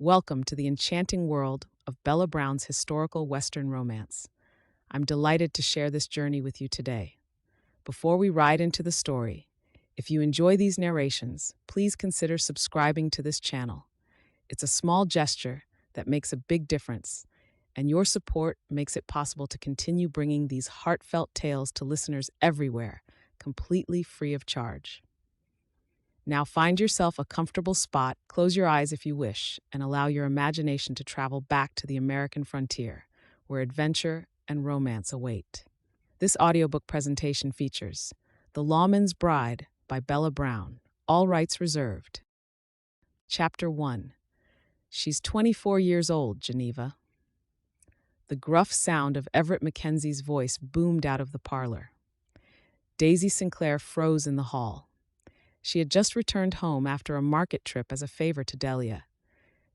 Welcome to the enchanting world of Bella Brown's historical Western romance. I'm delighted to share this journey with you today. Before we ride into the story, if you enjoy these narrations, please consider subscribing to this channel. It's a small gesture that makes a big difference, and your support makes it possible to continue bringing these heartfelt tales to listeners everywhere, completely free of charge. Now find yourself a comfortable spot, close your eyes if you wish, and allow your imagination to travel back to the American frontier, where adventure and romance await. This audiobook presentation features The Lawman's Bride by Bella Brown, all rights reserved. Chapter 1. She's 24 years old, Geneva. The gruff sound of Everett Mackenzie's voice boomed out of the parlor. Daisy Sinclair froze in the hall. She had just returned home after a market trip as a favor to Delia.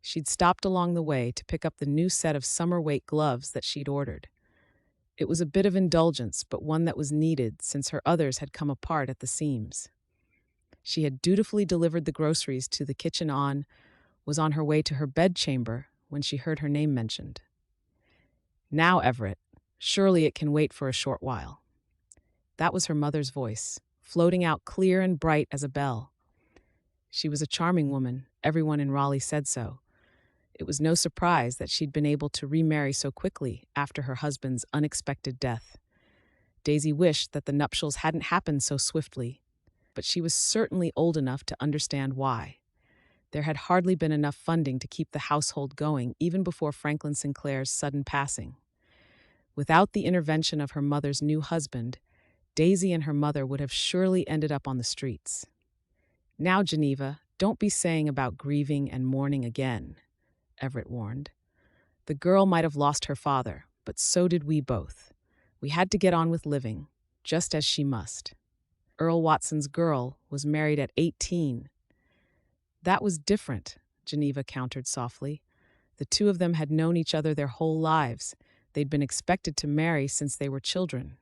She'd stopped along the way to pick up the new set of summer-weight gloves that she'd ordered. It was a bit of indulgence, but one that was needed since her others had come apart at the seams. She had dutifully delivered the groceries to the kitchen was on her way to her bedchamber when she heard her name mentioned. "Now, Everett, surely it can wait for a short while." That was her mother's voice, floating out clear and bright as a bell. She was a charming woman, everyone in Raleigh said so. It was no surprise that she'd been able to remarry so quickly after her husband's unexpected death. Daisy wished that the nuptials hadn't happened so swiftly, but she was certainly old enough to understand why. There had hardly been enough funding to keep the household going even before Franklin Sinclair's sudden passing. Without the intervention of her mother's new husband, Daisy and her mother would have surely ended up on the streets. "Now, Geneva, don't be saying about grieving and mourning again," Everett warned. "The girl might have lost her father, but so did we both. We had to get on with living, just as she must. Earl Watson's girl was married at 18. "That was different," Geneva countered softly. "The two of them had known each other their whole lives. They'd been expected to marry since they were children."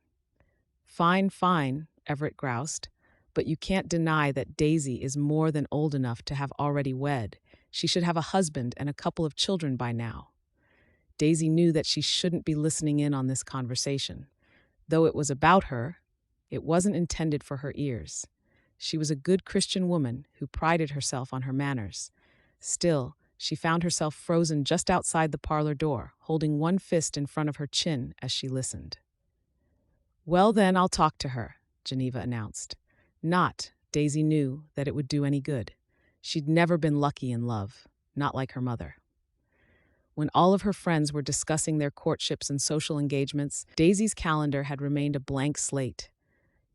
Fine, Everett groused. "But you can't deny that Daisy is more than old enough to have already wed. She should have a husband and a couple of children by now." Daisy knew that she shouldn't be listening in on this conversation. Though it was about her, it wasn't intended for her ears. She was a good Christian woman who prided herself on her manners. Still, she found herself frozen just outside the parlor door, holding one fist in front of her chin as she listened. "Well, then, I'll talk to her," Geneva announced. Not, Daisy knew, that it would do any good. She'd never been lucky in love, not like her mother. When all of her friends were discussing their courtships and social engagements, Daisy's calendar had remained a blank slate.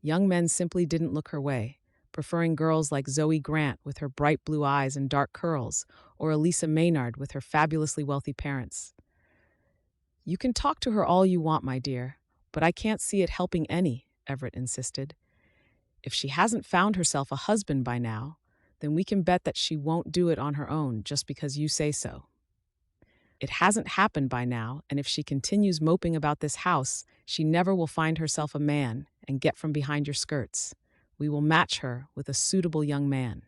Young men simply didn't look her way, preferring girls like Zoe Grant with her bright blue eyes and dark curls, or Elisa Maynard with her fabulously wealthy parents. "You can talk to her all you want, my dear, but I can't see it helping any," Everett insisted. "If she hasn't found herself a husband by now, then we can bet that she won't do it on her own just because you say so. It hasn't happened by now, and if she continues moping about this house, she never will find herself a man and get from behind your skirts. We will match her with a suitable young man."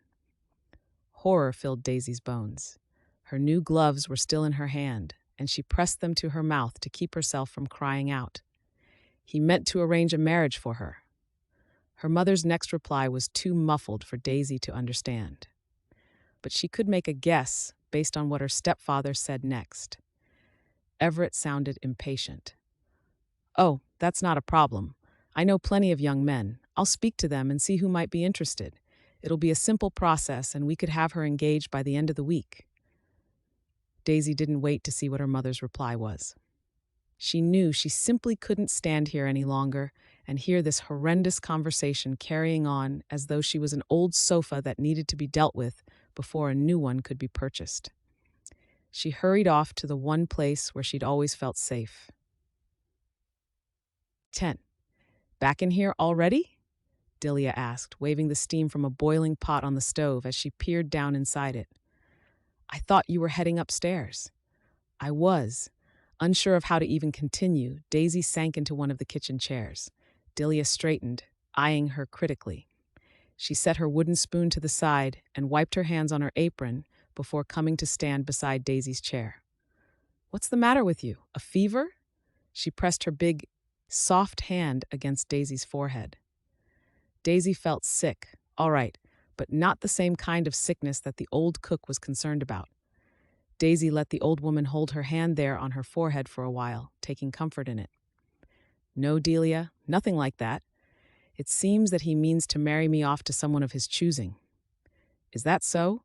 Horror filled Daisy's bones. Her new gloves were still in her hand, and she pressed them to her mouth to keep herself from crying out. He meant to arrange a marriage for her. Her mother's next reply was too muffled for Daisy to understand. But she could make a guess based on what her stepfather said next. Everett sounded impatient. "Oh, that's not a problem. I know plenty of young men. I'll speak to them and see who might be interested. It'll be a simple process, and we could have her engaged by the end of the week." Daisy didn't wait to see what her mother's reply was. She knew she simply couldn't stand here any longer and hear this horrendous conversation carrying on as though she was an old sofa that needed to be dealt with before a new one could be purchased. She hurried off to the one place where she'd always felt safe. 10. "Back in here already?" Delia asked, waving the steam from a boiling pot on the stove as she peered down inside it. "I thought you were heading upstairs." "I was." Unsure of how to even continue, Daisy sank into one of the kitchen chairs. Delia straightened, eyeing her critically. She set her wooden spoon to the side and wiped her hands on her apron before coming to stand beside Daisy's chair. "What's the matter with you? A fever?" She pressed her big, soft hand against Daisy's forehead. Daisy felt sick, all right, but not the same kind of sickness that the old cook was concerned about. Daisy let the old woman hold her hand there on her forehead for a while, taking comfort in it. "No, Delia, nothing like that. It seems that he means to marry me off to someone of his choosing." "Is that so?"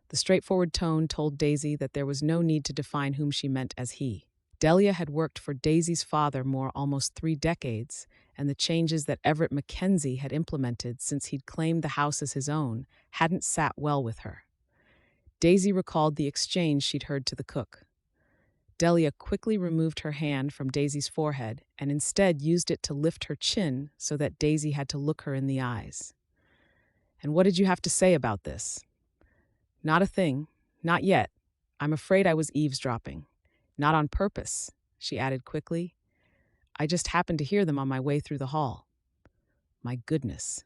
The straightforward tone told Daisy that there was no need to define whom she meant as he. Delia had worked for Daisy's father more almost 3 decades, and the changes that Everett Mackenzie had implemented since he'd claimed the house as his own hadn't sat well with her. Daisy recalled the exchange she'd heard to the cook. Delia quickly removed her hand from Daisy's forehead and instead used it to lift her chin so that Daisy had to look her in the eyes. "And what did you have to say about this?" "Not a thing. Not yet. I'm afraid I was eavesdropping. Not on purpose," she added quickly. "I just happened to hear them on my way through the hall." "My goodness."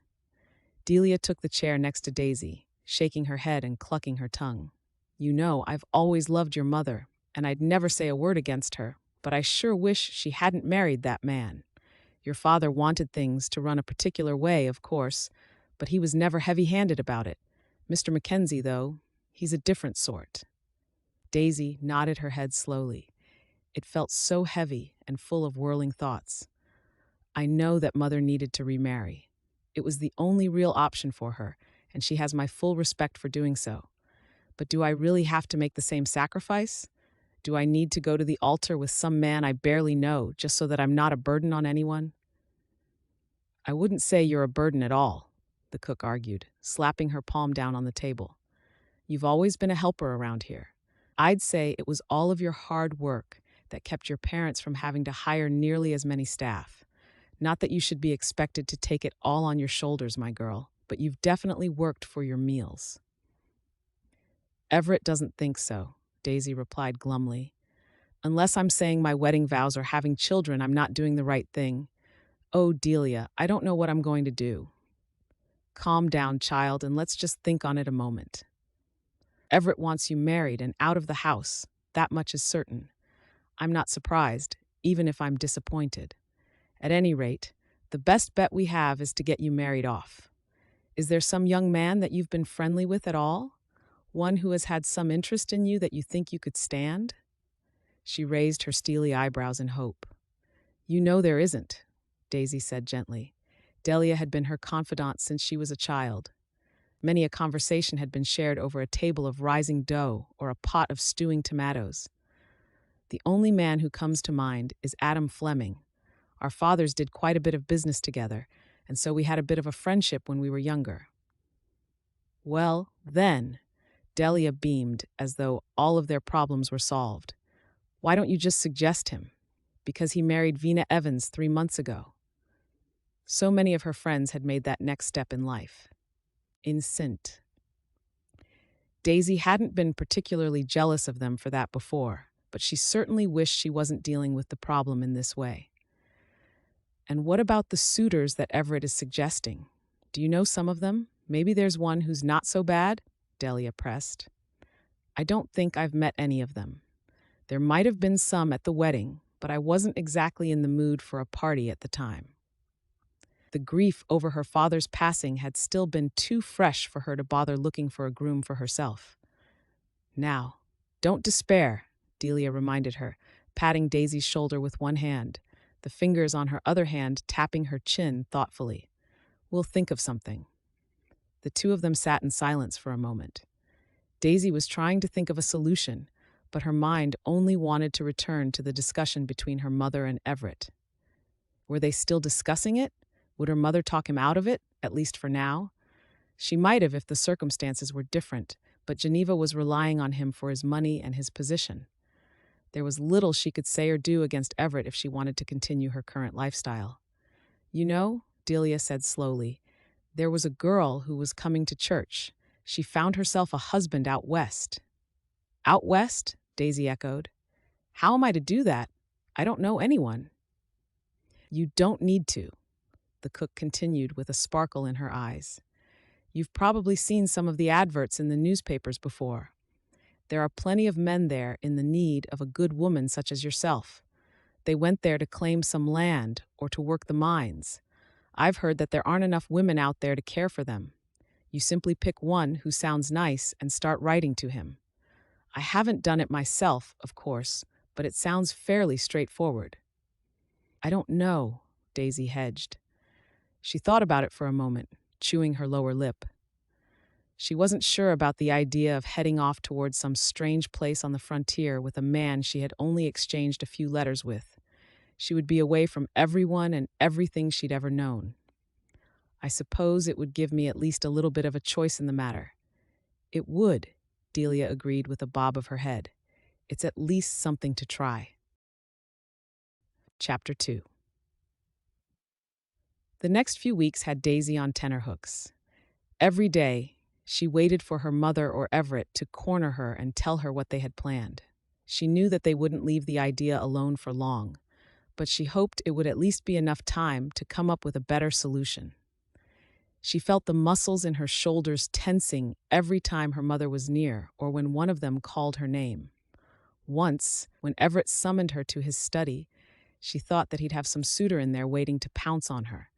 Delia took the chair next to Daisy, shaking her head and clucking her tongue. "You know, I've always loved your mother, and I'd never say a word against her, but I sure wish she hadn't married that man. Your father wanted things to run a particular way, of course, but he was never heavy-handed about it. Mr. Mackenzie, though, he's a different sort." Daisy nodded her head slowly. It felt so heavy and full of whirling thoughts. "I know that Mother needed to remarry. It was the only real option for her, and she has my full respect for doing so. But do I really have to make the same sacrifice? Do I need to go to the altar with some man I barely know just so that I'm not a burden on anyone?" "I wouldn't say you're a burden at all," the cook argued, slapping her palm down on the table. "You've always been a helper around here. I'd say it was all of your hard work that kept your parents from having to hire nearly as many staff. Not that you should be expected to take it all on your shoulders, my girl, but you've definitely worked for your meals." "Everett doesn't think so," Daisy replied glumly. "Unless I'm saying my wedding vows or having children, I'm not doing the right thing. Oh, Delia, I don't know what I'm going to do." "Calm down, child, and let's just think on it a moment. Everett wants you married and out of the house. That much is certain. I'm not surprised, even if I'm disappointed. At any rate, the best bet we have is to get you married off. Is there some young man that you've been friendly with at all? One who has had some interest in you that you think you could stand?" She raised her steely eyebrows in hope. "You know there isn't," Daisy said gently. Delia had been her confidant since she was a child. Many a conversation had been shared over a table of rising dough or a pot of stewing tomatoes. "The only man who comes to mind is Adam Fleming. Our fathers did quite a bit of business together, and so we had a bit of a friendship when we were younger." "Well, then," Delia beamed as though all of their problems were solved. "Why don't you just suggest him? Because he married Vina Evans 3 months ago." So many of her friends had made that next step in life. Insint. Daisy hadn't been particularly jealous of them for that before, but she certainly wished she wasn't dealing with the problem in this way. "And what about the suitors that Everett is suggesting? Do you know some of them? Maybe there's one who's not so bad?" Delia pressed. "I don't think I've met any of them. There might have been some at the wedding, but I wasn't exactly in the mood for a party at the time." The grief over her father's passing had still been too fresh for her to bother looking for a groom for herself. "Now, don't despair," Delia reminded her, patting Daisy's shoulder with one hand, the fingers on her other hand tapping her chin thoughtfully. "We'll think of something." The two of them sat in silence for a moment. Daisy was trying to think of a solution, but her mind only wanted to return to the discussion between her mother and Everett. Were they still discussing it? Would her mother talk him out of it, at least for now? She might have if the circumstances were different, but Geneva was relying on him for his money and his position. There was little she could say or do against Everett if she wanted to continue her current lifestyle. "You know," Delia said slowly, "there was a girl who was coming to church. She found herself a husband out west." "Out west?" Daisy echoed. "How am I to do that? I don't know anyone." "You don't need to," the cook continued with a sparkle in her eyes. "You've probably seen some of the adverts in the newspapers before. There are plenty of men there in the need of a good woman such as yourself. They went there to claim some land or to work the mines. I've heard that there aren't enough women out there to care for them. You simply pick one who sounds nice and start writing to him. I haven't done it myself, of course, but it sounds fairly straightforward. I don't know, Daisy hedged. She thought about it for a moment, chewing her lower lip. She wasn't sure about the idea of heading off towards some strange place on the frontier with a man she had only exchanged a few letters with. She would be away from everyone and everything she'd ever known. I suppose it would give me at least a little bit of a choice in the matter. It would, Delia agreed with a bob of her head. It's at least something to try. Chapter 2. The next few weeks had Daisy on tenterhooks. Every day, she waited for her mother or Everett to corner her and tell her what they had planned. She knew that they wouldn't leave the idea alone for long, but she hoped it would at least be enough time to come up with a better solution. She felt the muscles in her shoulders tensing every time her mother was near or when one of them called her name. Once, when Everett summoned her to his study, she thought that he'd have some suitor in there waiting to pounce on her.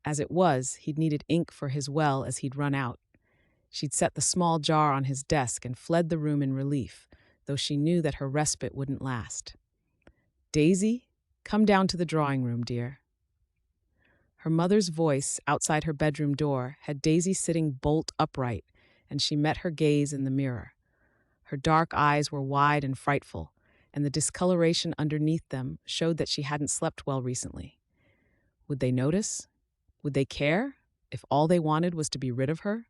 As it was, he'd needed ink for his well as he'd run out. She'd set the small jar on his desk and fled the room in relief, though she knew that her respite wouldn't last. "Daisy, come down to the drawing room, dear." Her mother's voice outside her bedroom door had Daisy sitting bolt upright, and she met her gaze in the mirror. Her dark eyes were wide and frightful, and the discoloration underneath them showed that she hadn't slept well recently. Would they notice? Would they care if all they wanted was to be rid of her?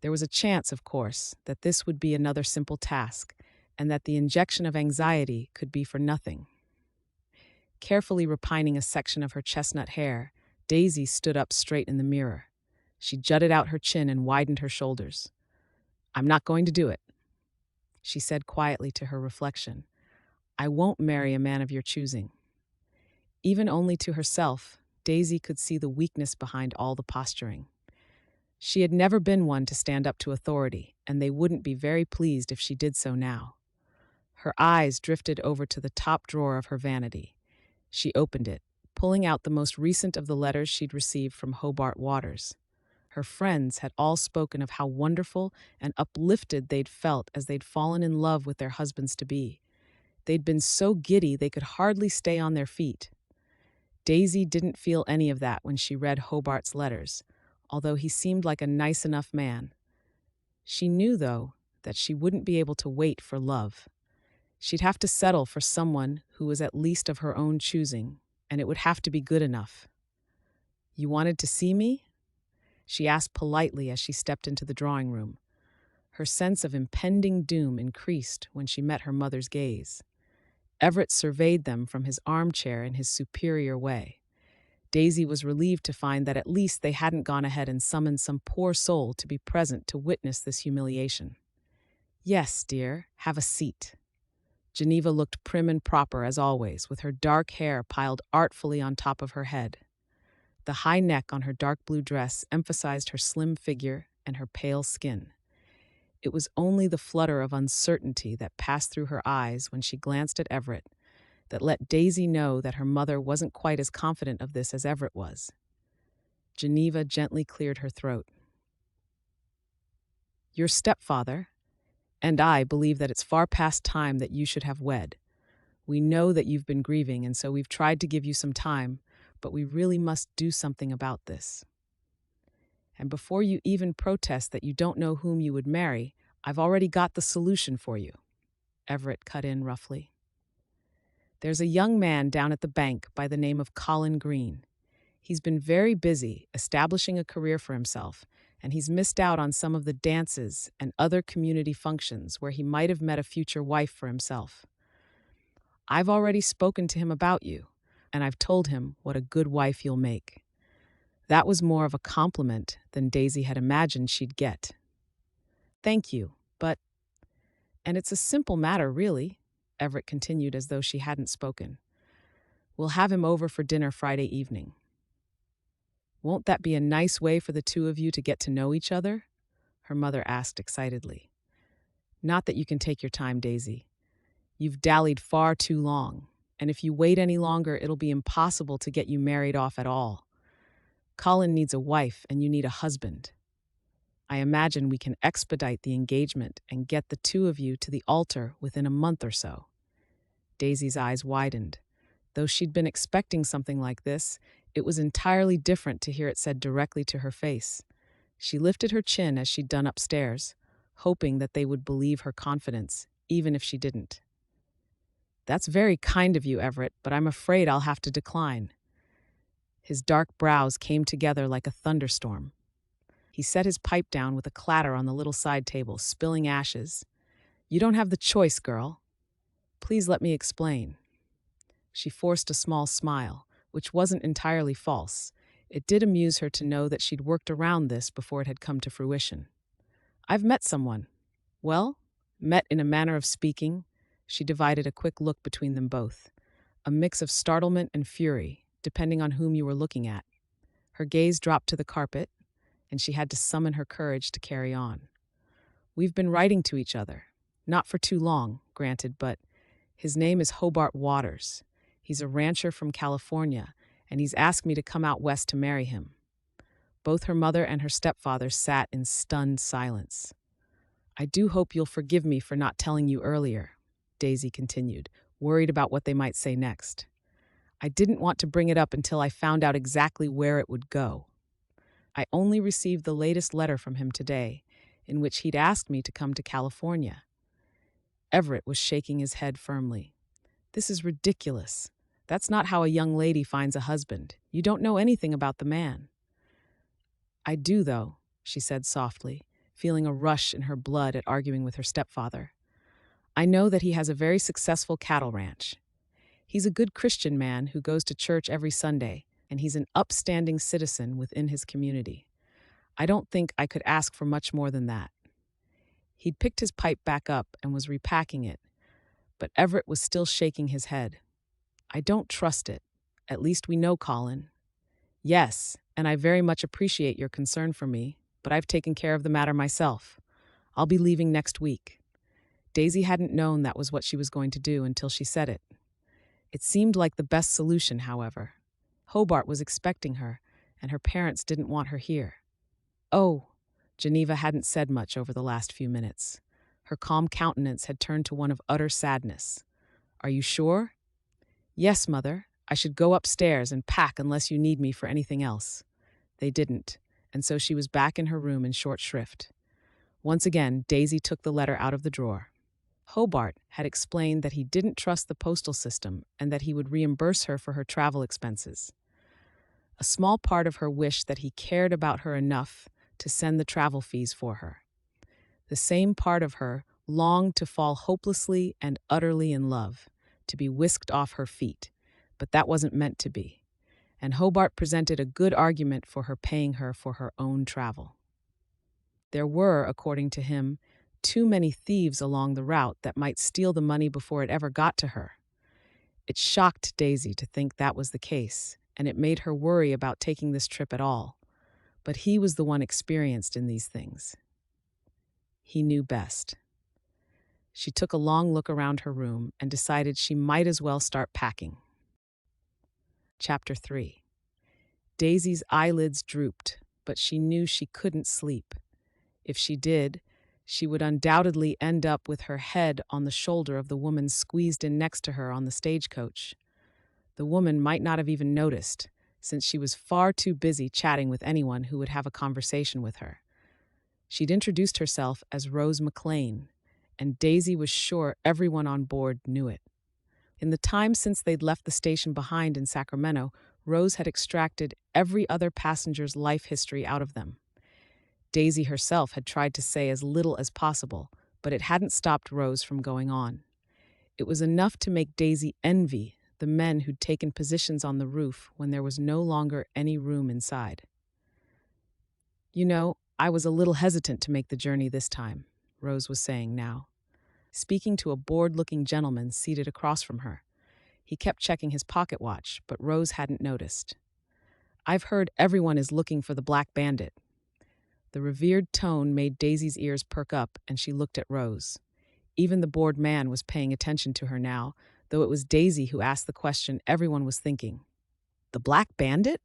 There was a chance, of course, that this would be another simple task, and that the injection of anxiety could be for nothing. Carefully repining a section of her chestnut hair, Daisy stood up straight in the mirror. She jutted out her chin and widened her shoulders. "I'm not going to do it," she said quietly to her reflection. "I won't marry a man of your choosing." Even only to herself, Daisy could see the weakness behind all the posturing. She had never been one to stand up to authority, and they wouldn't be very pleased if she did so now. Her eyes drifted over to the top drawer of her vanity. She opened it, pulling out the most recent of the letters she'd received from Hobart Waters. Her friends had all spoken of how wonderful and uplifted they'd felt as they'd fallen in love with their husbands-to-be. They'd been so giddy they could hardly stay on their feet. Daisy didn't feel any of that when she read Hobart's letters, although he seemed like a nice enough man. She knew, though, that she wouldn't be able to wait for love. She'd have to settle for someone who was at least of her own choosing, and it would have to be good enough. "You wanted to see me?" she asked politely as she stepped into the drawing room. Her sense of impending doom increased when she met her mother's gaze. Everett surveyed them from his armchair in his superior way. Daisy was relieved to find that at least they hadn't gone ahead and summoned some poor soul to be present to witness this humiliation. "Yes, dear, have a seat." Geneva looked prim and proper as always, with her dark hair piled artfully on top of her head. The high neck on her dark blue dress emphasized her slim figure and her pale skin. It was only the flutter of uncertainty that passed through her eyes when she glanced at Everett that let Daisy know that her mother wasn't quite as confident of this as Everett was. Geneva gently cleared her throat. "Your stepfather and I believe that it's far past time that you should have wed. We know that you've been grieving, and so we've tried to give you some time, but we really must do something about this. And before you even protest that you don't know whom you would marry, I've already got the solution for you," Everett cut in roughly. "There's a young man down at the bank by the name of Colin Green. He's been very busy establishing a career for himself, and he's missed out on some of the dances and other community functions where he might have met a future wife for himself. I've already spoken to him about you, and I've told him what a good wife you'll make." That was more of a compliment than Daisy had imagined she'd get. "Thank you, but—" "And it's a simple matter, really," Everett continued as though she hadn't spoken. "We'll have him over for dinner Friday evening." "Won't that be a nice way for the two of you to get to know each other?" her mother asked excitedly. Not that you can take your time, Daisy. You've dallied far too long, and if you wait any longer, it'll be impossible to get you married off at all. Colin needs a wife, and you need a husband. I imagine we can expedite the engagement and get the two of you to the altar within a month or so. Daisy's eyes widened. Though she'd been expecting something like this, it was entirely different to hear it said directly to her face. She lifted her chin as she'd done upstairs, hoping that they would believe her confidence, even if she didn't. That's very kind of you, Everett, but I'm afraid I'll have to decline. His dark brows came together like a thunderstorm. He set his pipe down with a clatter on the little side table, spilling ashes. You don't have the choice, girl. Please let me explain. She forced a small smile, which wasn't entirely false. It did amuse her to know that she'd worked around this before it had come to fruition. I've met someone. Well, met in a manner of speaking. She divided a quick look between them both, a mix of startlement and fury, depending on whom you were looking at. Her gaze dropped to the carpet, and she had to summon her courage to carry on. We've been writing to each other. Not for too long, granted, but his name is Hobart Waters. He's a rancher from California, and he's asked me to come out west to marry him. Both her mother and her stepfather sat in stunned silence. I do hope you'll forgive me for not telling you earlier, Daisy continued, worried about what they might say next. I didn't want to bring it up until I found out exactly where it would go. I only received the latest letter from him today, in which he'd asked me to come to California. Everett was shaking his head firmly. This is ridiculous. That's not how a young lady finds a husband. You don't know anything about the man. I do, though, she said softly, feeling a rush in her blood at arguing with her stepfather. I know that he has a very successful cattle ranch. He's a good Christian man who goes to church every Sunday, and he's an upstanding citizen within his community. I don't think I could ask for much more than that. He'd picked his pipe back up and was repacking it, but Everett was still shaking his head. I don't trust it. At least we know Colin. Yes, and I very much appreciate your concern for me, but I've taken care of the matter myself. I'll be leaving next week. Daisy hadn't known that was what she was going to do until she said it. It seemed like the best solution, however. Hobart was expecting her, and her parents didn't want her here. Oh, Geneva hadn't said much over the last few minutes. Her calm countenance had turned to one of utter sadness. Are you sure? Yes, Mother. I should go upstairs and pack unless you need me for anything else. They didn't, and so she was back in her room in short shrift. Once again, Daisy took the letter out of the drawer. Hobart had explained that he didn't trust the postal system and that he would reimburse her for her travel expenses. A small part of her wished that he cared about her enough to send the travel fees for her. The same part of her longed to fall hopelessly and utterly in love, to be whisked off her feet, but that wasn't meant to be, and Hobart presented a good argument for her paying her for her own travel. There were, according to him, too many thieves along the route that might steal the money before it ever got to her. It shocked Daisy to think that was the case, and it made her worry about taking this trip at all. But he was the one experienced in these things. He knew best. She took a long look around her room and decided she might as well start packing. Chapter 3. Daisy's eyelids drooped, but she knew she couldn't sleep. If she did, she would undoubtedly end up with her head on the shoulder of the woman squeezed in next to her on the stagecoach. The woman might not have even noticed, since she was far too busy chatting with anyone who would have a conversation with her. She'd introduced herself as Rose McLean, and Daisy was sure everyone on board knew it. In the time since they'd left the station behind in Sacramento, Rose had extracted every other passenger's life history out of them. Daisy herself had tried to say as little as possible, but it hadn't stopped Rose from going on. It was enough to make Daisy envy the men who'd taken positions on the roof when there was no longer any room inside. You know, I was a little hesitant to make the journey this time, Rose was saying now, speaking to a bored-looking gentleman seated across from her. He kept checking his pocket watch, but Rose hadn't noticed. I've heard everyone is looking for the black bandit. The revered tone made Daisy's ears perk up, and she looked at Rose. Even the bored man was paying attention to her now, though it was Daisy who asked the question everyone was thinking. The Black Bandit?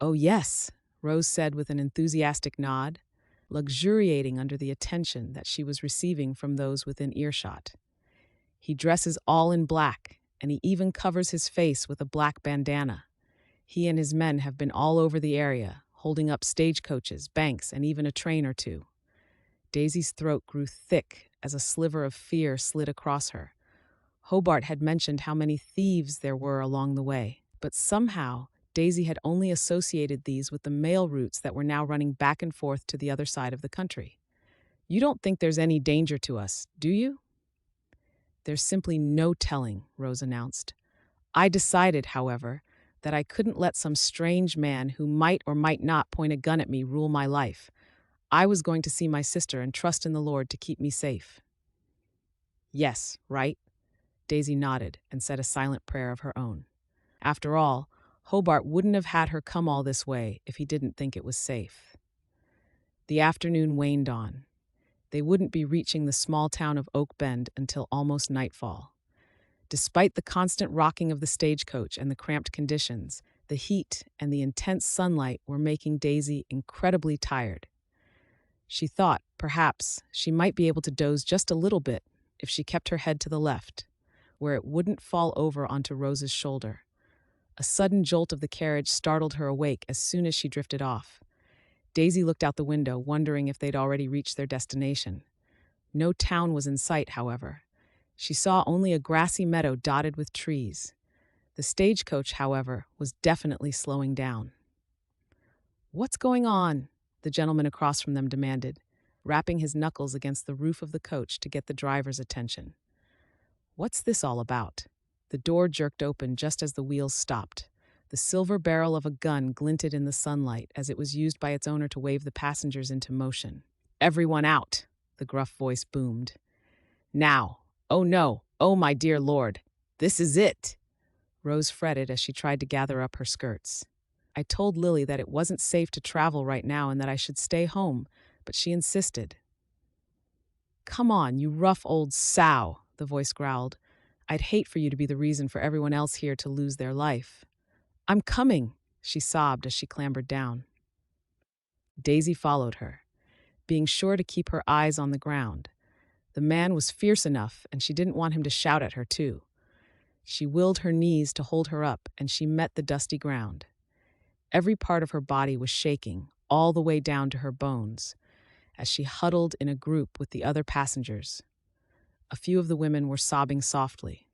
Oh, yes, Rose said with an enthusiastic nod, luxuriating under the attention that she was receiving from those within earshot. He dresses all in black, and he even covers his face with a black bandana. He and his men have been all over the area, holding up stagecoaches, banks, and even a train or two. Daisy's throat grew thick as a sliver of fear slid across her. Hobart had mentioned how many thieves there were along the way, but somehow Daisy had only associated these with the mail routes that were now running back and forth to the other side of the country. You don't think there's any danger to us, do you? There's simply no telling, Rose announced. I decided, however, that I couldn't let some strange man who might or might not point a gun at me rule my life. I was going to see my sister and trust in the Lord to keep me safe. Yes, right? Daisy nodded and said a silent prayer of her own. After all, Hobart wouldn't have had her come all this way if he didn't think it was safe. The afternoon waned on. They wouldn't be reaching the small town of Oakbend until almost nightfall. Despite the constant rocking of the stagecoach and the cramped conditions, the heat and the intense sunlight were making Daisy incredibly tired. She thought, perhaps, she might be able to doze just a little bit if she kept her head to the left, where it wouldn't fall over onto Rose's shoulder. A sudden jolt of the carriage startled her awake as soon as she drifted off. Daisy looked out the window, wondering if they'd already reached their destination. No town was in sight, however. She saw only a grassy meadow dotted with trees. The stagecoach, however, was definitely slowing down. "What's going on?" the gentleman across from them demanded, rapping his knuckles against the roof of the coach to get the driver's attention. "What's this all about?" The door jerked open just as the wheels stopped. The silver barrel of a gun glinted in the sunlight as it was used by its owner to wave the passengers into motion. "Everyone out," the gruff voice boomed. "Now. Oh no, oh my dear Lord. This is it." Rose fretted as she tried to gather up her skirts. "I told Lily that it wasn't safe to travel right now and that I should stay home, but she insisted." "Come on, you rough old sow," the voice growled. "I'd hate for you to be the reason for everyone else here to lose their life." "I'm coming," she sobbed as she clambered down. Daisy followed her, being sure to keep her eyes on the ground. The man was fierce enough, and she didn't want him to shout at her, too. She willed her knees to hold her up, and she met the dusty ground. Every part of her body was shaking, all the way down to her bones, as she huddled in a group with the other passengers. A few of the women were sobbing softly.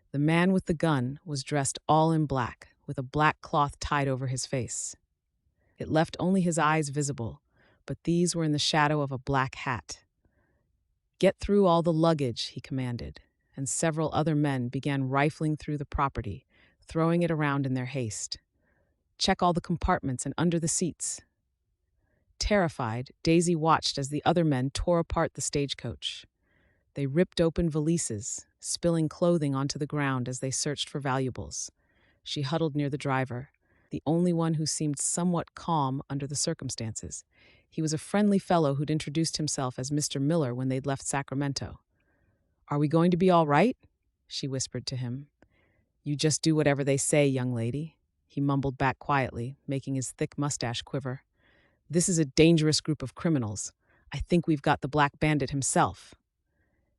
The man with the gun was dressed all in black, with a black cloth tied over his face. It left only his eyes visible, but these were in the shadow of a black hat. "Get through all the luggage," he commanded, and several other men began rifling through the property, throwing it around in their haste. "Check all the compartments and under the seats." Terrified, Daisy watched as the other men tore apart the stagecoach. They ripped open valises, spilling clothing onto the ground as they searched for valuables. She huddled near the driver, the only one who seemed somewhat calm under the circumstances. He was a friendly fellow who'd introduced himself as Mr. Miller when they'd left Sacramento. "Are we going to be all right?" she whispered to him. "You just do whatever they say, young lady," he mumbled back quietly, making his thick mustache quiver. "This is a dangerous group of criminals. I think we've got the Black Bandit himself."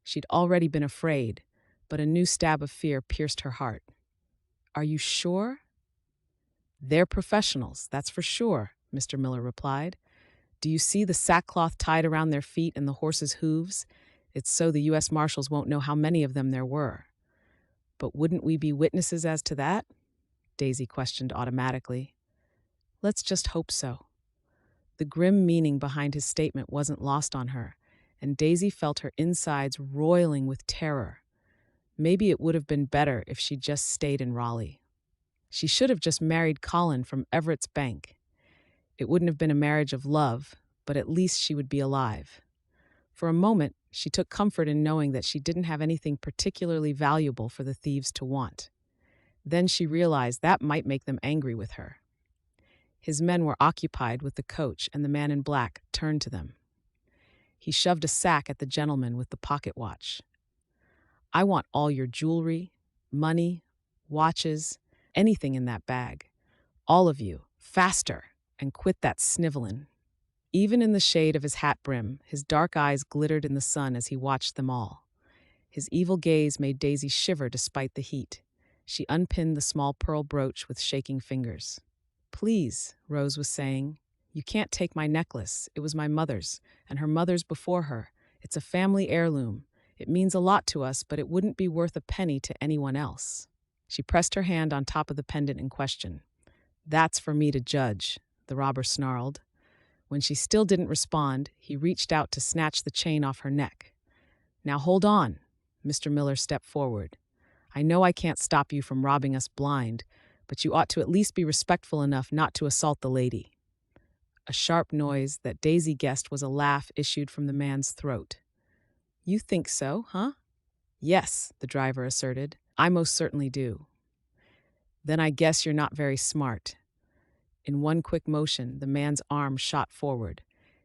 She'd already been afraid, but a new stab of fear pierced her heart. "Are you sure?" "They're professionals, that's for sure," Mr. Miller replied. "Do you see the sackcloth tied around their feet and the horses' hooves? It's so the US Marshals won't know how many of them there were." "But wouldn't we be witnesses as to that?" Daisy questioned automatically. "Let's just hope so." The grim meaning behind his statement wasn't lost on her, and Daisy felt her insides roiling with terror. Maybe it would have been better if she'd just stayed in Raleigh. She should have just married Colin from Everett's Bank. It wouldn't have been a marriage of love, but at least she would be alive. For a moment, she took comfort in knowing that she didn't have anything particularly valuable for the thieves to want. Then she realized that might make them angry with her. His men were occupied with the coach, and the man in black turned to them. He shoved a sack at the gentleman with the pocket watch. "I want all your jewelry, money, watches, anything in that bag. All of you, faster, and quit that sniveling." Even in the shade of his hat brim, his dark eyes glittered in the sun as he watched them all. His evil gaze made Daisy shiver despite the heat. She unpinned the small pearl brooch with shaking fingers. "Please," Rose was saying, "you can't take my necklace. It was my mother's, and her mother's before her. It's a family heirloom. It means a lot to us, but it wouldn't be worth a penny to anyone else." She pressed her hand on top of the pendant in question. "That's for me to judge," the robber snarled. When she still didn't respond, he reached out to snatch the chain off her neck. "Now hold on." Mr. Miller stepped forward. "I know I can't stop you from robbing us blind, but you ought to at least be respectful enough not to assault the lady." A sharp noise that Daisy guessed was a laugh issued from the man's throat. "You think so, huh?" "Yes," the driver asserted. "I most certainly do." "Then I guess you're not very smart." In one quick motion, the man's arm shot forward.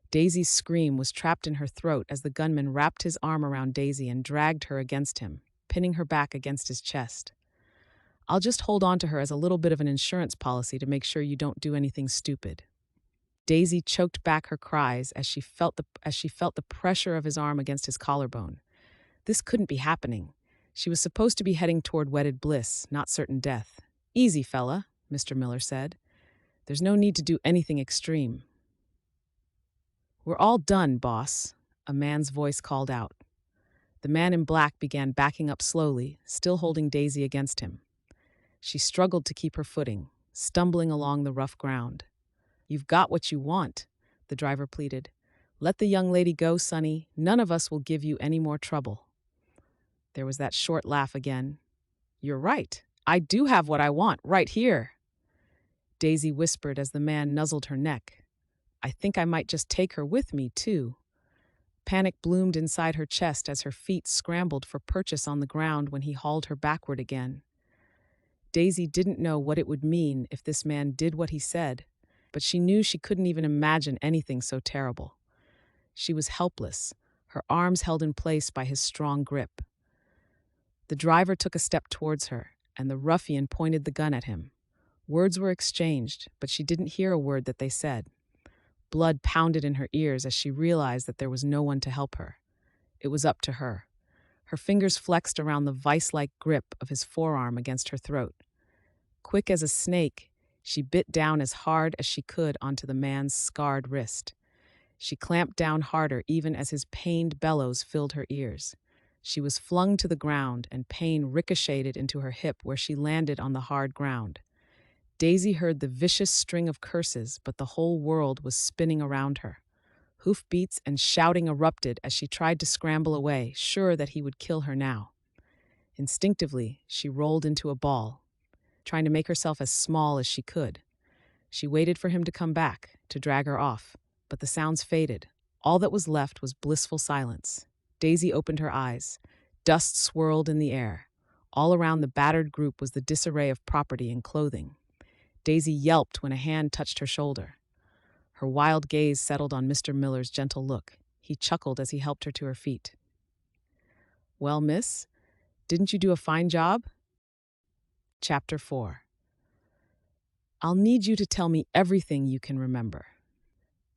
Daisy's scream was trapped in her throat as the gunman wrapped his arm around Daisy and dragged her against him, pinning her back against his chest. "I'll just hold on to her as a little bit of an insurance policy to make sure you don't do anything stupid." Daisy choked back her cries as she felt the pressure of his arm against his collarbone. This couldn't be happening. She was supposed to be heading toward wedded bliss, not certain death. "Easy, fella," Mr. Miller said. "There's no need to do anything extreme." "We're all done, boss," a man's voice called out. The man in black began backing up slowly, still holding Daisy against him. She struggled to keep her footing, stumbling along the rough ground. "You've got what you want," the driver pleaded. "Let the young lady go, Sonny. None of us will give you any more trouble." There was that short laugh again. "You're right. I do have what I want, right here." Daisy whispered as the man nuzzled her neck. "I think I might just take her with me, too." Panic bloomed inside her chest as her feet scrambled for purchase on the ground when he hauled her backward again. Daisy didn't know what it would mean if this man did what he said, but she knew she couldn't even imagine anything so terrible. She was helpless, her arms held in place by his strong grip. The driver took a step towards her, and the ruffian pointed the gun at him. Words were exchanged, but she didn't hear a word that they said. Blood pounded in her ears as she realized that there was no one to help her. It was up to her. Her fingers flexed around the vice-like grip of his forearm against her throat. Quick as a snake, she bit down as hard as she could onto the man's scarred wrist. She clamped down harder even as his pained bellows filled her ears. She was flung to the ground, and pain ricocheted into her hip where she landed on the hard ground. Daisy heard the vicious string of curses, but the whole world was spinning around her. Hoofbeats and shouting erupted as she tried to scramble away, sure that he would kill her now. Instinctively, she rolled into a ball, trying to make herself as small as she could. She waited for him to come back, to drag her off, but the sounds faded. All that was left was blissful silence. Daisy opened her eyes. Dust swirled in the air. All around the battered group was the disarray of property and clothing. Daisy yelped when a hand touched her shoulder. Her wild gaze settled on Mr. Miller's gentle look. He chuckled as he helped her to her feet. "Well, miss, didn't you do a fine job?" Chapter 4. "I'll need you to tell me everything you can remember."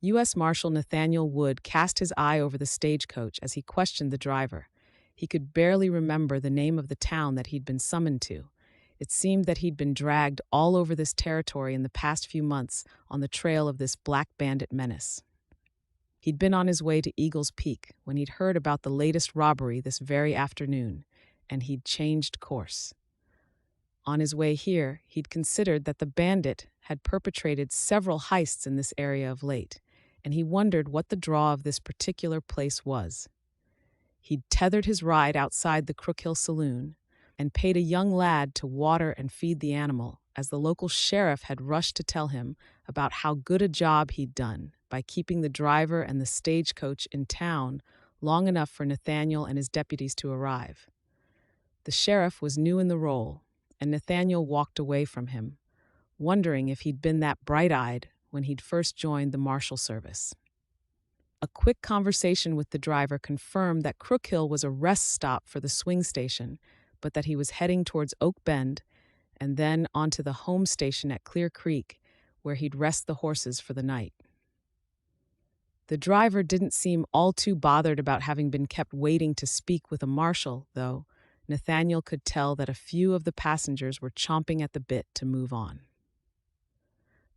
US Marshal Nathaniel Wood cast his eye over the stagecoach as he questioned the driver. He could barely remember the name of the town that he'd been summoned to. It seemed that he'd been dragged all over this territory in the past few months on the trail of this black bandit menace. He'd been on his way to Eagle's Peak when he'd heard about the latest robbery this very afternoon, and he'd changed course. On his way here, he'd considered that the bandit had perpetrated several heists in this area of late, and he wondered what the draw of this particular place was. He'd tethered his ride outside the Crookhill Saloon and paid a young lad to water and feed the animal, as the local sheriff had rushed to tell him about how good a job he'd done by keeping the driver and the stagecoach in town long enough for Nathaniel and his deputies to arrive. The sheriff was new in the role, and Nathaniel walked away from him, wondering if he'd been that bright-eyed when he'd first joined the Marshal service. A quick conversation with the driver confirmed that Crook Hill was a rest stop for the swing station, but that he was heading towards Oakbend and then onto the home station at Clear Creek, where he'd rest the horses for the night. The driver didn't seem all too bothered about having been kept waiting to speak with a marshal, though Nathaniel could tell that a few of the passengers were chomping at the bit to move on.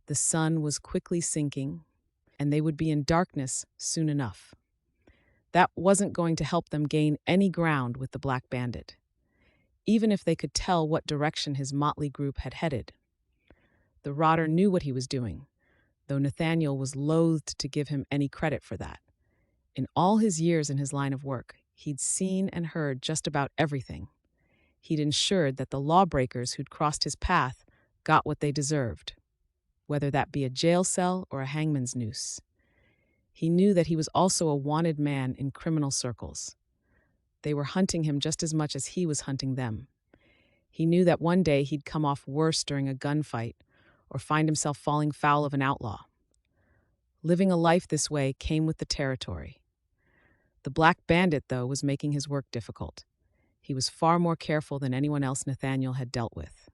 The sun was quickly sinking, and they would be in darkness soon enough. That wasn't going to help them gain any ground with the Black Bandit, even if they could tell what direction his motley group had headed. The rotter knew what he was doing, though Nathaniel was loath to give him any credit for that. In all his years in his line of work, he'd seen and heard just about everything. He'd ensured that the lawbreakers who'd crossed his path got what they deserved, whether that be a jail cell or a hangman's noose. He knew that he was also a wanted man in criminal circles. They were hunting him just as much as he was hunting them. He knew that one day he'd come off worse during a gunfight or find himself falling foul of an outlaw. Living a life this way came with the territory. The Black Bandit, though, was making his work difficult. He was far more careful than anyone else Nathaniel had dealt with.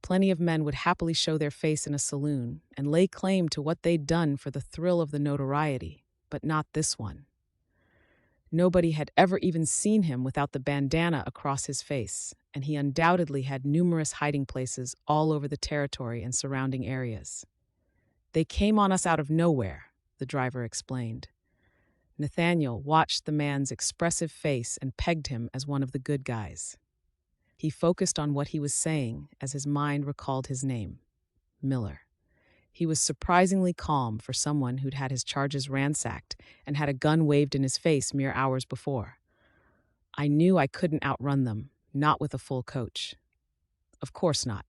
Plenty of men would happily show their face in a saloon and lay claim to what they'd done for the thrill of the notoriety, but not this one. Nobody had ever even seen him without the bandana across his face, and he undoubtedly had numerous hiding places all over the territory and surrounding areas. "They came on us out of nowhere," the driver explained. Nathaniel watched the man's expressive face and pegged him as one of the good guys. He focused on what he was saying as his mind recalled his name, Miller. He was surprisingly calm for someone who'd had his charges ransacked and had a gun waved in his face mere hours before. "I knew I couldn't outrun them, not with a full coach." Of course not.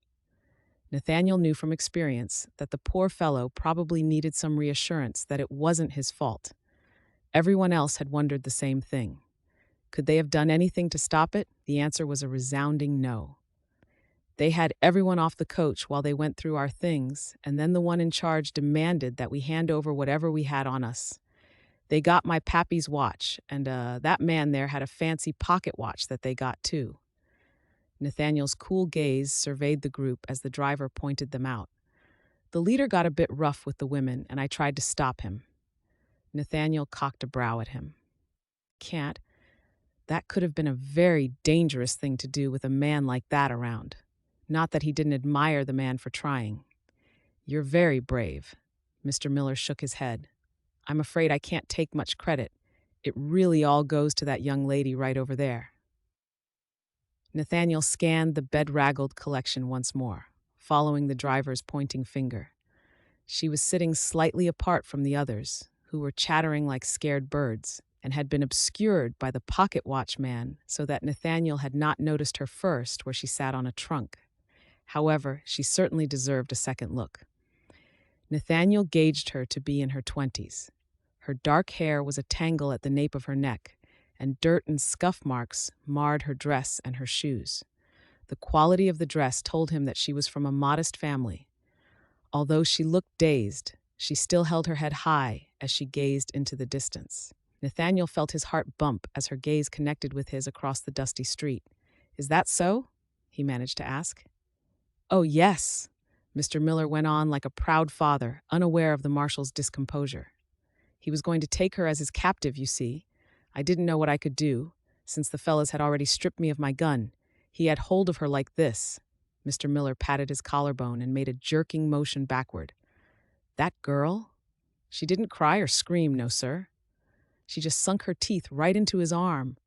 Nathaniel knew from experience that the poor fellow probably needed some reassurance that it wasn't his fault. Everyone else had wondered the same thing. Could they have done anything to stop it? The answer was a resounding no. They had everyone off the coach while they went through our things, and then the one in charge demanded that we hand over whatever we had on us. They got my pappy's watch, and that man there had a fancy pocket watch that they got too. Nathaniel's cool gaze surveyed the group as the driver pointed them out. The leader got a bit rough with the women, and I tried to stop him. Nathaniel cocked a brow at him. "Can't. That could have been a very dangerous thing to do with a man like that around. Not that he didn't admire the man for trying." "You're very brave." Mr. Miller shook his head. "I'm afraid I can't take much credit. It really all goes to that young lady right over there." Nathaniel scanned the bedraggled collection once more, following the driver's pointing finger. She was sitting slightly apart from the others, who were chattering like scared birds, and had been obscured by the pocket watch man so that Nathaniel had not noticed her first where she sat on a trunk. However, she certainly deserved a second look. Nathaniel gauged her to be in her 20s. Her dark hair was a tangle at the nape of her neck, and dirt and scuff marks marred her dress and her shoes. The quality of the dress told him that she was from a modest family. Although she looked dazed, she still held her head high as she gazed into the distance. Nathaniel felt his heart bump as her gaze connected with his across the dusty street. "Is that so?" he managed to ask. "Oh, yes," Mr. Miller went on like a proud father, unaware of the marshal's discomposure. "He was going to take her as his captive, you see. I didn't know what I could do, since the fellas had already stripped me of my gun. He had hold of her like this." Mr. Miller patted his collarbone and made a jerking motion backward. "That girl? She didn't cry or scream, no, sir. She just sunk her teeth right into his arm.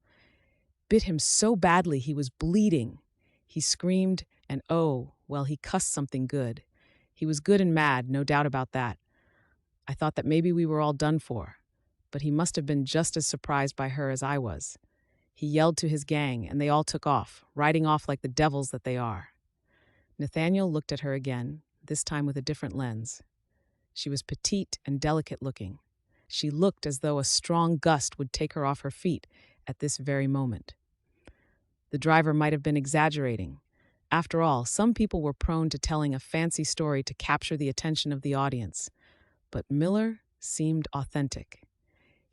Bit him so badly he was bleeding. He screamed, and oh, well, he cussed something good. He was good and mad, no doubt about that. I thought that maybe we were all done for, but he must have been just as surprised by her as I was. He yelled to his gang, and they all took off, riding off like the devils that they are." Nathaniel looked at her again, this time with a different lens. She was petite and delicate-looking. She looked as though a strong gust would take her off her feet at this very moment. The driver might have been exaggerating. After all, some people were prone to telling a fancy story to capture the attention of the audience. But Miller seemed authentic.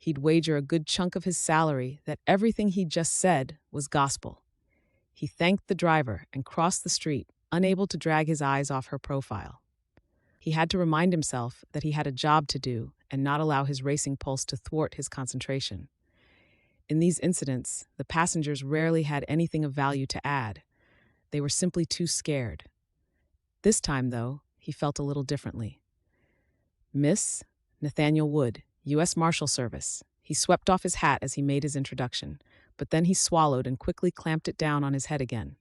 He'd wager a good chunk of his salary that everything he'd just said was gospel. He thanked the driver and crossed the street, unable to drag his eyes off her profile. He had to remind himself that he had a job to do and not allow his racing pulse to thwart his concentration. In these incidents, the passengers rarely had anything of value to add. They were simply too scared. This time, though, he felt a little differently. Miss Nathaniel Wood, US Marshal Service. He swept off his hat as he made his introduction, but then he swallowed and quickly clamped it down on his head again.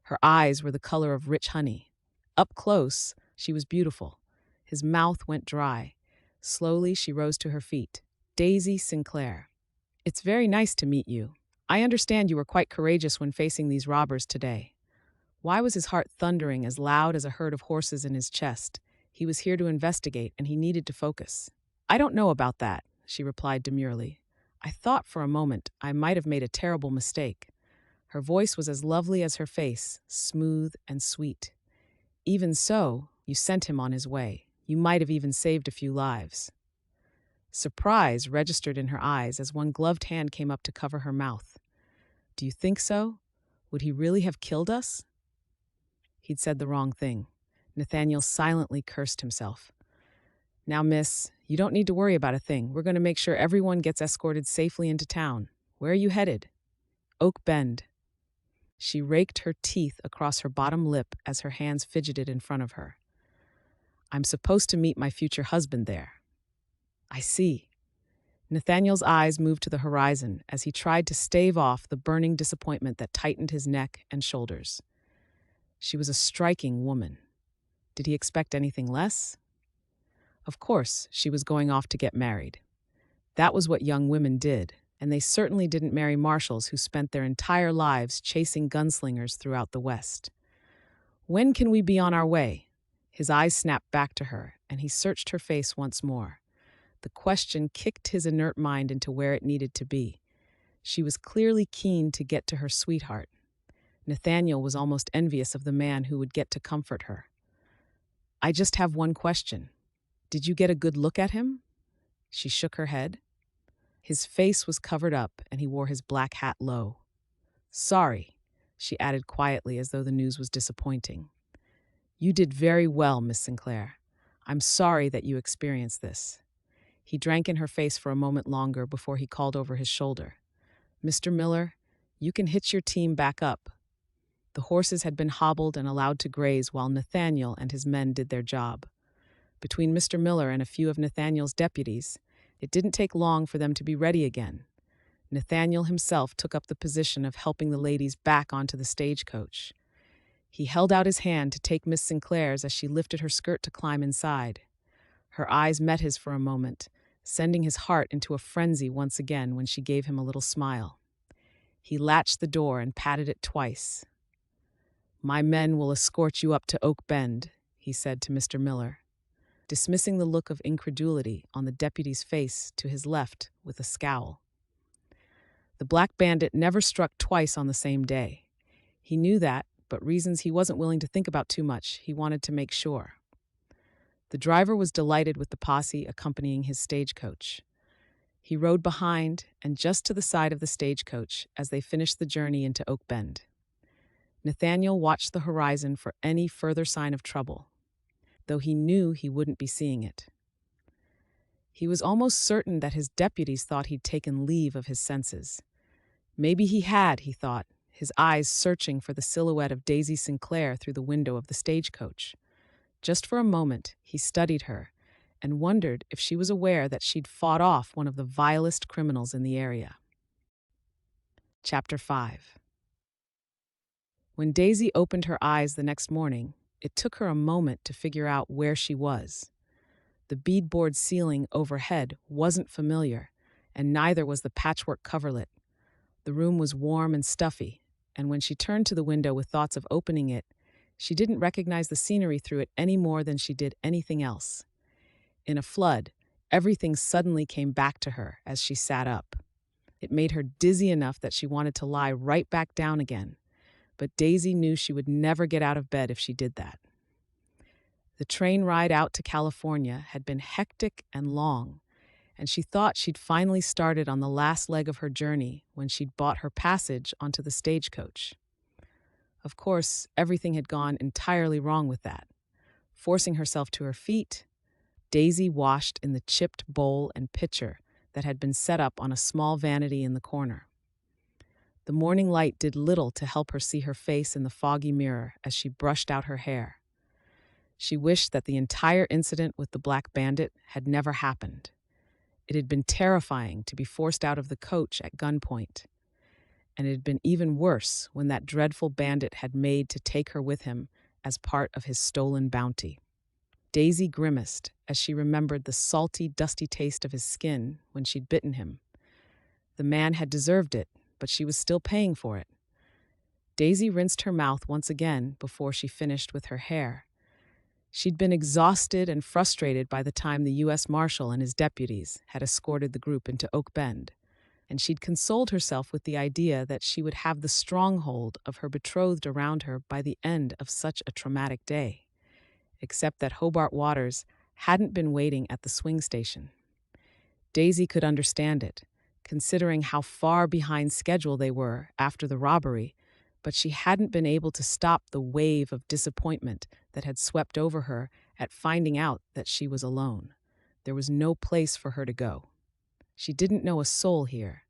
Her eyes were the color of rich honey. Up close, she was beautiful. His mouth went dry. Slowly, she rose to her feet. Daisy Sinclair. It's very nice to meet you. I understand you were quite courageous when facing these robbers today. Why was his heart thundering as loud as a herd of horses in his chest? He was here to investigate, and he needed to focus. I don't know about that, she replied demurely. I thought for a moment I might have made a terrible mistake. Her voice was as lovely as her face, smooth and sweet. Even so, you sent him on his way. You might have even saved a few lives. Surprise registered in her eyes as one gloved hand came up to cover her mouth. Do you think so? Would he really have killed us? He'd said the wrong thing. Nathaniel silently cursed himself. Now, miss, you don't need to worry about a thing. We're going to make sure everyone gets escorted safely into town. Where are you headed? Oakbend. She raked her teeth across her bottom lip as her hands fidgeted in front of her. I'm supposed to meet my future husband there. I see. Nathaniel's eyes moved to the horizon as he tried to stave off the burning disappointment that tightened his neck and shoulders. She was a striking woman. Did he expect anything less? Of course, she was going off to get married. That was what young women did, and they certainly didn't marry marshals who spent their entire lives chasing gunslingers throughout the West. When can we be on our way? His eyes snapped back to her, and he searched her face once more. The question kicked his inert mind into where it needed to be. She was clearly keen to get to her sweetheart. Nathaniel was almost envious of the man who would get to comfort her. I just have one question. Did you get a good look at him? She shook her head. His face was covered up, and he wore his black hat low. Sorry, she added quietly as though the news was disappointing. You did very well, Miss Sinclair. I'm sorry that you experienced this. He drank in her face for a moment longer before he called over his shoulder. Mr. Miller, you can hitch your team back up. The horses had been hobbled and allowed to graze while Nathaniel and his men did their job. Between Mr. Miller and a few of Nathaniel's deputies, it didn't take long for them to be ready again. Nathaniel himself took up the position of helping the ladies back onto the stagecoach. He held out his hand to take Miss Sinclair's as she lifted her skirt to climb inside. Her eyes met his for a moment, sending his heart into a frenzy once again when she gave him a little smile. He latched the door and patted it twice. My men will escort you up to Oakbend, he said to Mr. Miller, dismissing the look of incredulity on the deputy's face to his left with a scowl. The black bandit never struck twice on the same day. He knew that, but reasons he wasn't willing to think about too much, he wanted to make sure. The driver was delighted with the posse accompanying his stagecoach. He rode behind and just to the side of the stagecoach as they finished the journey into Oakbend. Nathaniel watched the horizon for any further sign of trouble, though he knew he wouldn't be seeing it. He was almost certain that his deputies thought he'd taken leave of his senses. Maybe he had, he thought, his eyes searching for the silhouette of Daisy Sinclair through the window of the stagecoach. Just for a moment, he studied her and wondered if she was aware that she'd fought off one of the vilest criminals in the area. Chapter 5. When Daisy opened her eyes the next morning, it took her a moment to figure out where she was. The beadboard ceiling overhead wasn't familiar, and neither was the patchwork coverlet. The room was warm and stuffy, and when she turned to the window with thoughts of opening it, she didn't recognize the scenery through it any more than she did anything else. In a flood, everything suddenly came back to her as she sat up. It made her dizzy enough that she wanted to lie right back down again, but Daisy knew she would never get out of bed if she did that. The train ride out to California had been hectic and long, and she thought she'd finally started on the last leg of her journey when she'd bought her passage onto the stagecoach. Of course, everything had gone entirely wrong with that. Forcing herself to her feet, Daisy washed in the chipped bowl and pitcher that had been set up on a small vanity in the corner. The morning light did little to help her see her face in the foggy mirror as she brushed out her hair. She wished that the entire incident with the black bandit had never happened. It had been terrifying to be forced out of the coach at gunpoint, and it had been even worse when that dreadful bandit had made to take her with him as part of his stolen bounty. Daisy grimaced as she remembered the salty, dusty taste of his skin when she'd bitten him. The man had deserved it, but she was still paying for it. Daisy rinsed her mouth once again before she finished with her hair. She'd been exhausted and frustrated by the time the US Marshal and his deputies had escorted the group into Oakbend, and she'd consoled herself with the idea that she would have the stronghold of her betrothed around her by the end of such a traumatic day, except that Hobart Waters hadn't been waiting at the swing station. Daisy could understand it, considering how far behind schedule they were after the robbery, but she hadn't been able to stop the wave of disappointment that had swept over her at finding out that she was alone. There was no place for her to go. She didn't know a soul here.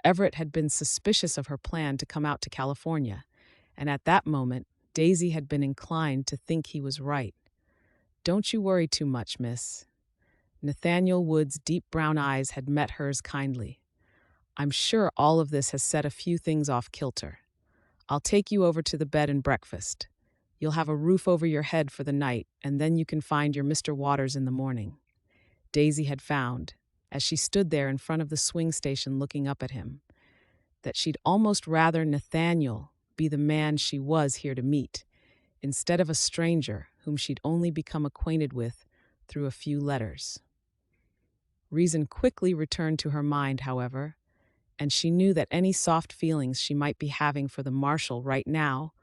Everett had been suspicious of her plan to come out to California, and at that moment, Daisy had been inclined to think he was right. "Don't you worry too much, miss." Nathaniel Wood's deep brown eyes had met hers kindly. "I'm sure all of this has set a few things off kilter. I'll take you over to the bed and breakfast. You'll have a roof over your head for the night, and then you can find your Mr. Waters in the morning." Daisy had found, as she stood there in front of the swing station looking up at him, that she'd almost rather Nathaniel be the man she was here to meet, instead of a stranger whom she'd only become acquainted with through a few letters. Reason quickly returned to her mind, however, and she knew that any soft feelings she might be having for the Marshal right now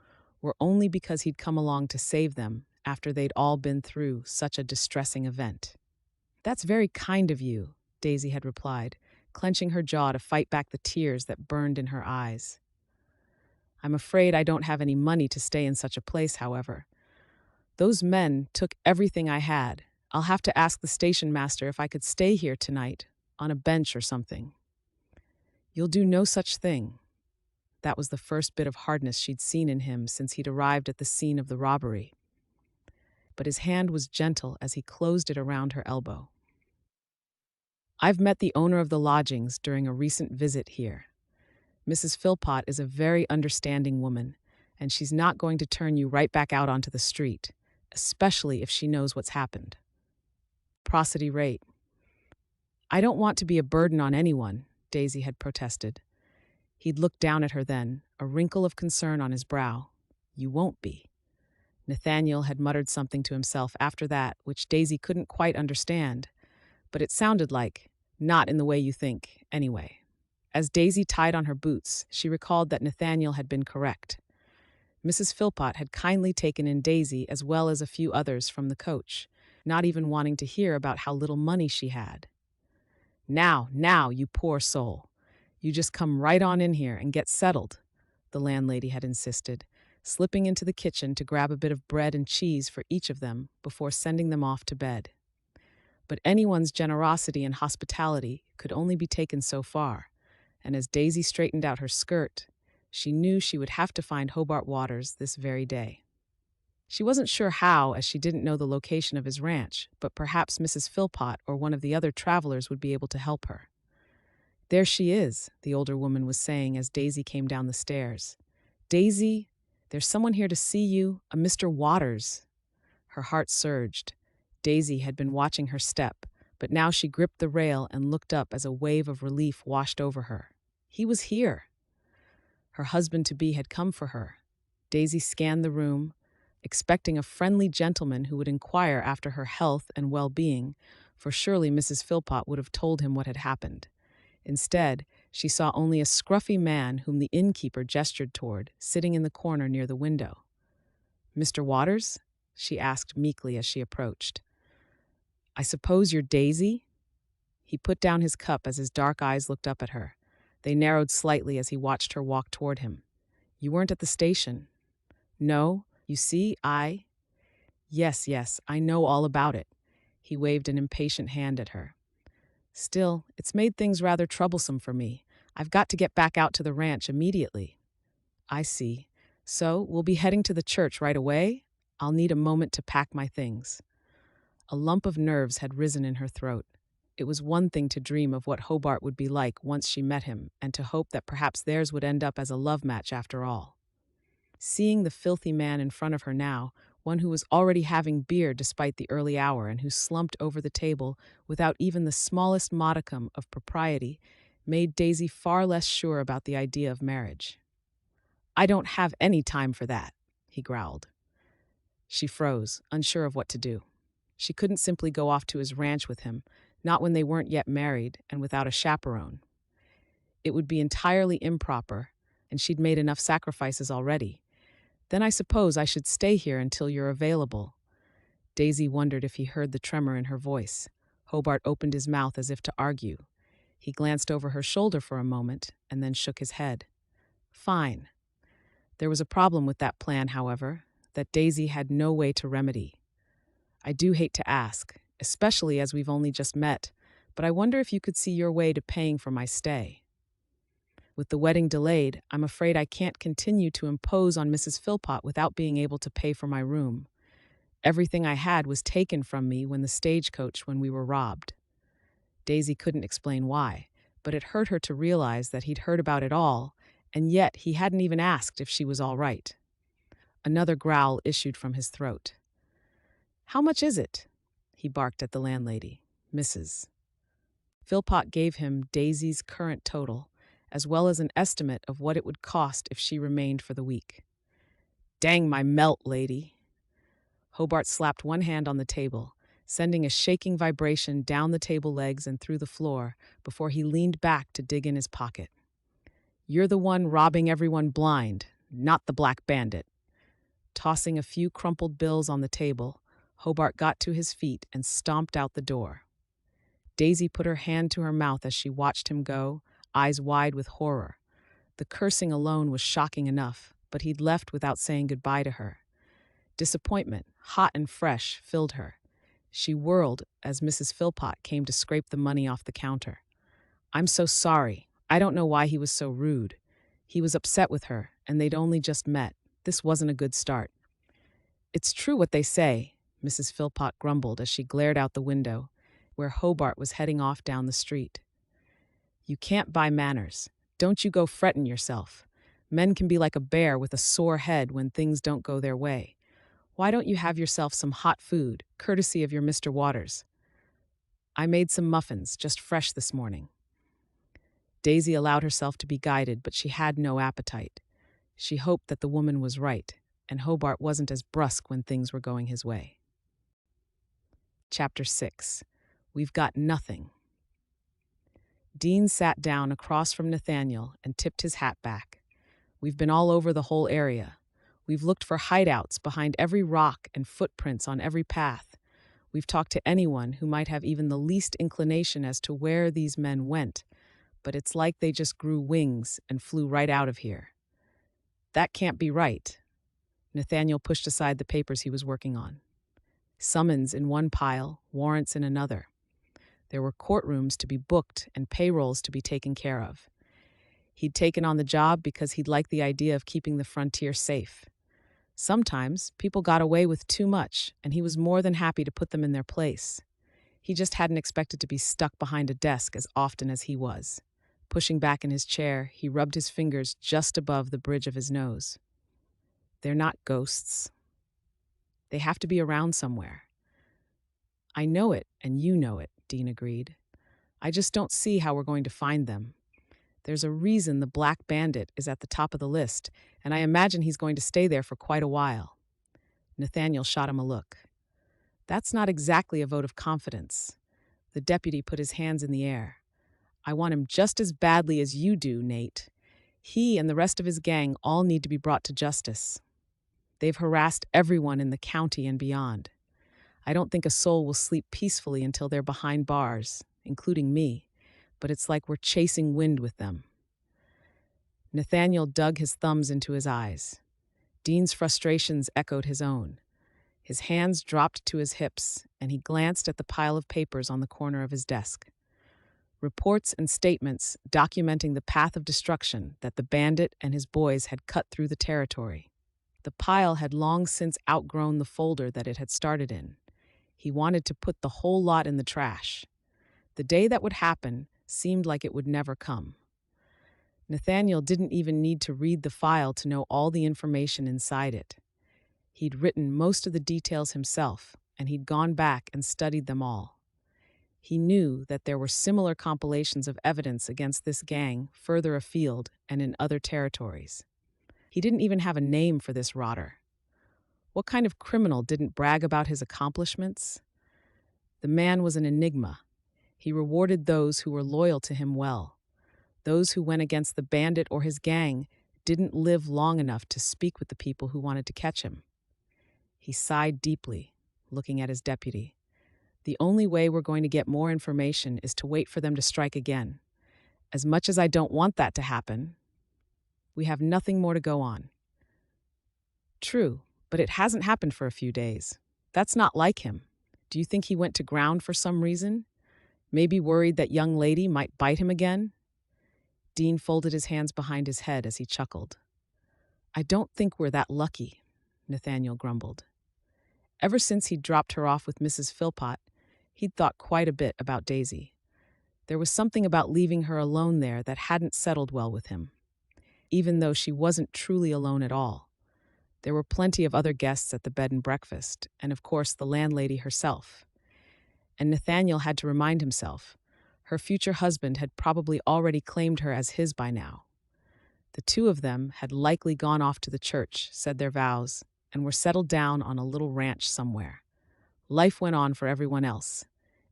were only because he'd come along to save them after they'd all been through such a distressing event. "That's very kind of you," Daisy had replied, clenching her jaw to fight back the tears that burned in her eyes. "I'm afraid I don't have any money to stay in such a place, however. Those men took everything I had. I'll have to ask the station master if I could stay here tonight, on a bench or something." "You'll do no such thing." That was the first bit of hardness she'd seen in him since he'd arrived at the scene of the robbery. But his hand was gentle as he closed it around her elbow. "I've met the owner of the lodgings during a recent visit here. Mrs. Philpott is a very understanding woman, and she's not going to turn you right back out onto the street, especially if she knows what's happened." Prosody rate. "I don't want to be a burden on anyone," Daisy had protested. He'd looked down at her then, a wrinkle of concern on his brow. "You won't be." Nathaniel had muttered something to himself after that, which Daisy couldn't quite understand, but it sounded like, "Not in the way you think, anyway." As Daisy tied on her boots, she recalled that Nathaniel had been correct. Mrs. Philpott had kindly taken in Daisy as well as a few others from the coach, not even wanting to hear about how little money she had. Now, you poor soul. You just come right on in here and get settled," the landlady had insisted, slipping into the kitchen to grab a bit of bread and cheese for each of them before sending them off to bed. But anyone's generosity and hospitality could only be taken so far, and as Daisy straightened out her skirt, she knew she would have to find Hobart Waters this very day. She wasn't sure how, as she didn't know the location of his ranch, but perhaps Mrs. Philpott or one of the other travelers would be able to help her. "There she is," the older woman was saying as Daisy came down the stairs. "Daisy, there's someone here to see you, a Mr. Waters." Her heart surged. Daisy had been watching her step, but now she gripped the rail and looked up as a wave of relief washed over her. He was here. Her husband-to-be had come for her. Daisy scanned the room, expecting a friendly gentleman who would inquire after her health and well-being, for surely Mrs. Philpott would have told him what had happened. Instead, she saw only a scruffy man whom the innkeeper gestured toward, sitting in the corner near the window. "Mr. Waters?" she asked meekly as she approached. "I suppose you're Daisy?" He put down his cup as his dark eyes looked up at her. They narrowed slightly as he watched her walk toward him. "You weren't at the station." "No, you see, Yes, I know all about it." He waved an impatient hand at her. "Still, it's made things rather troublesome for me. I've got to get back out to the ranch immediately." "I see. So, we'll be heading to the church right away? I'll need a moment to pack my things." A lump of nerves had risen in her throat. It was one thing to dream of what Hobart would be like once she met him, and to hope that perhaps theirs would end up as a love match after all. Seeing the filthy man in front of her now, one who was already having beer despite the early hour and who slumped over the table without even the smallest modicum of propriety, made Daisy far less sure about the idea of marriage. "I don't have any time for that," he growled. She froze, unsure of what to do. She couldn't simply go off to his ranch with him, not when they weren't yet married and without a chaperone. It would be entirely improper, and she'd made enough sacrifices already. "Then I suppose I should stay here until you're available." Daisy wondered if he heard the tremor in her voice. Hobart opened his mouth as if to argue. He glanced over her shoulder for a moment and then shook his head. "Fine." There was a problem with that plan, however, that Daisy had no way to remedy. "I do hate to ask, especially as we've only just met, but I wonder if you could see your way to paying for my stay. With the wedding delayed, I'm afraid I can't continue to impose on Mrs. Philpott without being able to pay for my room. Everything I had was taken from me when we were robbed." Daisy couldn't explain why, but it hurt her to realize that he'd heard about it all, and yet he hadn't even asked if she was all right. Another growl issued from his throat. "How much is it?" he barked at the landlady. "Mrs." Philpott gave him Daisy's current total, as well as an estimate of what it would cost if she remained for the week. "Dang my melt, lady." Hobart slapped one hand on the table, sending a shaking vibration down the table legs and through the floor before he leaned back to dig in his pocket. "You're the one robbing everyone blind, not the black bandit." Tossing a few crumpled bills on the table, Hobart got to his feet and stomped out the door. Daisy put her hand to her mouth as she watched him go, eyes wide with horror. The cursing alone was shocking enough, but he'd left without saying goodbye to her. Disappointment, hot and fresh, filled her. She whirled as Mrs. Philpott came to scrape the money off the counter. "I'm so sorry. I don't know why he was so rude. He was upset with her, and they'd only just met. This wasn't a good start." "It's true what they say," Mrs. Philpott grumbled as she glared out the window, where Hobart was heading off down the street. "You can't buy manners. Don't you go frettin' yourself. Men can be like a bear with a sore head when things don't go their way. Why don't you have yourself some hot food, courtesy of your Mr. Waters? I made some muffins, just fresh this morning." Daisy allowed herself to be guided, but she had no appetite. She hoped that the woman was right, and Hobart wasn't as brusque when things were going his way. Chapter 6. We've Got Nothing. Dean sat down across from Nathaniel and tipped his hat back. "We've been all over the whole area. We've looked for hideouts behind every rock and footprints on every path. We've talked to anyone who might have even the least inclination as to where these men went, but it's like they just grew wings and flew right out of here." "That can't be right." Nathaniel pushed aside the papers he was working on. Summons in one pile, warrants in another. There were courtrooms to be booked and payrolls to be taken care of. He'd taken on the job because he'd liked the idea of keeping the frontier safe. Sometimes people got away with too much, and he was more than happy to put them in their place. He just hadn't expected to be stuck behind a desk as often as he was. Pushing back in his chair, he rubbed his fingers just above the bridge of his nose. "They're not ghosts. They have to be around somewhere." "I know it, and you know it," Dean agreed. "I just don't see how we're going to find them. There's a reason the Black Bandit is at the top of the list, and I imagine he's going to stay there for quite a while." Nathaniel shot him a look. "That's not exactly a vote of confidence." The deputy put his hands in the air. "I want him just as badly as you do, Nate. He and the rest of his gang all need to be brought to justice. They've harassed everyone in the county and beyond. I don't think a soul will sleep peacefully until they're behind bars, including me, but it's like we're chasing wind with them." Nathaniel dug his thumbs into his eyes. Dean's frustrations echoed his own. His hands dropped to his hips, and he glanced at the pile of papers on the corner of his desk. Reports and statements documenting the path of destruction that the bandit and his boys had cut through the territory. The pile had long since outgrown the folder that it had started in. He wanted to put the whole lot in the trash. The day that would happen seemed like it would never come. Nathaniel didn't even need to read the file to know all the information inside it. He'd written most of the details himself, and he'd gone back and studied them all. He knew that there were similar compilations of evidence against this gang further afield and in other territories. He didn't even have a name for this rotter. What kind of criminal didn't brag about his accomplishments? The man was an enigma. He rewarded those who were loyal to him well. Those who went against the bandit or his gang didn't live long enough to speak with the people who wanted to catch him. He sighed deeply, looking at his deputy. The only way we're going to get more information is to wait for them to strike again. As much as I don't want that to happen, we have nothing more to go on. True, but it hasn't happened for a few days. That's not like him. Do you think he went to ground for some reason? Maybe worried that young lady might bite him again? Dean folded his hands behind his head as he chuckled. "I don't think we're that lucky," Nathaniel grumbled. Ever since he'd dropped her off with Mrs. Philpott, he'd thought quite a bit about Daisy. There was something about leaving her alone there that hadn't settled well with him, even though she wasn't truly alone at all. There were plenty of other guests at the bed and breakfast, and of course the landlady herself. And Nathaniel had to remind himself, her future husband had probably already claimed her as his by now. The two of them had likely gone off to the church, said their vows, and were settled down on a little ranch somewhere. Life went on for everyone else,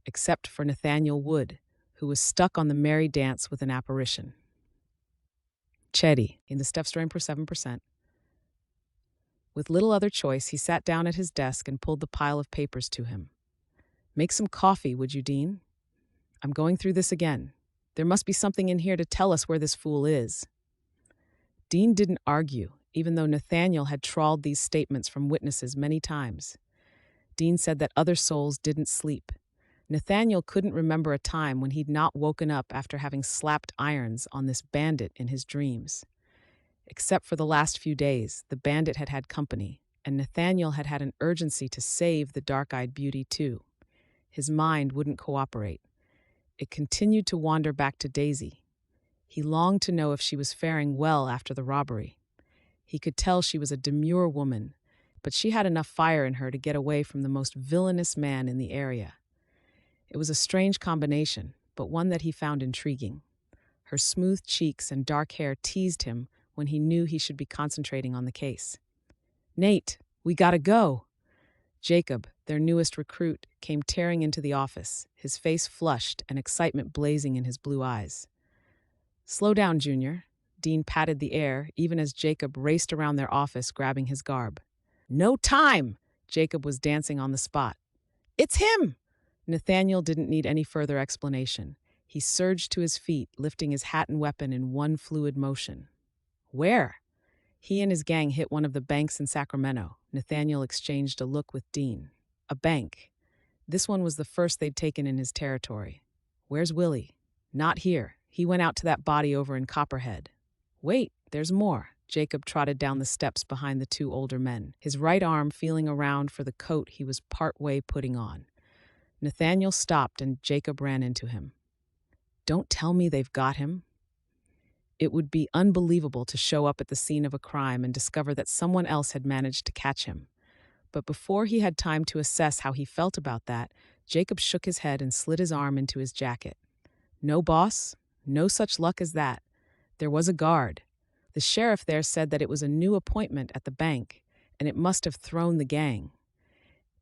except for Nathaniel Wood, who was stuck on the merry dance with an apparition. Chetty, in the Steph Story for 7%. With little other choice, he sat down at his desk and pulled the pile of papers to him. "Make some coffee, would you, Dean? I'm going through this again. There must be something in here to tell us where this fool is." Dean didn't argue, even though Nathaniel had trawled these statements from witnesses many times. Dean said that other souls didn't sleep. Nathaniel couldn't remember a time when he'd not woken up after having slapped irons on this bandit in his dreams. Except for the last few days, the bandit had had company, and Nathaniel had had an urgency to save the dark-eyed beauty too. His mind wouldn't cooperate. It continued to wander back to Daisy. He longed to know if she was faring well after the robbery. He could tell she was a demure woman, but she had enough fire in her to get away from the most villainous man in the area. It was a strange combination, but one that he found intriguing. Her smooth cheeks and dark hair teased him when he knew he should be concentrating on the case. "Nate, we gotta go." Jacob, their newest recruit, came tearing into the office, his face flushed and excitement blazing in his blue eyes. "Slow down, Junior." Dean patted the air, even as Jacob raced around their office grabbing his garb. "No time!" Jacob was dancing on the spot. "It's him!" Nathaniel didn't need any further explanation. He surged to his feet, lifting his hat and weapon in one fluid motion. "Where?" He and his gang hit one of the banks in Sacramento. Nathaniel exchanged a look with Dean. A bank. This one was the first they'd taken in his territory. "Where's Willie?" "Not here. He went out to that body over in Copperhead." "Wait, there's more." Jacob trotted down the steps behind the two older men, his right arm feeling around for the coat he was partway putting on. Nathaniel stopped and Jacob ran into him. "Don't tell me they've got him." It would be unbelievable to show up at the scene of a crime and discover that someone else had managed to catch him. But before he had time to assess how he felt about that, Jacob shook his head and slid his arm into his jacket. "No, boss. No such luck as that. There was a guard. The sheriff there said that it was a new appointment at the bank, and it must have thrown the gang.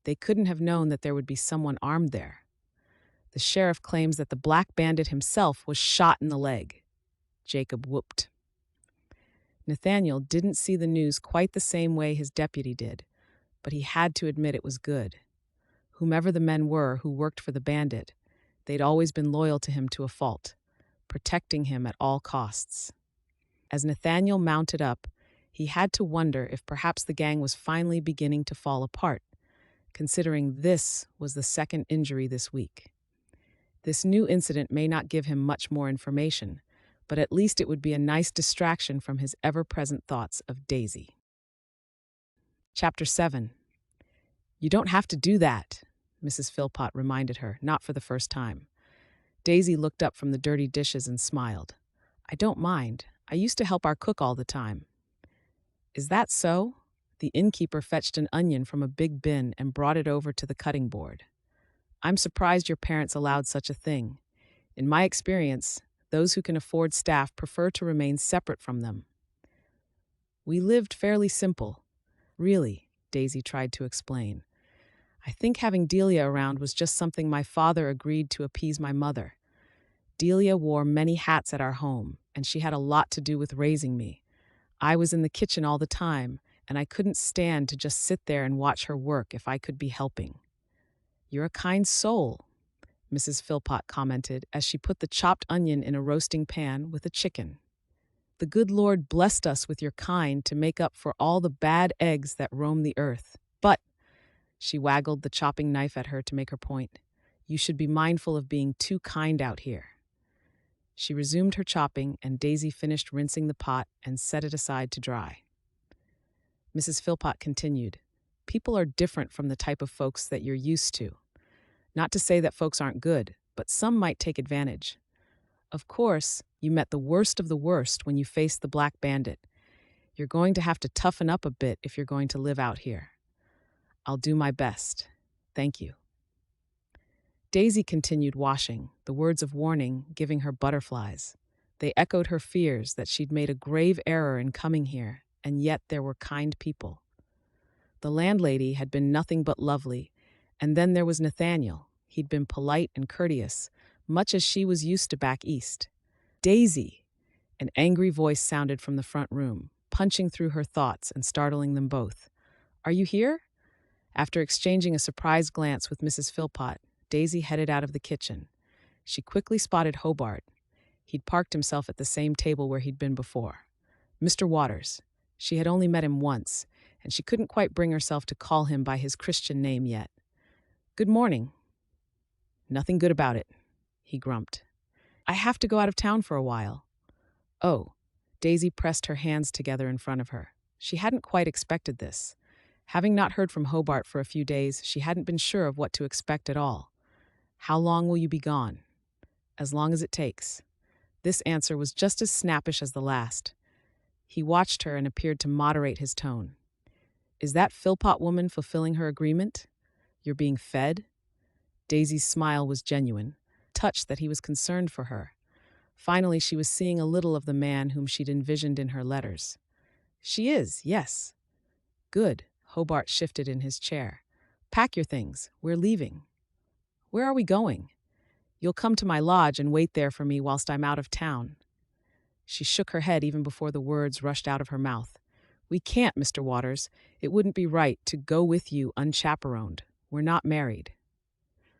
They couldn't have known that there would be someone armed there. The sheriff claims that the black bandit himself was shot in the leg." Jacob whooped. Nathaniel didn't see the news quite the same way his deputy did, but he had to admit it was good. Whomever the men were who worked for the bandit, They'd always been loyal to him to a fault, protecting him at all costs. As Nathaniel mounted up, he had to wonder if perhaps the gang was finally beginning to fall apart, considering this was the second injury this week. This new incident may not give him much more information, but at least it would be a nice distraction from his ever-present thoughts of Daisy. Chapter 7. "You don't have to do that," Mrs. Philpott reminded her, not for the first time. Daisy looked up from the dirty dishes and smiled. "I don't mind. I used to help our cook all the time." "Is that so?" The innkeeper fetched an onion from a big bin and brought it over to the cutting board. "I'm surprised your parents allowed such a thing. In my experience, those who can afford staff prefer to remain separate from them." "We lived fairly simple. Really," Daisy tried to explain. "I think having Delia around was just something my father agreed to appease my mother. Delia wore many hats at our home, and she had a lot to do with raising me. I was in the kitchen all the time, and I couldn't stand to just sit there and watch her work if I could be helping." "You're a kind soul," Mrs. Philpott commented as she put the chopped onion in a roasting pan with a chicken. "The good Lord blessed us with your kind to make up for all the bad eggs that roam the earth. But," she waggled the chopping knife at her to make her point, "you should be mindful of being too kind out here." She resumed her chopping, and Daisy finished rinsing the pot and set it aside to dry. Mrs. Philpott continued, "People are different from the type of folks that you're used to. Not to say that folks aren't good, but some might take advantage. Of course, you met the worst of the worst when you faced the black bandit. You're going to have to toughen up a bit if you're going to live out here. I'll do my best. Thank you." Daisy continued washing, the words of warning giving her butterflies. They echoed her fears that she'd made a grave error in coming here, and yet there were kind people. The landlady had been nothing but lovely, and then there was Nathaniel. He'd been polite and courteous, much as she was used to back east. "Daisy!" An angry voice sounded from the front room, punching through her thoughts and startling them both. "Are you here?" After exchanging a surprised glance with Mrs. Philpott, Daisy headed out of the kitchen. She quickly spotted Hobart. He'd parked himself at the same table where he'd been before. Mr. Waters. She had only met him once, and she couldn't quite bring herself to call him by his Christian name yet. "Good morning." "Nothing good about it," he grumped. "I have to go out of town for a while." "Oh." Daisy pressed her hands together in front of her. She hadn't quite expected this. Having not heard from Hobart for a few days, she hadn't been sure of what to expect at all. "How long will you be gone?" "As long as it takes." This answer was just as snappish as the last. He watched her and appeared to moderate his tone. "Is that Philpott woman fulfilling her agreement? You're being fed?" Daisy's smile was genuine, touched that he was concerned for her. Finally, she was seeing a little of the man whom she'd envisioned in her letters. "She is, yes." "Good." Hobart shifted in his chair. "Pack your things. We're leaving." "Where are we going?" "You'll come to my lodge and wait there for me whilst I'm out of town." She shook her head even before the words rushed out of her mouth. "We can't, Mr. Waters. It wouldn't be right to go with you unchaperoned. We're not married."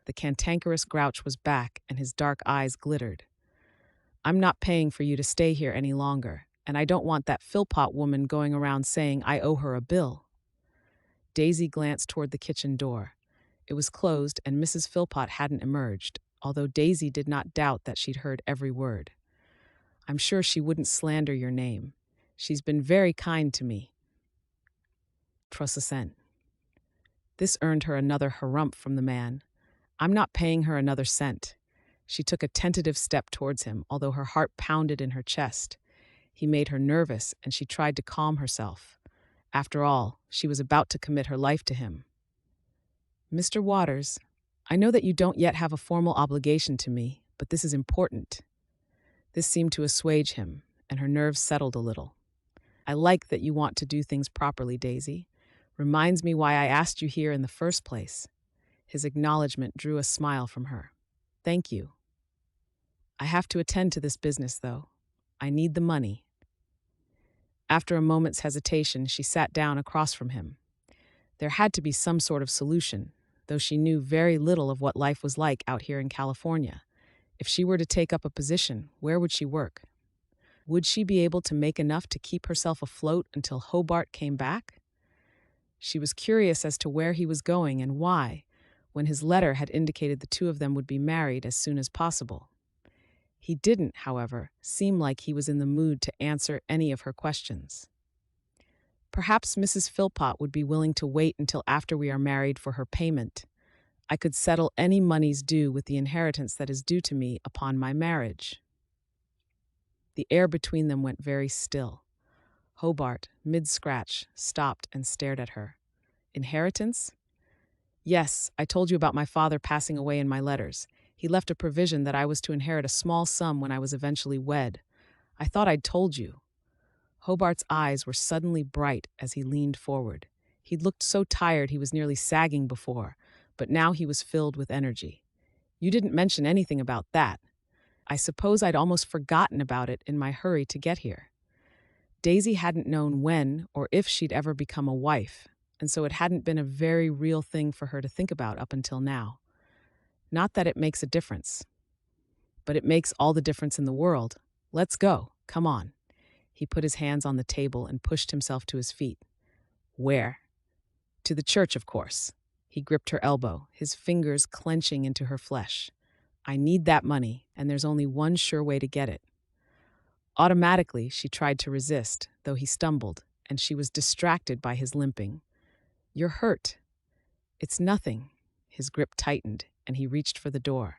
The cantankerous grouch was back, and his dark eyes glittered. "I'm not paying for you to stay here any longer, and I don't want that Philpott woman going around saying I owe her a bill." Daisy glanced toward the kitchen door. It was closed, and Mrs. Philpott hadn't emerged, although Daisy did not doubt that she'd heard every word. "I'm sure she wouldn't slander your name. She's been very kind to me." Processant. This earned her another harumph from the man. "I'm not paying her another cent." She took a tentative step towards him, although her heart pounded in her chest. He made her nervous, and she tried to calm herself. After all, she was about to commit her life to him. "Mr. Waters, I know that you don't yet have a formal obligation to me, but this is important." This seemed to assuage him, and her nerves settled a little. "I like that you want to do things properly, Daisy. Reminds me why I asked you here in the first place." His acknowledgement drew a smile from her. "Thank you. I have to attend to this business, though. I need the money." After a moment's hesitation, she sat down across from him. There had to be some sort of solution. though she knew very little of what life was like out here in California. If she were to take up a position, where would she work? Would she be able to make enough to keep herself afloat until Hobart came back? She was curious as to where he was going and why, when his letter had indicated the two of them would be married as soon as possible. He didn't, however, seem like he was in the mood to answer any of her questions. Perhaps Mrs. Philpott would be willing to wait until after we are married for her payment. I could settle any monies due with the inheritance that is due to me upon my marriage. The air between them went very still. Hobart, mid-scratch, stopped and stared at her. Inheritance? Yes, I told you about my father passing away in my letters. He left a provision that I was to inherit a small sum when I was eventually wed. I thought I'd told you. Hobart's eyes were suddenly bright as he leaned forward. He'd looked so tired he was nearly sagging before, but now he was filled with energy. You didn't mention anything about that. I suppose I'd almost forgotten about it in my hurry to get here. Daisy hadn't known when or if she'd ever become a wife, and so it hadn't been a very real thing for her to think about up until now. Not that it makes a difference, but it makes all the difference in the world. Let's go. Come on. He put his hands on the table and pushed himself to his feet. Where? To the church, of course. He gripped her elbow, his fingers clenching into her flesh. I need that money, and there's only one sure way to get it. Automatically, she tried to resist, though he stumbled, and she was distracted by his limping. You're hurt. It's nothing. His grip tightened, and he reached for the door.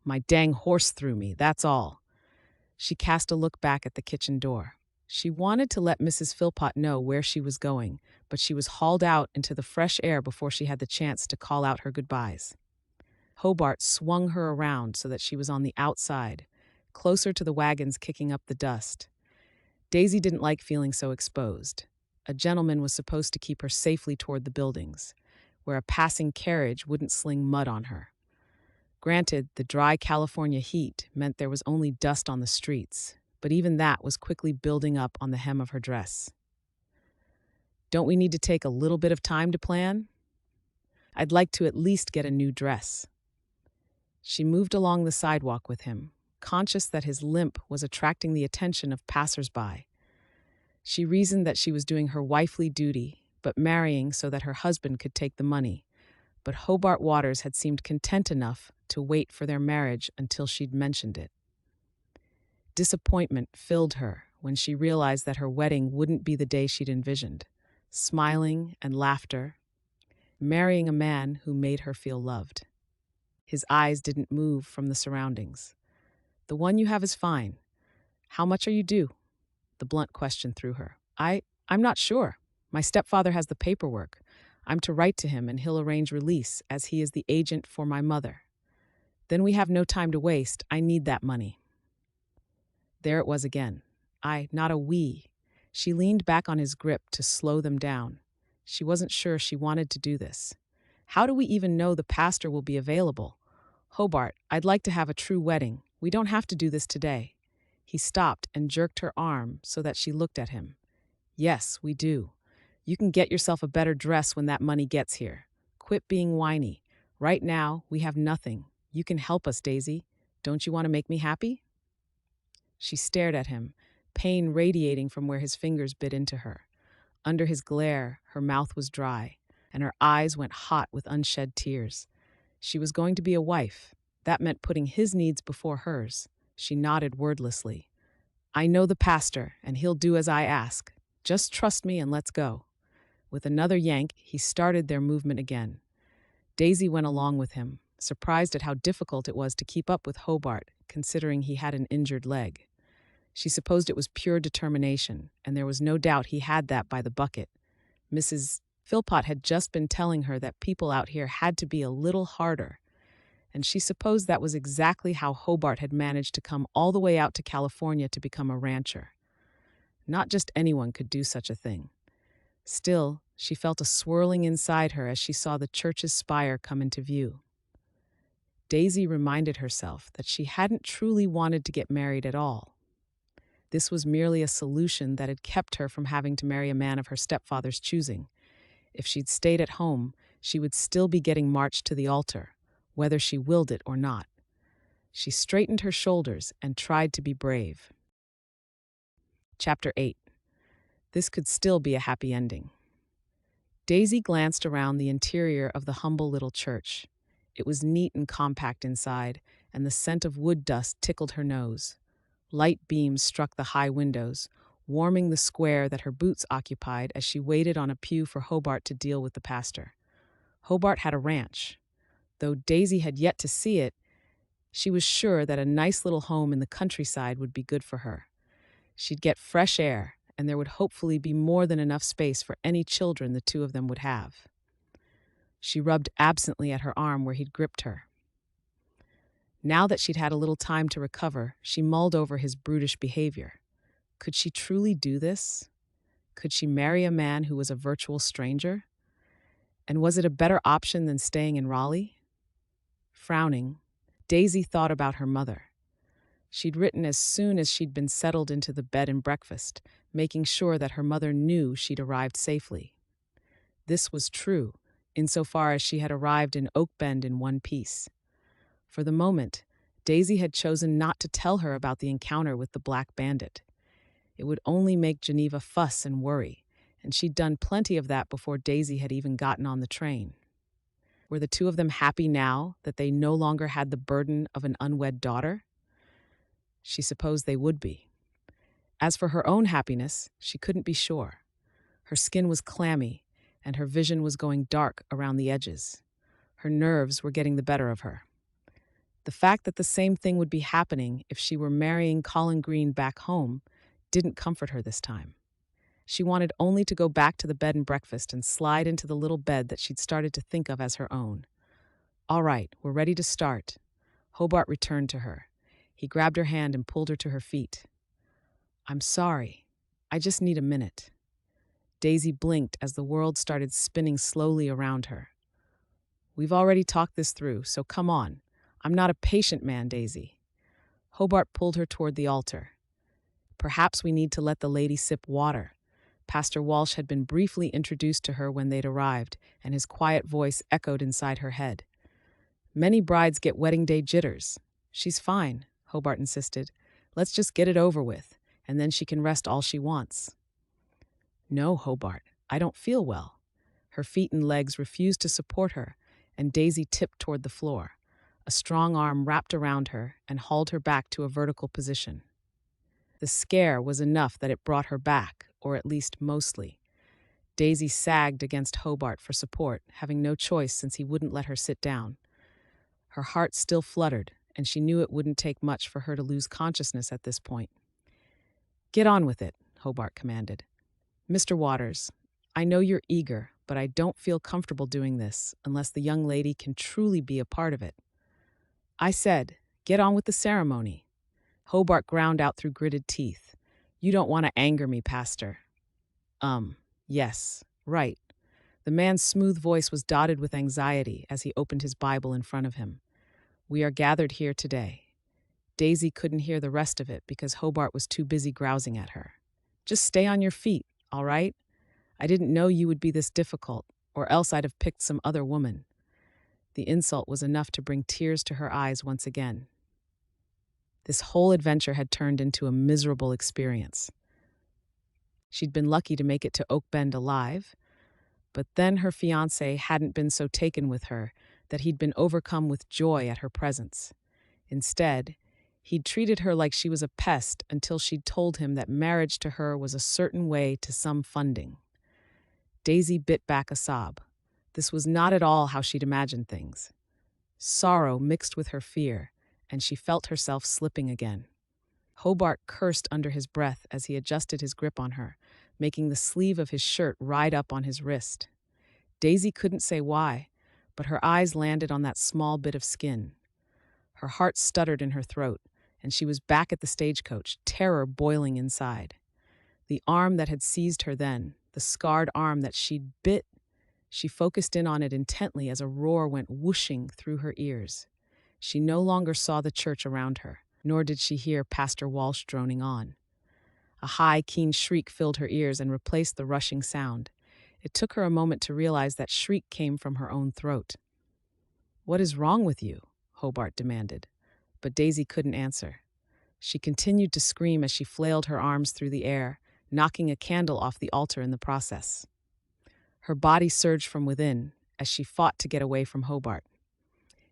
My dang horse threw me, that's all. She cast a look back at the kitchen door. She wanted to let Mrs. Philpott know where she was going, but she was hauled out into the fresh air before she had the chance to call out her goodbyes. Hobart swung her around so that she was on the outside, closer to the wagons kicking up the dust. Daisy didn't like feeling so exposed. A gentleman was supposed to keep her safely toward the buildings, where a passing carriage wouldn't sling mud on her. Granted, the dry California heat meant there was only dust on the streets, but even that was quickly building up on the hem of her dress. Don't we need to take a little bit of time to plan? I'd like to at least get a new dress. She moved along the sidewalk with him, conscious that his limp was attracting the attention of passers-by. She reasoned that she was doing her wifely duty, but marrying so that her husband could take the money. But Hobart Waters had seemed content enough to wait for their marriage until she'd mentioned it. Disappointment filled her when she realized that her wedding wouldn't be the day she'd envisioned. Smiling and laughter, marrying a man who made her feel loved. His eyes didn't move from the surroundings. The one you have is fine. How much are you due? The blunt question threw her. I'm not sure. My stepfather has the paperwork. I'm to write to him and he'll arrange release as he is the agent for my mother. Then we have no time to waste. I need that money. There it was again. Not a we. She leaned back on his grip to slow them down. She wasn't sure she wanted to do this. How do we even know the pastor will be available? Hobart, I'd like to have a true wedding. We don't have to do this today. He stopped and jerked her arm so that she looked at him. Yes, we do. You can get yourself a better dress when that money gets here. Quit being whiny. Right now, we have nothing. You can help us, Daisy. Don't you want to make me happy? She stared at him, pain radiating from where his fingers bit into her. Under his glare, her mouth was dry, and her eyes went hot with unshed tears. She was going to be a wife. That meant putting his needs before hers. She nodded wordlessly. I know the pastor, and he'll do as I ask. Just trust me and let's go. With another yank, he started their movement again. Daisy went along with him, surprised at how difficult it was to keep up with Hobart, considering he had an injured leg. She supposed it was pure determination, and there was no doubt he had that by the bucket. Mrs. Philpott had just been telling her that people out here had to be a little harder, and she supposed that was exactly how Hobart had managed to come all the way out to California to become a rancher. Not just anyone could do such a thing. Still, she felt a swirling inside her as she saw the church's spire come into view. Daisy reminded herself that she hadn't truly wanted to get married at all. This was merely a solution that had kept her from having to marry a man of her stepfather's choosing. If she'd stayed at home, she would still be getting marched to the altar, whether she willed it or not. She straightened her shoulders and tried to be brave. Chapter 8. This could still be a happy ending. Daisy glanced around the interior of the humble little church. It was neat and compact inside, and the scent of wood dust tickled her nose. Light beams struck the high windows, warming the square that her boots occupied as she waited on a pew for Hobart to deal with the pastor. Hobart had a ranch. Though Daisy had yet to see it, she was sure that a nice little home in the countryside would be good for her. She'd get fresh air, and there would hopefully be more than enough space for any children the two of them would have. She rubbed absently at her arm where he'd gripped her. Now that she'd had a little time to recover, she mulled over his brutish behavior. Could she truly do this? Could she marry a man who was a virtual stranger? And was it a better option than staying in Raleigh? Frowning, Daisy thought about her mother. She'd written as soon as she'd been settled into the bed and breakfast, making sure that her mother knew she'd arrived safely. This was true, insofar as she had arrived in Oakbend in one piece. For the moment, Daisy had chosen not to tell her about the encounter with the black bandit. It would only make Geneva fuss and worry, and she'd done plenty of that before Daisy had even gotten on the train. Were the two of them happy now that they no longer had the burden of an unwed daughter? She supposed they would be. As for her own happiness, she couldn't be sure. Her skin was clammy, and her vision was going dark around the edges. Her nerves were getting the better of her. The fact that the same thing would be happening if she were marrying Colin Green back home didn't comfort her this time. She wanted only to go back to the bed and breakfast and slide into the little bed that she'd started to think of as her own. All right, we're ready to start. Hobart returned to her. He grabbed her hand and pulled her to her feet. I'm sorry. I just need a minute. Daisy blinked as the world started spinning slowly around her. We've already talked this through, so come on. I'm not a patient man, Daisy. Hobart pulled her toward the altar. Perhaps we need to let the lady sip water. Pastor Walsh had been briefly introduced to her when they'd arrived, and his quiet voice echoed inside her head. Many brides get wedding day jitters. She's fine, Hobart insisted. Let's just get it over with, and then she can rest all she wants. No, Hobart, I don't feel well. Her feet and legs refused to support her, and Daisy tipped toward the floor. A strong arm wrapped around her and hauled her back to a vertical position. The scare was enough that it brought her back, or at least mostly. Daisy sagged against Hobart for support, having no choice since he wouldn't let her sit down. Her heart still fluttered, and she knew it wouldn't take much for her to lose consciousness at this point. Get on with it, Hobart commanded. Mr. Waters, I know you're eager, but I don't feel comfortable doing this unless the young lady can truly be a part of it. I said, get on with the ceremony. Hobart ground out through gritted teeth. You don't want to anger me, Pastor. Yes, right. The man's smooth voice was dotted with anxiety as he opened his Bible in front of him. We are gathered here today. Daisy couldn't hear the rest of it because Hobart was too busy grousing at her. Just stay on your feet, all right? I didn't know you would be this difficult, or else I'd have picked some other woman. The insult was enough to bring tears to her eyes once again. This whole adventure had turned into a miserable experience. She'd been lucky to make it to Oakbend alive, but then her fiancé hadn't been so taken with her that he'd been overcome with joy at her presence. Instead, he'd treated her like she was a pest until she'd told him that marriage to her was a certain way to some funding. Daisy bit back a sob. This was not at all how she'd imagined things. Sorrow mixed with her fear, and she felt herself slipping again. Hobart cursed under his breath as he adjusted his grip on her, making the sleeve of his shirt ride up on his wrist. Daisy couldn't say why, but her eyes landed on that small bit of skin. Her heart stuttered in her throat, and she was back at the stagecoach, terror boiling inside. The arm that had seized her then, the scarred arm that she'd bit, she focused in on it intently as a roar went whooshing through her ears. She no longer saw the church around her, nor did she hear Pastor Walsh droning on. A high, keen shriek filled her ears and replaced the rushing sound. It took her a moment to realize that shriek came from her own throat. "What is wrong with you?" Hobart demanded. But Daisy couldn't answer. She continued to scream as she flailed her arms through the air, knocking a candle off the altar in the process. Her body surged from within as she fought to get away from Hobart.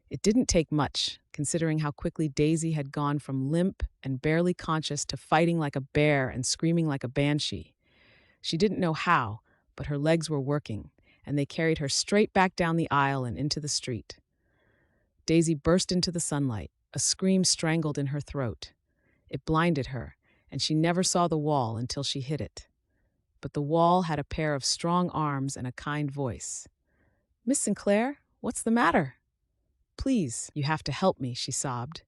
It didn't take much, considering how quickly Daisy had gone from limp and barely conscious to fighting like a bear and screaming like a banshee. She didn't know how, but her legs were working, and they carried her straight back down the aisle and into the street. Daisy burst into the sunlight, a scream strangled in her throat. It blinded her, and she never saw the wall until she hit it. But the wall had a pair of strong arms and a kind voice. "Miss Sinclair, what's the matter?" "Please, you have to help me," she sobbed.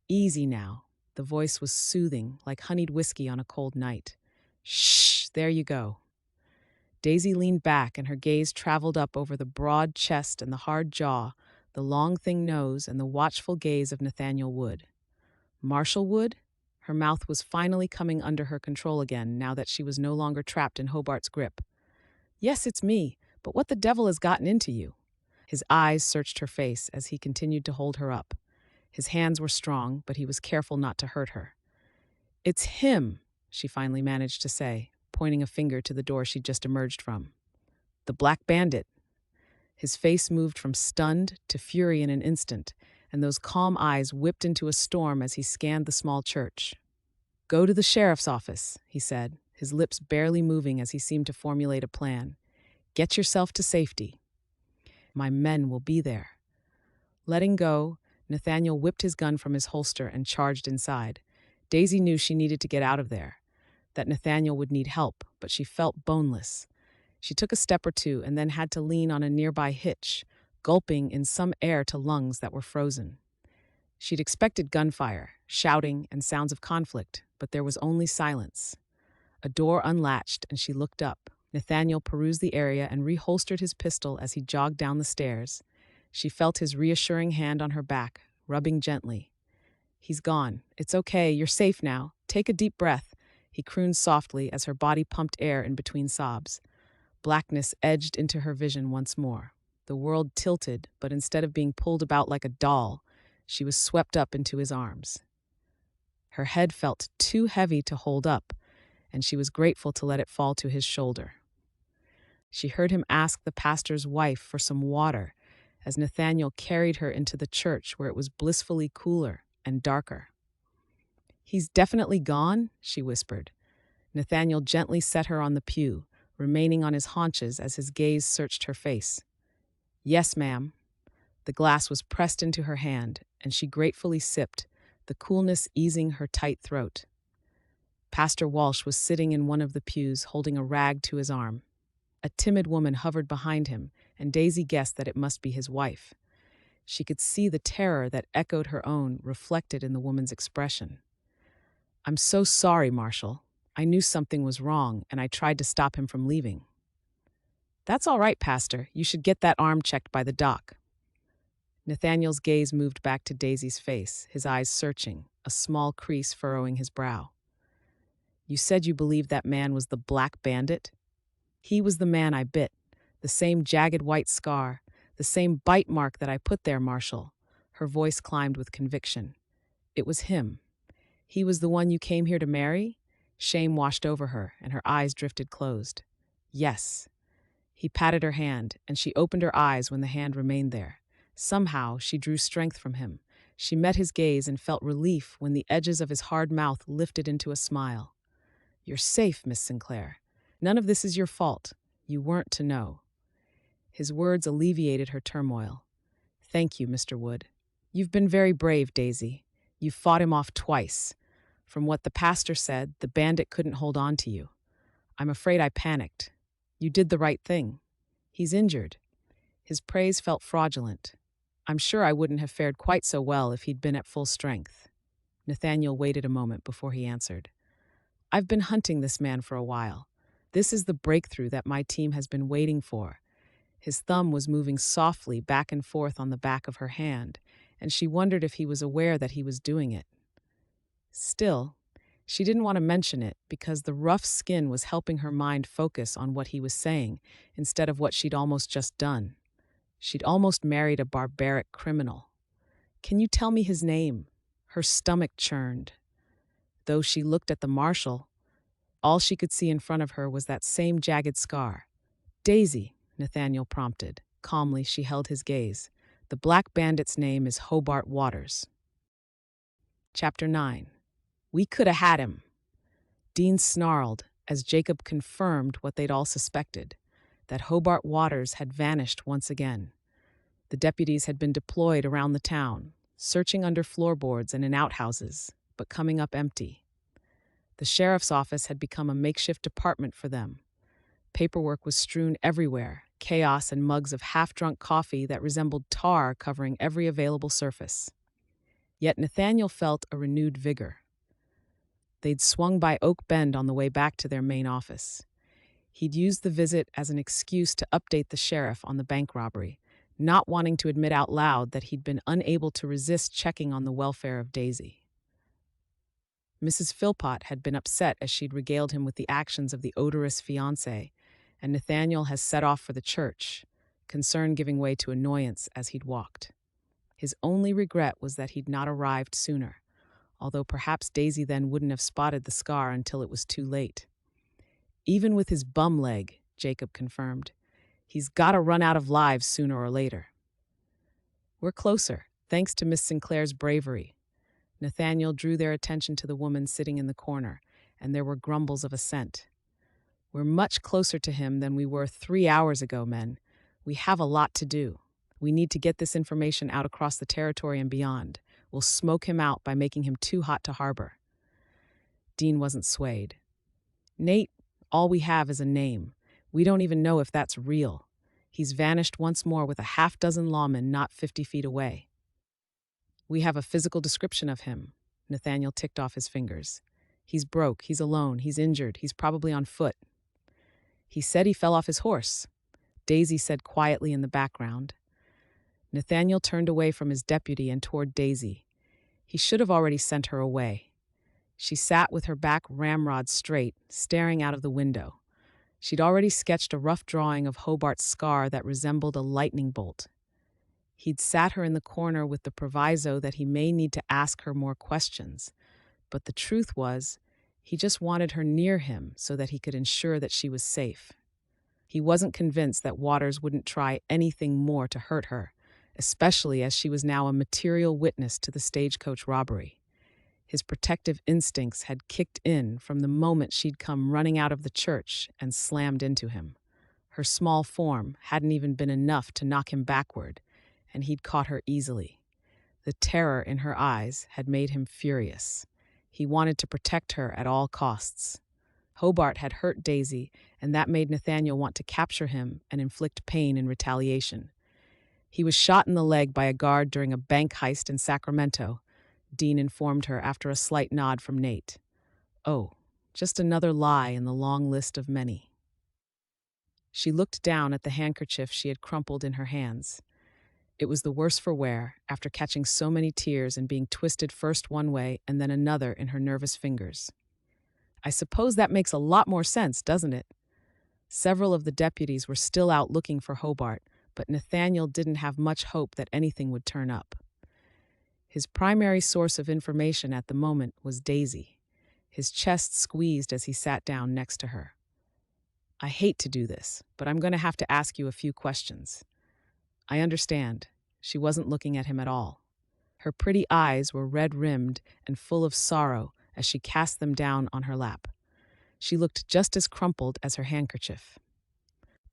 "Easy now." The voice was soothing, like honeyed whiskey on a cold night. "Shh, there you go." Daisy leaned back, and her gaze traveled up over the broad chest and the hard jaw, the long, thin nose, and the watchful gaze of Nathaniel Wood. Marshal Wood? Her mouth was finally coming under her control again, now that she was no longer trapped in Hobart's grip. "Yes, it's me, but what the devil has gotten into you?" His eyes searched her face as he continued to hold her up. His hands were strong, but he was careful not to hurt her. "It's him," she finally managed to say, pointing a finger to the door she'd just emerged from. "The Black Bandit." His face moved from stunned to fury in an instant, and those calm eyes whipped into a storm as he scanned the small church. "Go to the sheriff's office," he said, his lips barely moving as he seemed to formulate a plan. "Get yourself to safety. My men will be there." Letting go, Nathaniel whipped his gun from his holster and charged inside. Daisy knew she needed to get out of there, that Nathaniel would need help, but she felt boneless. She took a step or two and then had to lean on a nearby hitch, gulping in some air to lungs that were frozen. She'd expected gunfire, shouting, and sounds of conflict, but there was only silence. A door unlatched, and she looked up. Nathaniel perused the area and reholstered his pistol as he jogged down the stairs. She felt his reassuring hand on her back, rubbing gently. "He's gone. It's okay. You're safe now. Take a deep breath," he crooned softly as her body pumped air in between sobs. Blackness edged into her vision once more. The world tilted, but instead of being pulled about like a doll, she was swept up into his arms. Her head felt too heavy to hold up, and she was grateful to let it fall to his shoulder. She heard him ask the pastor's wife for some water as Nathaniel carried her into the church where it was blissfully cooler and darker. "He's definitely gone," she whispered. Nathaniel gently set her on the pew, remaining on his haunches as his gaze searched her face. "Yes, ma'am." The glass was pressed into her hand, and she gratefully sipped, the coolness easing her tight throat. Pastor Walsh was sitting in one of the pews, holding a rag to his arm. A timid woman hovered behind him, and Daisy guessed that it must be his wife. She could see the terror that echoed her own reflected in the woman's expression. "I'm so sorry, Marshal. I knew something was wrong, and I tried to stop him from leaving." "That's all right, Pastor. You should get that arm checked by the doc." Nathaniel's gaze moved back to Daisy's face, his eyes searching, a small crease furrowing his brow. "You said you believed that man was the Black Bandit?" "He was the man I bit. The same jagged white scar, the same bite mark that I put there, Marshal." Her voice climbed with conviction. "It was him. He was the one you came here to marry?" Shame washed over her, and her eyes drifted closed. "Yes." He patted her hand, and she opened her eyes when the hand remained there. Somehow, she drew strength from him. She met his gaze and felt relief when the edges of his hard mouth lifted into a smile. "You're safe, Miss Sinclair. None of this is your fault. You weren't to know." His words alleviated her turmoil. "Thank you, Mr. Wood. You've been very brave, Daisy. You've fought him off twice. From what the pastor said, the bandit couldn't hold on to you. I'm afraid I panicked. You did the right thing. He's injured." His praise felt fraudulent. "I'm sure I wouldn't have fared quite so well if he'd been at full strength." Nathaniel waited a moment before he answered. "I've been hunting this man for a while. This is the breakthrough that my team has been waiting for." His thumb was moving softly back and forth on the back of her hand, and she wondered if he was aware that he was doing it. Still, She didn't want to mention it because the rough skin was helping her mind focus on what he was saying instead of what she'd almost just done. She'd almost married a barbaric criminal. "Can you tell me his name?" Her stomach churned. Though she looked at the marshal, all she could see in front of her was that same jagged scar. "Daisy," Nathaniel prompted. Calmly, she held his gaze. "The black bandit's name is Hobart Waters." Chapter 9. "We could have had him." Dean snarled as Jacob confirmed what they'd all suspected, that Hobart Waters had vanished once again. The deputies had been deployed around the town, searching under floorboards and in outhouses, but coming up empty. The sheriff's office had become a makeshift department for them. Paperwork was strewn everywhere, chaos and mugs of half-drunk coffee that resembled tar covering every available surface. Yet Nathaniel felt a renewed vigor. They'd swung by Oakbend on the way back to their main office. He'd used the visit as an excuse to update the sheriff on the bank robbery, not wanting to admit out loud that he'd been unable to resist checking on the welfare of Daisy. Mrs. Philpott had been upset as she'd regaled him with the actions of the odorous fiancé, and Nathaniel has set off for the church, concern giving way to annoyance as he'd walked. His only regret was that he'd not arrived sooner, although perhaps Daisy then wouldn't have spotted the scar until it was too late. "Even with his bum leg," Jacob confirmed, "he's got to run out of lives sooner or later." "We're closer, thanks to Miss Sinclair's bravery." Nathaniel drew their attention to the woman sitting in the corner, and there were grumbles of assent. "We're much closer to him than we were 3 hours ago, men. We have a lot to do. We need to get this information out across the territory and beyond. We'll smoke him out by making him too hot to harbor." Dean wasn't swayed. "Nate, all we have is a name. We don't even know if that's real. He's vanished once more with a half-dozen lawmen not 50 feet away." "We have a physical description of him." Nathaniel ticked off his fingers. "He's broke, he's alone, he's injured, he's probably on foot." "He said he fell off his horse," Daisy said quietly in the background. Nathaniel turned away from his deputy and toward Daisy. He should have already sent her away. She sat with her back ramrod straight, staring out of the window. She'd already sketched a rough drawing of Hobart's scar that resembled a lightning bolt. He'd sat her in the corner with the proviso that he may need to ask her more questions. But the truth was, he just wanted her near him so that he could ensure that she was safe. He wasn't convinced that Waters wouldn't try anything more to hurt her, especially as she was now a material witness to the stagecoach robbery. His protective instincts had kicked in from the moment she'd come running out of the church and slammed into him. Her small form hadn't even been enough to knock him backward, and he'd caught her easily. The terror in her eyes had made him furious. He wanted to protect her at all costs. Hobart had hurt Daisy, and that made Nathaniel want to capture him and inflict pain in retaliation. He was shot in the leg by a guard during a bank heist in Sacramento, Dean informed her after a slight nod from Nate. Oh, just another lie in the long list of many. She looked down at the handkerchief she had crumpled in her hands. It was the worse for wear after catching so many tears and being twisted first one way and then another in her nervous fingers. "I suppose that makes a lot more sense, doesn't it?" Several of the deputies were still out looking for Hobart, but Nathaniel didn't have much hope that anything would turn up. His primary source of information at the moment was Daisy. His chest squeezed as he sat down next to her. "I hate to do this, but I'm going to have to ask you a few questions." "I understand." She wasn't looking at him at all. Her pretty eyes were red-rimmed and full of sorrow as she cast them down on her lap. She looked just as crumpled as her handkerchief.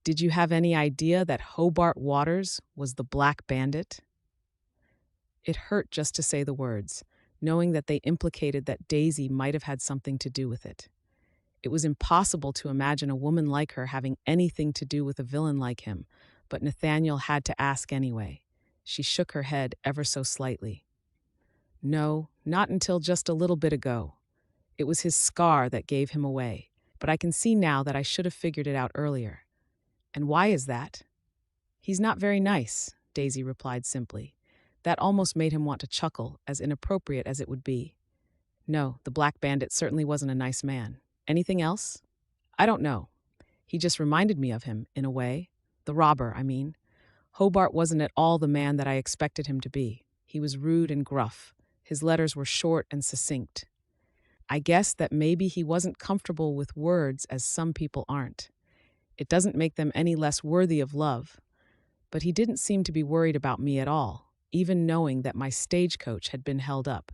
"Did you have any idea that Hobart Waters was the Black Bandit?" It hurt just to say the words, knowing that they implicated that Daisy might have had something to do with it. It was impossible to imagine a woman like her having anything to do with a villain like him, but Nathaniel had to ask anyway. She shook her head ever so slightly. "No, not until just a little bit ago. It was his scar that gave him away, but I can see now that I should have figured it out earlier." "And why is that?" "He's not very nice," Daisy replied simply. That almost made him want to chuckle, as inappropriate as it would be. No, the black bandit certainly wasn't a nice man. Anything else? I don't know. He just reminded me of him, in a way. The robber, I mean. Hobart wasn't at all the man that I expected him to be. He was rude and gruff. His letters were short and succinct. I guess that maybe he wasn't comfortable with words as some people aren't. It doesn't make them any less worthy of love. But he didn't seem to be worried about me at all, even knowing that my stagecoach had been held up.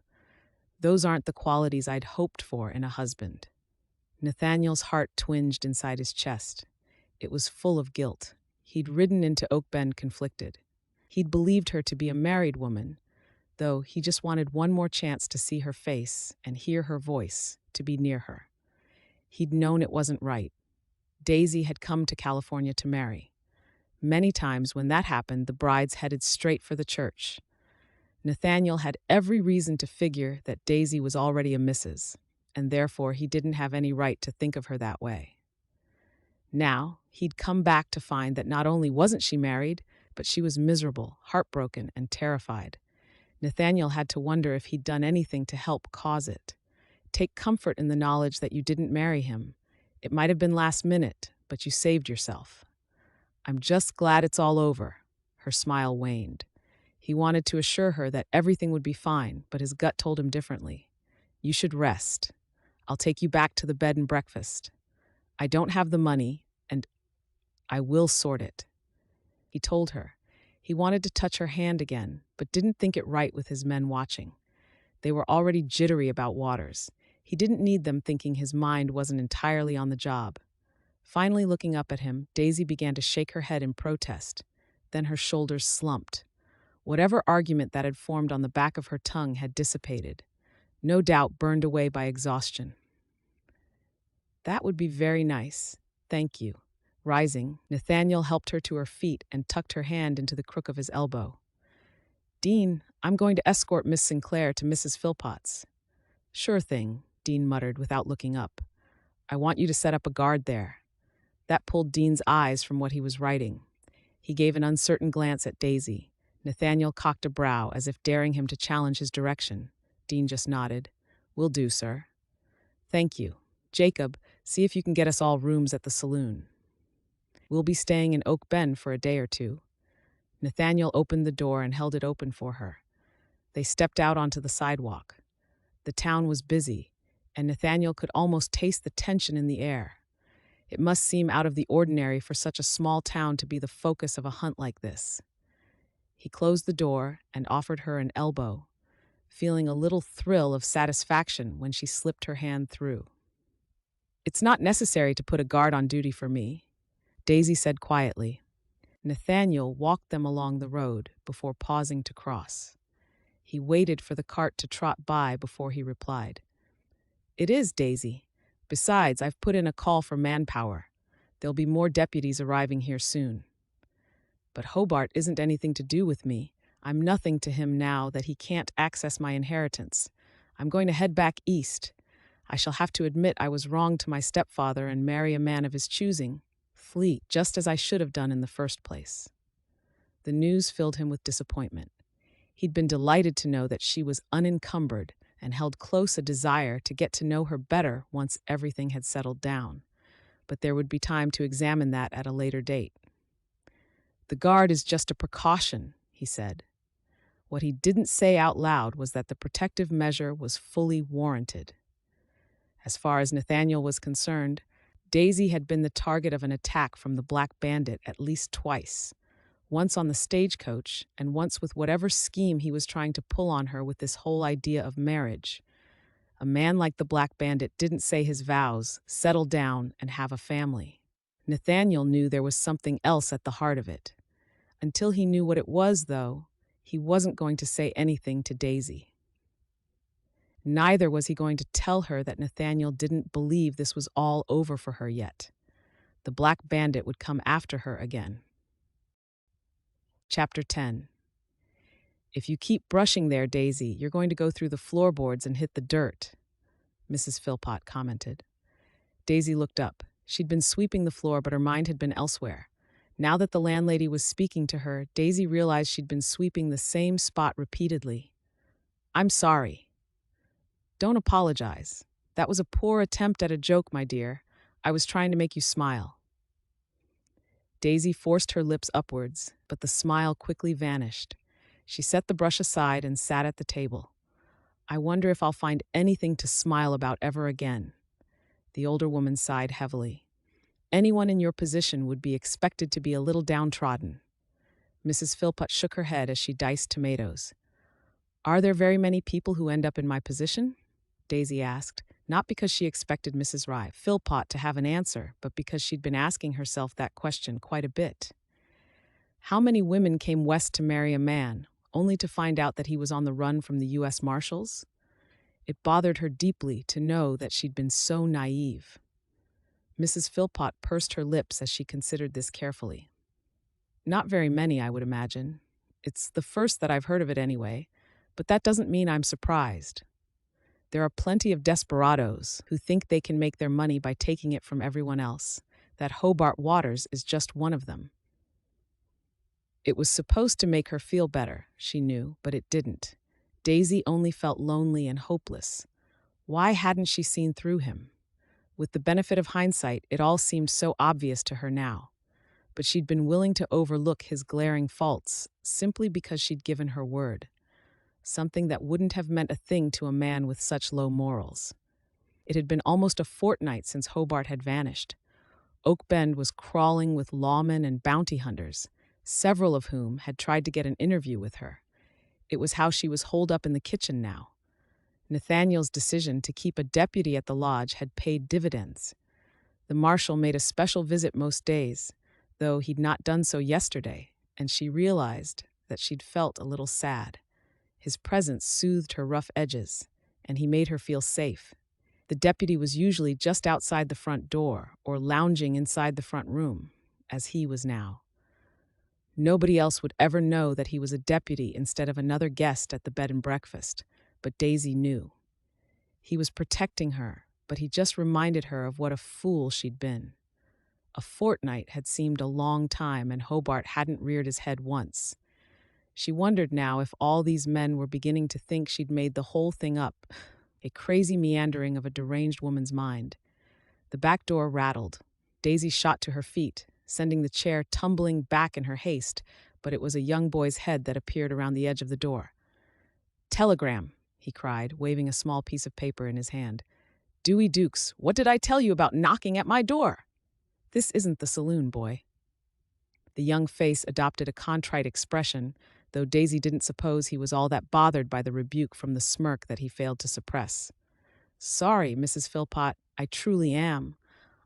Those aren't the qualities I'd hoped for in a husband. Nathaniel's heart twinged inside his chest. It was full of guilt. He'd ridden into Oakbend conflicted. He'd believed her to be a married woman, though he just wanted one more chance to see her face and hear her voice, to be near her. He'd known it wasn't right. Daisy had come to California to marry. Many times when that happened, the brides headed straight for the church. Nathaniel had every reason to figure that Daisy was already a missus, and therefore he didn't have any right to think of her that way. Now, he'd come back to find that not only wasn't she married, but she was miserable, heartbroken, and terrified. Nathaniel had to wonder if he'd done anything to help cause it. Take comfort in the knowledge that you didn't marry him. It might have been last minute, but you saved yourself. I'm just glad it's all over. Her smile waned. He wanted to assure her that everything would be fine, but his gut told him differently. You should rest. I'll take you back to the bed and breakfast. I don't have the money, and I will sort it. He told her. He wanted to touch her hand again, but didn't think it right with his men watching. They were already jittery about Waters. He didn't need them thinking his mind wasn't entirely on the job. Finally looking up at him, Daisy began to shake her head in protest. Then her shoulders slumped. Whatever argument that had formed on the back of her tongue had dissipated, no doubt burned away by exhaustion. That would be very nice. Thank you. Rising, Nathaniel helped her to her feet and tucked her hand into the crook of his elbow. Dean, I'm going to escort Miss Sinclair to Mrs. Philpot's. Sure thing, Dean muttered without looking up. I want you to set up a guard there. That pulled Dean's eyes from what he was writing. He gave an uncertain glance at Daisy. Nathaniel cocked a brow as if daring him to challenge his direction. Dean just nodded. Will do, sir. Thank you. Jacob, see if you can get us all rooms at the saloon. We'll be staying in Oakbend for a day or two. Nathaniel opened the door and held it open for her. They stepped out onto the sidewalk. The town was busy, and Nathaniel could almost taste the tension in the air. It must seem out of the ordinary for such a small town to be the focus of a hunt like this. He closed the door and offered her an elbow, feeling a little thrill of satisfaction when she slipped her hand through. It's not necessary to put a guard on duty for me, Daisy said quietly. Nathaniel walked them along the road before pausing to cross. He waited for the cart to trot by before he replied. It is, Daisy. Besides, I've put in a call for manpower. There'll be more deputies arriving here soon. But Hobart isn't anything to do with me. I'm nothing to him now that he can't access my inheritance. I'm going to head back east. I shall have to admit I was wrong to my stepfather and marry a man of his choosing. Flee, just as I should have done in the first place. The news filled him with disappointment. He'd been delighted to know that she was unencumbered and held close a desire to get to know her better once everything had settled down. But there would be time to examine that at a later date. The guard is just a precaution, he said. What he didn't say out loud was that the protective measure was fully warranted. As far as Nathaniel was concerned, Daisy had been the target of an attack from the black bandit at least twice, once on the stagecoach and once with whatever scheme he was trying to pull on her with this whole idea of marriage. A man like the black bandit didn't say his vows, settle down, and have a family. Nathaniel knew there was something else at the heart of it. Until he knew what it was, though, he wasn't going to say anything to Daisy. Neither was he going to tell her that Nathaniel didn't believe this was all over for her yet. The black bandit would come after her again. Chapter 10. If you keep brushing there, Daisy, you're going to go through the floorboards and hit the dirt, Mrs. Philpot commented. Daisy looked up. She'd been sweeping the floor, but her mind had been elsewhere. Now that the landlady was speaking to her, Daisy realized she'd been sweeping the same spot repeatedly. I'm sorry. Don't apologize. That was a poor attempt at a joke, my dear. I was trying to make you smile. Daisy forced her lips upwards, but the smile quickly vanished. She set the brush aside and sat at the table. I wonder if I'll find anything to smile about ever again. The older woman sighed heavily. Anyone in your position would be expected to be a little downtrodden. Mrs. Philpott shook her head as she diced tomatoes. Are there very many people who end up in my position? Daisy asked, not because she expected Mrs. Philpott to have an answer, but because she'd been asking herself that question quite a bit. How many women came west to marry a man, only to find out that he was on the run from the US Marshals? It bothered her deeply to know that she'd been so naive. Mrs. Philpott pursed her lips as she considered this carefully. Not very many, I would imagine. It's the first that I've heard of it anyway, but that doesn't mean I'm surprised. There are plenty of desperados who think they can make their money by taking it from everyone else. That Hobart Waters is just one of them. It was supposed to make her feel better, she knew, but it didn't. Daisy only felt lonely and hopeless. Why hadn't she seen through him? With the benefit of hindsight, it all seemed so obvious to her now. But she'd been willing to overlook his glaring faults simply because she'd given her word. Something that wouldn't have meant a thing to a man with such low morals. It had been almost a fortnight since Hobart had vanished. Oakbend was crawling with lawmen and bounty hunters, several of whom had tried to get an interview with her. It was how she was holed up in the kitchen now. Nathaniel's decision to keep a deputy at the lodge had paid dividends. The marshal made a special visit most days, though he'd not done so yesterday, and she realized that she'd felt a little sad. His presence soothed her rough edges, and he made her feel safe. The deputy was usually just outside the front door or lounging inside the front room, as he was now. Nobody else would ever know that he was a deputy instead of another guest at the bed and breakfast, but Daisy knew. He was protecting her, but he just reminded her of what a fool she'd been. A fortnight had seemed a long time, and Hobart hadn't reared his head once. She wondered now if all these men were beginning to think she'd made the whole thing up, a crazy meandering of a deranged woman's mind. The back door rattled. Daisy shot to her feet, sending the chair tumbling back in her haste, but it was a young boy's head that appeared around the edge of the door. "Telegram," he cried, waving a small piece of paper in his hand. "Dewey Dukes, what did I tell you about knocking at my door? This isn't the saloon, boy." The young face adopted a contrite expression, though Daisy didn't suppose he was all that bothered by the rebuke from the smirk that he failed to suppress. "Sorry, Mrs. Philpott, I truly am.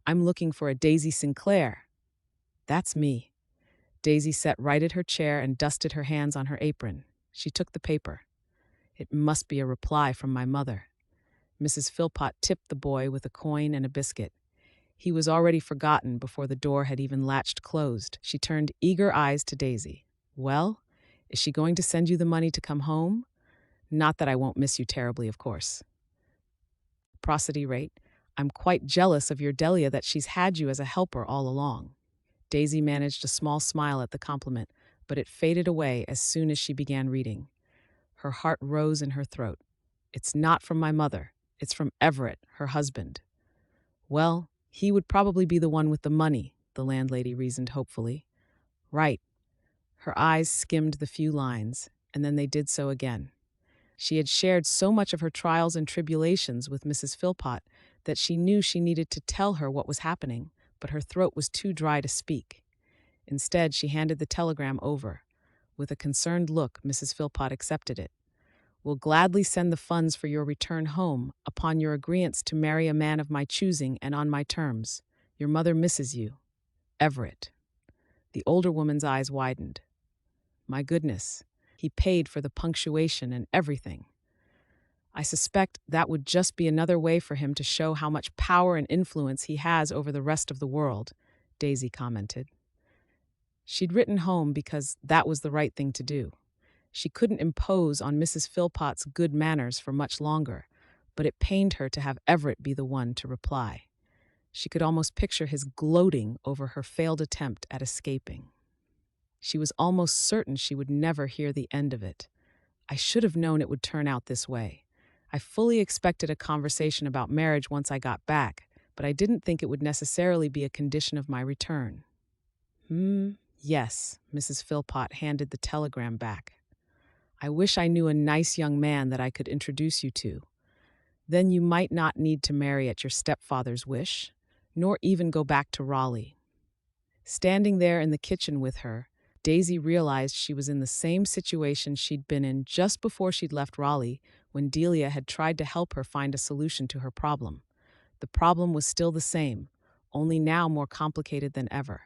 I'm looking for a Daisy Sinclair." "That's me." Daisy sat right at her chair and dusted her hands on her apron. She took the paper. "It must be a reply from my mother." Mrs. Philpott tipped the boy with a coin and a biscuit. He was already forgotten before the door had even latched closed. She turned eager eyes to Daisy. "Well, is she going to send you the money to come home? Not that I won't miss you terribly, of course." "Prosody rate, I'm quite jealous of your Delia that she's had you as a helper all along." Daisy managed a small smile at the compliment, but it faded away as soon as she began reading. Her heart rose in her throat. "It's not from my mother. It's from Everett, her husband." "Well, he would probably be the one with the money," the landlady reasoned hopefully. "Right." Her eyes skimmed the few lines, and then they did so again. She had shared so much of her trials and tribulations with Mrs. Philpott that she knew she needed to tell her what was happening, but her throat was too dry to speak. Instead, she handed the telegram over. With a concerned look, Mrs. Philpott accepted it. "Will gladly send the funds for your return home upon your agreeance to marry a man of my choosing and on my terms. Your mother misses you. Everett." The older woman's eyes widened. My goodness, he paid for the punctuation and everything. "I suspect that would just be another way for him to show how much power and influence he has over the rest of the world," Daisy commented. She'd written home because that was the right thing to do. She couldn't impose on Mrs. Philpott's good manners for much longer, but it pained her to have Everett be the one to reply. She could almost picture his gloating over her failed attempt at escaping. She was almost certain she would never hear the end of it. "I should have known it would turn out this way. I fully expected a conversation about marriage once I got back, but I didn't think it would necessarily be a condition of my return. Yes, Mrs. Philpott handed the telegram back. I wish I knew a nice young man that I could introduce you to. Then you might not need to marry at your stepfather's wish, nor even go back to Raleigh. Standing there in the kitchen with her, Daisy realized she was in the same situation she'd been in just before she'd left Raleigh, when Delia had tried to help her find a solution to her problem. The problem was still the same, only now more complicated than ever.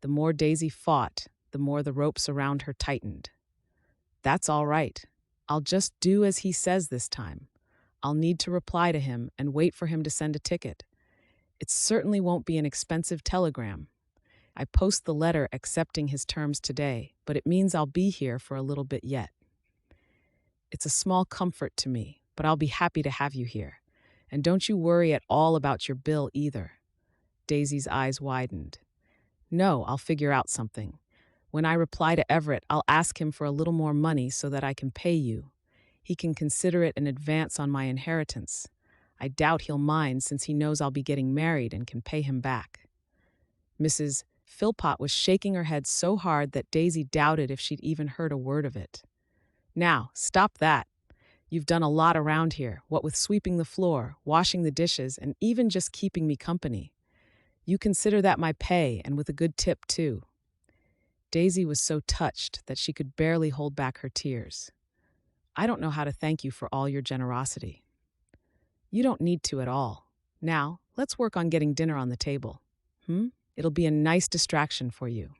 The more Daisy fought, the more the ropes around her tightened. That's all right. I'll just do as he says this time. I'll need to reply to him and wait for him to send a ticket. It certainly won't be an expensive telegram. I post the letter accepting his terms today, but it means I'll be here for a little bit yet. It's a small comfort to me, but I'll be happy to have you here. And don't you worry at all about your bill either. Daisy's eyes widened. No, I'll figure out something. When I reply to Everett, I'll ask him for a little more money so that I can pay you. He can consider it an advance on my inheritance. I doubt he'll mind since he knows I'll be getting married and can pay him back. Mrs. Philpott was shaking her head so hard that Daisy doubted if she'd even heard a word of it. Now, stop that. You've done a lot around here, what with sweeping the floor, washing the dishes, and even just keeping me company. You consider that my pay, and with a good tip, too. Daisy was so touched that she could barely hold back her tears. I don't know how to thank you for all your generosity. You don't need to at all. Now, let's work on getting dinner on the table. It'll be a nice distraction for you.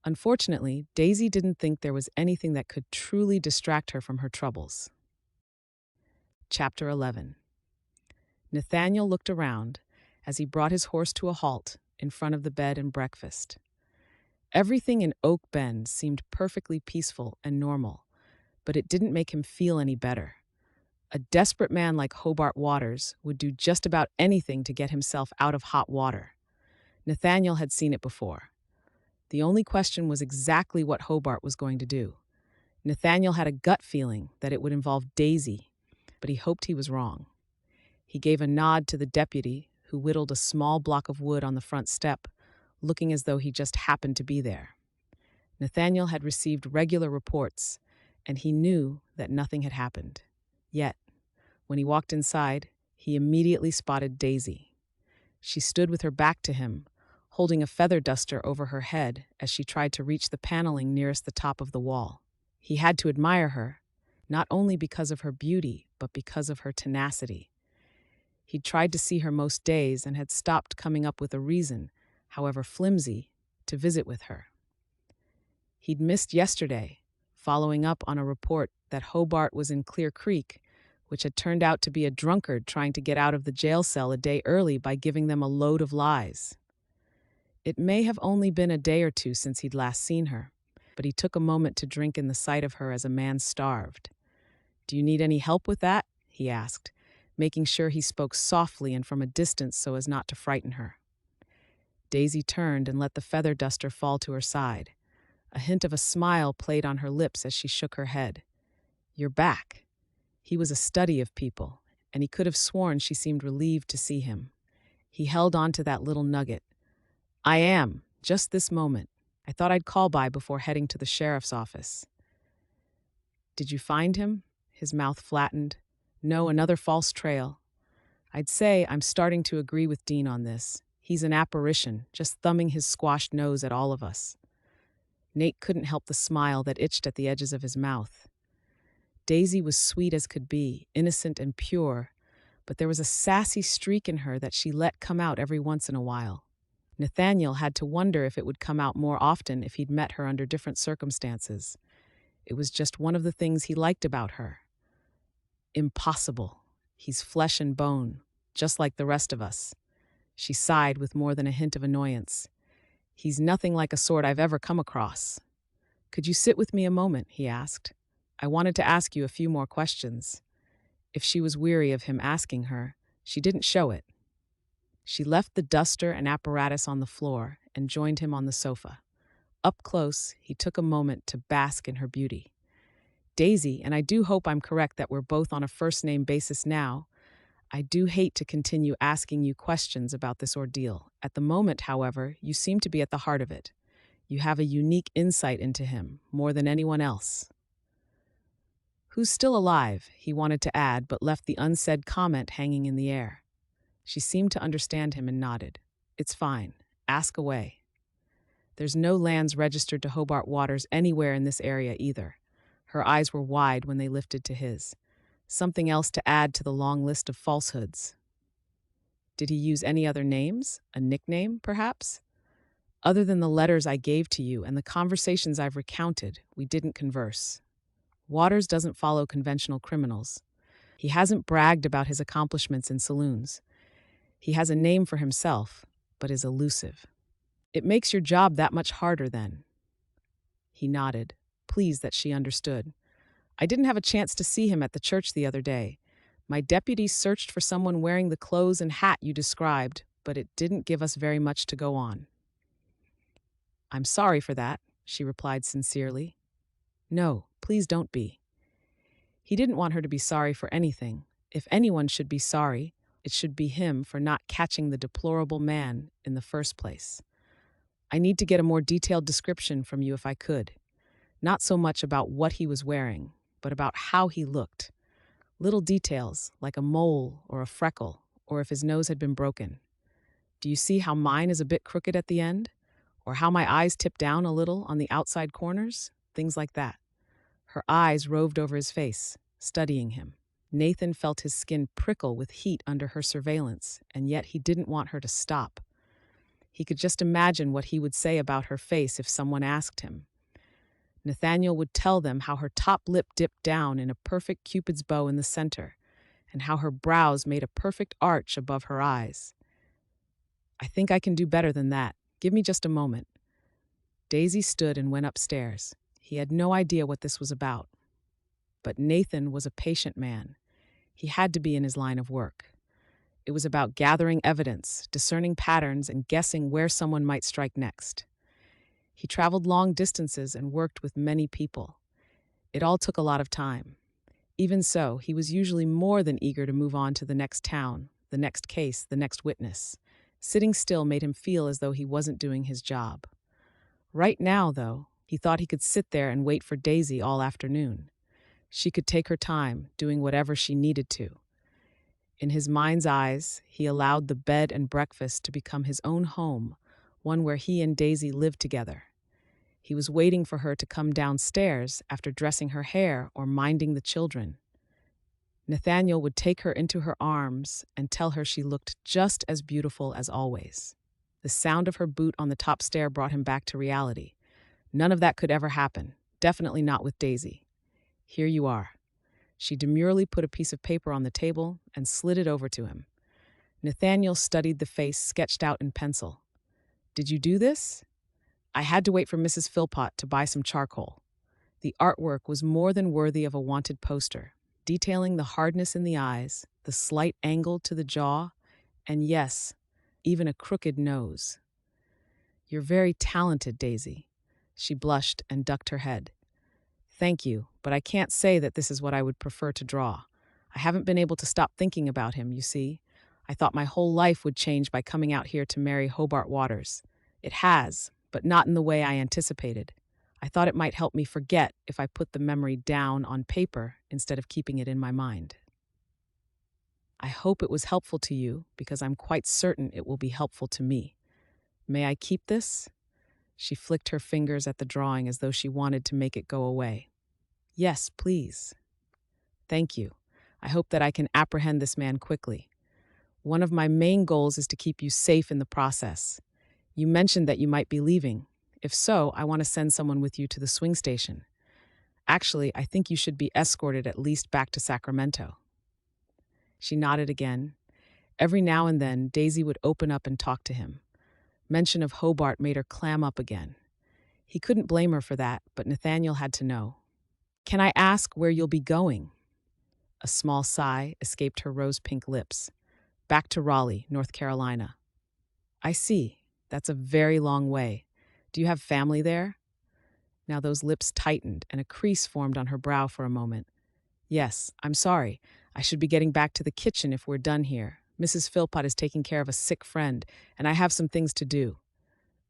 Unfortunately, Daisy didn't think there was anything that could truly distract her from her troubles. Chapter 11. Nathaniel looked around as he brought his horse to a halt in front of the bed and breakfast. Everything in Oakbend seemed perfectly peaceful and normal, but it didn't make him feel any better. A desperate man like Hobart Waters would do just about anything to get himself out of hot water. Nathaniel had seen it before. The only question was exactly what Hobart was going to do. Nathaniel had a gut feeling that it would involve Daisy, but he hoped he was wrong. He gave a nod to the deputy, who whittled a small block of wood on the front step, looking as though he just happened to be there. Nathaniel had received regular reports, and he knew that nothing had happened. Yet, when he walked inside, he immediately spotted Daisy. She stood with her back to him, holding a feather duster over her head as she tried to reach the paneling nearest the top of the wall. He had to admire her, not only because of her beauty, but because of her tenacity. He'd tried to see her most days and had stopped coming up with a reason, however flimsy, to visit with her. He'd missed yesterday, following up on a report that Hobart was in Clear Creek, which had turned out to be a drunkard trying to get out of the jail cell a day early by giving them a load of lies. It may have only been a day or two since he'd last seen her, but he took a moment to drink in the sight of her as a man starved. "Do you need any help with that?" he asked, making sure he spoke softly and from a distance so as not to frighten her. Daisy turned and let the feather duster fall to her side. A hint of a smile played on her lips as she shook her head. "You're back." He was a study of people, and he could have sworn she seemed relieved to see him. He held on to that little nugget. "I am, just this moment. I thought I'd call by before heading to the sheriff's office." "Did you find him?" His mouth flattened. "No, another false trail. I'd say I'm starting to agree with Dean on this. He's an apparition, just thumbing his squashed nose at all of us." Nate couldn't help the smile that itched at the edges of his mouth. Daisy was sweet as could be, innocent and pure, but there was a sassy streak in her that she let come out every once in a while. Nathaniel had to wonder if it would come out more often if he'd met her under different circumstances. It was just one of the things he liked about her. Impossible. He's flesh and bone, just like the rest of us. She sighed with more than a hint of annoyance. "He's nothing like a sort I've ever come across." "Could you sit with me a moment?" he asked. "I wanted to ask you a few more questions." If she was weary of him asking her, she didn't show it. She left the duster and apparatus on the floor and joined him on the sofa. Up close, he took a moment to bask in her beauty. Daisy, and I do hope I'm correct that we're both on a first-name basis now. I do hate to continue asking you questions about this ordeal. At the moment, however, you seem to be at the heart of it. You have a unique insight into him, more than anyone else. Who's still alive, he wanted to add, but left the unsaid comment hanging in the air. She seemed to understand him and nodded. It's fine. Ask away. There's no lands registered to Hobart Waters anywhere in this area either. Her eyes were wide when they lifted to his. Something else to add to the long list of falsehoods. Did he use any other names? A nickname, perhaps? Other than the letters I gave to you and the conversations I've recounted, we didn't converse. Waters doesn't follow conventional criminals. He hasn't bragged about his accomplishments in saloons. He has a name for himself, but is elusive. It makes your job that much harder then. He nodded, pleased that she understood. I didn't have a chance to see him at the church the other day. My deputies searched for someone wearing the clothes and hat you described, but it didn't give us very much to go on. I'm sorry for that, she replied sincerely. No, please don't be. He didn't want her to be sorry for anything. If anyone should be sorry, it should be him for not catching the deplorable man in the first place. I need to get a more detailed description from you if I could. Not so much about what he was wearing, but about how he looked. Little details, like a mole or a freckle, or if his nose had been broken. Do you see how mine is a bit crooked at the end? Or how my eyes tip down a little on the outside corners? Things like that. Her eyes roved over his face, studying him. Nathan felt his skin prickle with heat under her surveillance, and yet he didn't want her to stop. He could just imagine what he would say about her face if someone asked him. Nathaniel would tell them how her top lip dipped down in a perfect Cupid's bow in the center, and how her brows made a perfect arch above her eyes. I think I can do better than that. Give me just a moment. Daisy stood and went upstairs. He had no idea what this was about. But Nathan was a patient man. He had to be in his line of work. It was about gathering evidence, discerning patterns, and guessing where someone might strike next. He traveled long distances and worked with many people. It all took a lot of time. Even so, he was usually more than eager to move on to the next town, the next case, the next witness. Sitting still made him feel as though he wasn't doing his job. Right now, though, he thought he could sit there and wait for Daisy all afternoon. She could take her time, doing whatever she needed to. In his mind's eyes, he allowed the bed and breakfast to become his own home, one where he and Daisy lived together. He was waiting for her to come downstairs after dressing her hair or minding the children. Nathaniel would take her into her arms and tell her she looked just as beautiful as always. The sound of her boot on the top stair brought him back to reality. None of that could ever happen, definitely not with Daisy. Here you are. She demurely put a piece of paper on the table and slid it over to him. Nathaniel studied the face sketched out in pencil. Did you do this? I had to wait for Mrs. Philpott to buy some charcoal. The artwork was more than worthy of a wanted poster, detailing the hardness in the eyes, the slight angle to the jaw, and yes, even a crooked nose. You're very talented, Daisy. She blushed and ducked her head. Thank you, but I can't say that this is what I would prefer to draw. I haven't been able to stop thinking about him, you see. I thought my whole life would change by coming out here to marry Hobart Waters. It has, but not in the way I anticipated. I thought it might help me forget if I put the memory down on paper instead of keeping it in my mind. I hope it was helpful to you because I'm quite certain it will be helpful to me. May I keep this? She flicked her fingers at the drawing as though she wanted to make it go away. Yes, please. Thank you. I hope that I can apprehend this man quickly. One of my main goals is to keep you safe in the process. You mentioned that you might be leaving. If so, I want to send someone with you to the swing station. Actually, I think you should be escorted at least back to Sacramento. She nodded again. Every now and then, Daisy would open up and talk to him. Mention of Hobart made her clam up again. He couldn't blame her for that, but Nathaniel had to know. Can I ask where you'll be going? A small sigh escaped her rose-pink lips. Back to Raleigh, North Carolina. I see. That's a very long way. Do you have family there? Now those lips tightened and a crease formed on her brow for a moment. Yes, I'm sorry. I should be getting back to the kitchen if we're done here. Mrs. Philpott is taking care of a sick friend, and I have some things to do.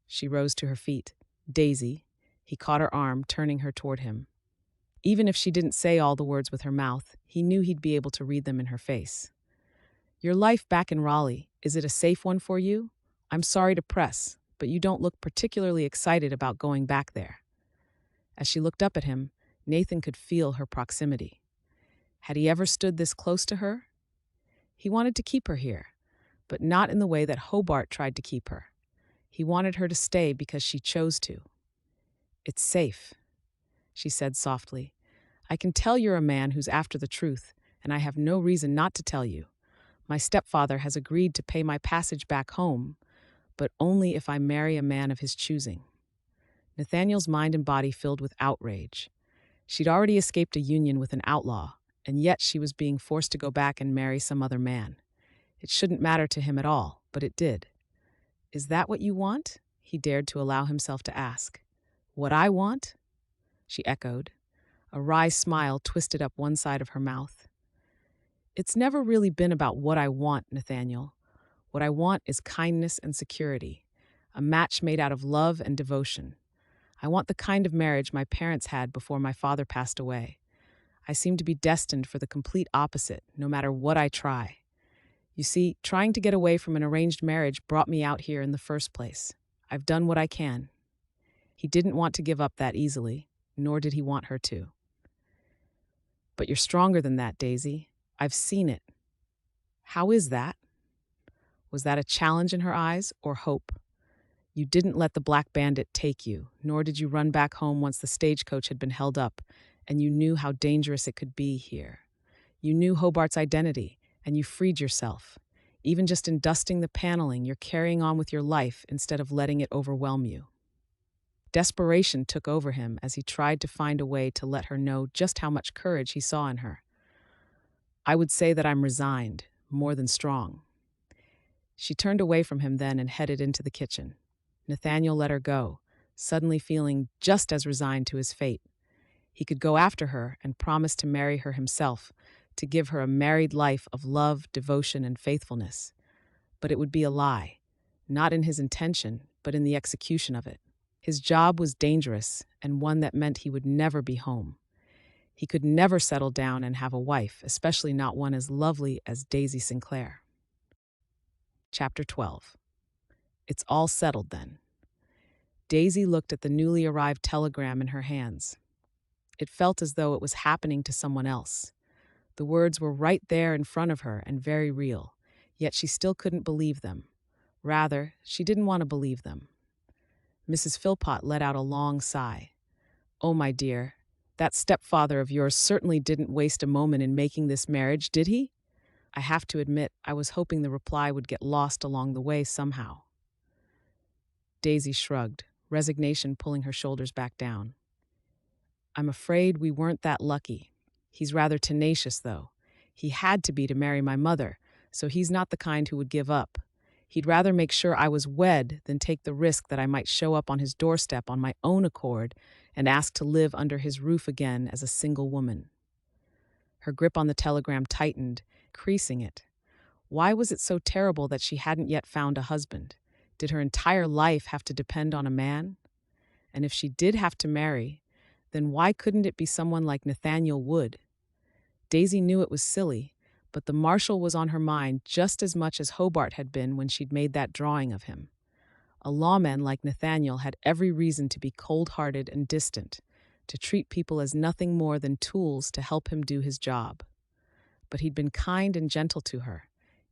She rose to her feet. Daisy. He caught her arm, turning her toward him. Even if she didn't say all the words with her mouth, he knew he'd be able to read them in her face. Your life back in Raleigh, is it a safe one for you? I'm sorry to press, but you don't look particularly excited about going back there. As she looked up at him, Nathan could feel her proximity. Had he ever stood this close to her? He wanted to keep her here, but not in the way that Hobart tried to keep her. He wanted her to stay because she chose to. It's safe, she said softly. I can tell you're a man who's after the truth, and I have no reason not to tell you. My stepfather has agreed to pay my passage back home, but only if I marry a man of his choosing. Nathaniel's mind and body filled with outrage. She'd already escaped a union with an outlaw, and yet she was being forced to go back and marry some other man. It shouldn't matter to him at all, but it did. Is that what you want? He dared to allow himself to ask. What I want? She echoed. A wry smile twisted up one side of her mouth. It's never really been about what I want, Nathaniel. What I want is kindness and security, a match made out of love and devotion. I want the kind of marriage my parents had before my father passed away. I seem to be destined for the complete opposite, no matter what I try. You see, trying to get away from an arranged marriage brought me out here in the first place. I've done what I can. He didn't want to give up that easily, nor did he want her to. But you're stronger than that, Daisy. I've seen it. How is that? Was that a challenge in her eyes or hope? You didn't let the black bandit take you, nor did you run back home once the stagecoach had been held up, and you knew how dangerous it could be here. You knew Hobart's identity, and you freed yourself. Even just in dusting the paneling, you're carrying on with your life instead of letting it overwhelm you. Desperation took over him as he tried to find a way to let her know just how much courage he saw in her. I would say that I'm resigned, more than strong. She turned away from him then and headed into the kitchen. Nathaniel let her go, suddenly feeling just as resigned to his fate. He could go after her and promise to marry her himself, to give her a married life of love, devotion, and faithfulness. But it would be a lie, not in his intention, but in the execution of it. His job was dangerous, and one that meant he would never be home. He could never settle down and have a wife, especially not one as lovely as Daisy Sinclair. Chapter 12. It's all settled then. Daisy looked at the newly arrived telegram in her hands. It felt as though it was happening to someone else. The words were right there in front of her and very real, yet she still couldn't believe them. Rather, she didn't want to believe them. Mrs. Philpott let out a long sigh. Oh, my dear, that stepfather of yours certainly didn't waste a moment in making this marriage, did he? I have to admit, I was hoping the reply would get lost along the way somehow. Daisy shrugged, resignation pulling her shoulders back down. I'm afraid we weren't that lucky. He's rather tenacious, though. He had to be to marry my mother, so he's not the kind who would give up. He'd rather make sure I was wed than take the risk that I might show up on his doorstep on my own accord and ask to live under his roof again as a single woman. Her grip on the telegram tightened, creasing it. Why was it so terrible that she hadn't yet found a husband? Did her entire life have to depend on a man? And if she did have to marry, then why couldn't it be someone like Nathaniel Wood? Daisy knew it was silly, but the Marshal was on her mind just as much as Hobart had been when she'd made that drawing of him. A lawman like Nathaniel had every reason to be cold-hearted and distant, to treat people as nothing more than tools to help him do his job. But he'd been kind and gentle to her.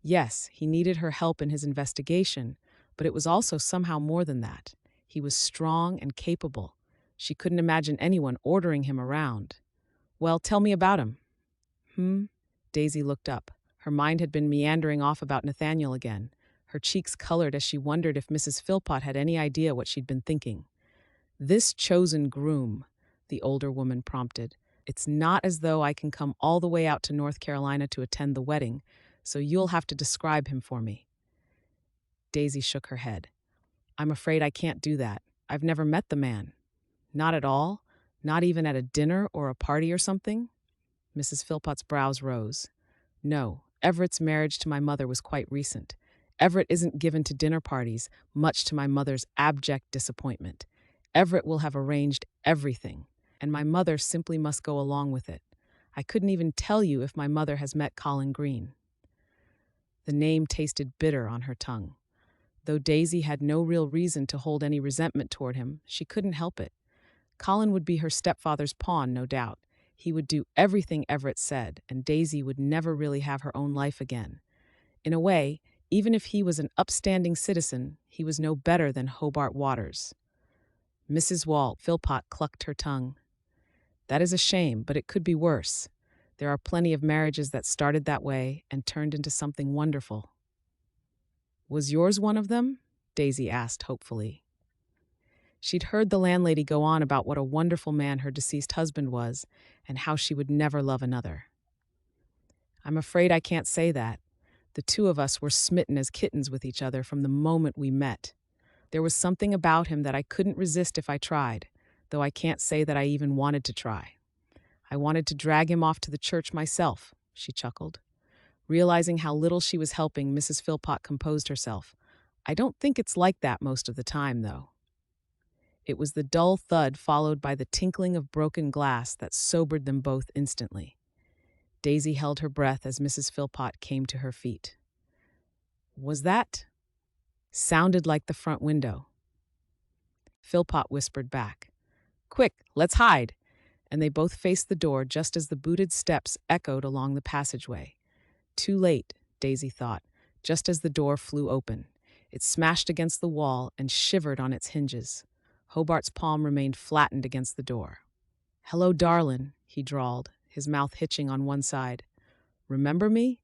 Yes, he needed her help in his investigation, but it was also somehow more than that. He was strong and capable. She couldn't imagine anyone ordering him around. Well, tell me about him. Daisy looked up. Her mind had been meandering off about Nathaniel again. Her cheeks colored as she wondered if Mrs. Philpott had any idea what she'd been thinking. This chosen groom, the older woman prompted. It's not as though I can come all the way out to North Carolina to attend the wedding, so you'll have to describe him for me. Daisy shook her head. I'm afraid I can't do that. I've never met the man. Not at all? Not even at a dinner or a party or something? Mrs. Philpot's brows rose. No, Everett's marriage to my mother was quite recent. Everett isn't given to dinner parties, much to my mother's abject disappointment. Everett will have arranged everything, and my mother simply must go along with it. I couldn't even tell you if my mother has met Colin Green. The name tasted bitter on her tongue. Though Daisy had no real reason to hold any resentment toward him, she couldn't help it. Colin would be her stepfather's pawn, no doubt. He would do everything Everett said, and Daisy would never really have her own life again. In a way, even if he was an upstanding citizen, he was no better than Hobart Waters. Mrs. Philpot clucked her tongue. That is a shame, but it could be worse. There are plenty of marriages that started that way and turned into something wonderful. Was yours one of them? Daisy asked hopefully. She'd heard the landlady go on about what a wonderful man her deceased husband was and how she would never love another. I'm afraid I can't say that. The two of us were smitten as kittens with each other from the moment we met. There was something about him that I couldn't resist if I tried, though I can't say that I even wanted to try. I wanted to drag him off to the church myself, she chuckled. Realizing how little she was helping, Mrs. Philpot composed herself. I don't think it's like that most of the time, though. It was the dull thud followed by the tinkling of broken glass that sobered them both instantly. Daisy held her breath as Mrs. Philpot came to her feet. Was that? Sounded like the front window. Philpot whispered back. Quick, let's hide. And they both faced the door just as the booted steps echoed along the passageway. Too late, Daisy thought, just as the door flew open. It smashed against the wall and shivered on its hinges. Hobart's palm remained flattened against the door. Hello, darlin', he drawled, his mouth hitching on one side. Remember me?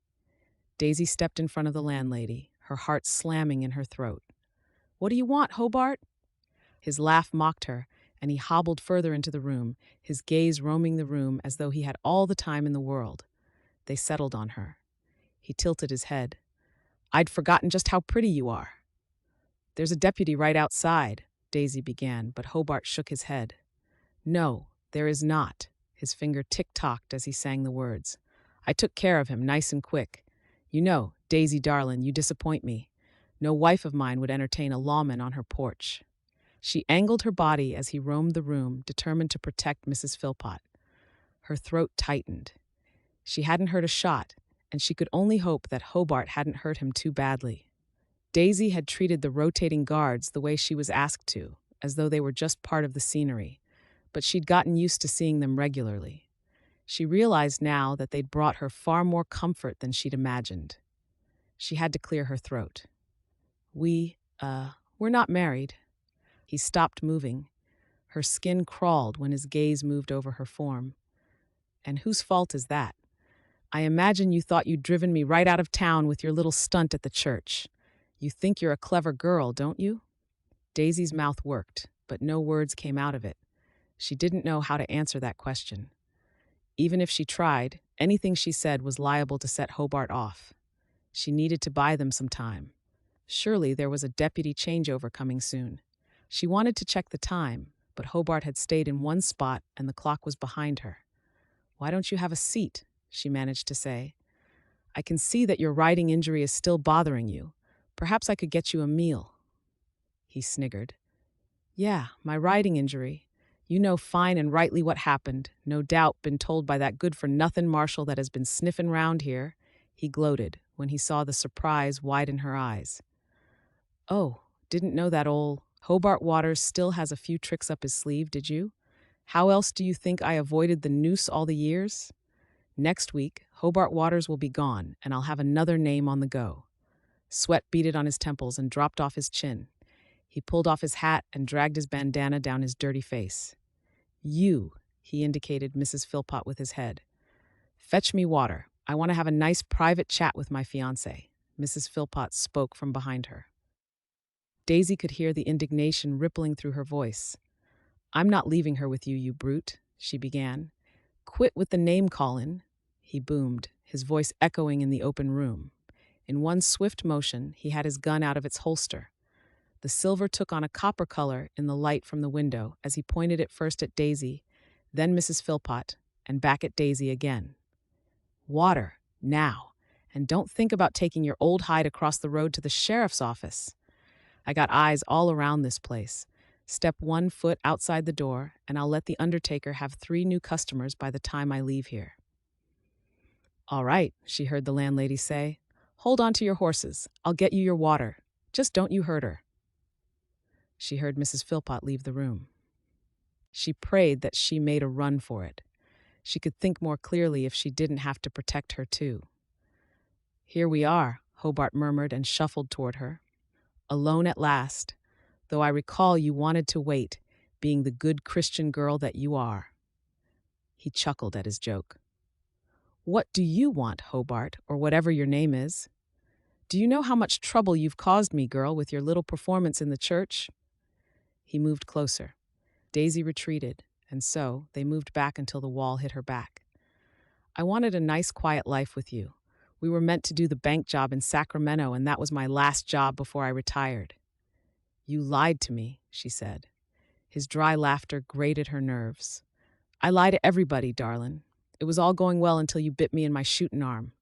Daisy stepped in front of the landlady, her heart slamming in her throat. What do you want, Hobart? His laugh mocked her, and he hobbled further into the room, his gaze roaming the room as though he had all the time in the world. They settled on her. He tilted his head. I'd forgotten just how pretty you are. There's a deputy right outside, Daisy began, but Hobart shook his head. No, there is not. His finger tick-tocked as he sang the words. I took care of him, nice and quick. You know, Daisy darlin', you disappoint me. No wife of mine would entertain a lawman on her porch. She angled her body as he roamed the room, determined to protect Mrs. Philpot. Her throat tightened. She hadn't heard a shot, and she could only hope that Hobart hadn't hurt him too badly. Daisy had treated the rotating guards the way she was asked to, as though they were just part of the scenery, but she'd gotten used to seeing them regularly. She realized now that they'd brought her far more comfort than she'd imagined. She had to clear her throat. We're not married. He stopped moving. Her skin crawled when his gaze moved over her form. And whose fault is that? I imagine you thought you'd driven me right out of town with your little stunt at the church. You think you're a clever girl, don't you? Daisy's mouth worked, but no words came out of it. She didn't know how to answer that question. Even if she tried, anything she said was liable to set Hobart off. She needed to buy them some time. Surely there was a deputy changeover coming soon. She wanted to check the time, but Hobart had stayed in one spot and the clock was behind her. Why don't you have a seat? She managed to say. I can see that your riding injury is still bothering you. Perhaps I could get you a meal. He sniggered. Yeah, my riding injury. You know fine and rightly what happened. No doubt been told by that good-for-nothing Marshal that has been sniffing round here. He gloated when he saw the surprise widen her eyes. Oh, didn't know that old Hobart Waters still has a few tricks up his sleeve, did you? How else do you think I avoided the noose all the years? Next week, Hobart Waters will be gone, and I'll have another name on the go. Sweat beaded on his temples and dropped off his chin. He pulled off his hat and dragged his bandana down his dirty face. You, he indicated Mrs. Philpot with his head. Fetch me water. I want to have a nice private chat with my fiancé. Mrs. Philpot spoke from behind her. Daisy could hear the indignation rippling through her voice. I'm not leaving her with you, you brute, she began. Quit with the name-callin', he boomed, his voice echoing in the open room. In one swift motion, he had his gun out of its holster. The silver took on a copper color in the light from the window as he pointed it first at Daisy, then Mrs. Philpott, and back at Daisy again. Water, now, and don't think about taking your old hide across the road to the sheriff's office. I got eyes all around this place. Step 1 foot outside the door, and I'll let the undertaker have 3 new customers by the time I leave here. All right, she heard the landlady say. Hold on to your horses. I'll get you your water. Just don't you hurt her. She heard Mrs. Philpott leave the room. She prayed that she made a run for it. She could think more clearly if she didn't have to protect her too. Here we are, Hobart murmured and shuffled toward her. Alone at last, though I recall you wanted to wait, being the good Christian girl that you are. He chuckled at his joke. What do you want, Hobart, or whatever your name is? Do you know how much trouble you've caused me, girl, with your little performance in the church? He moved closer. Daisy retreated, and so they moved back until the wall hit her back. I wanted a nice, quiet life with you. We were meant to do the bank job in Sacramento, and that was my last job before I retired. You lied to me, she said. His dry laughter grated her nerves. I lie to everybody, darlin'. It was all going well until you bit me in my shooting arm.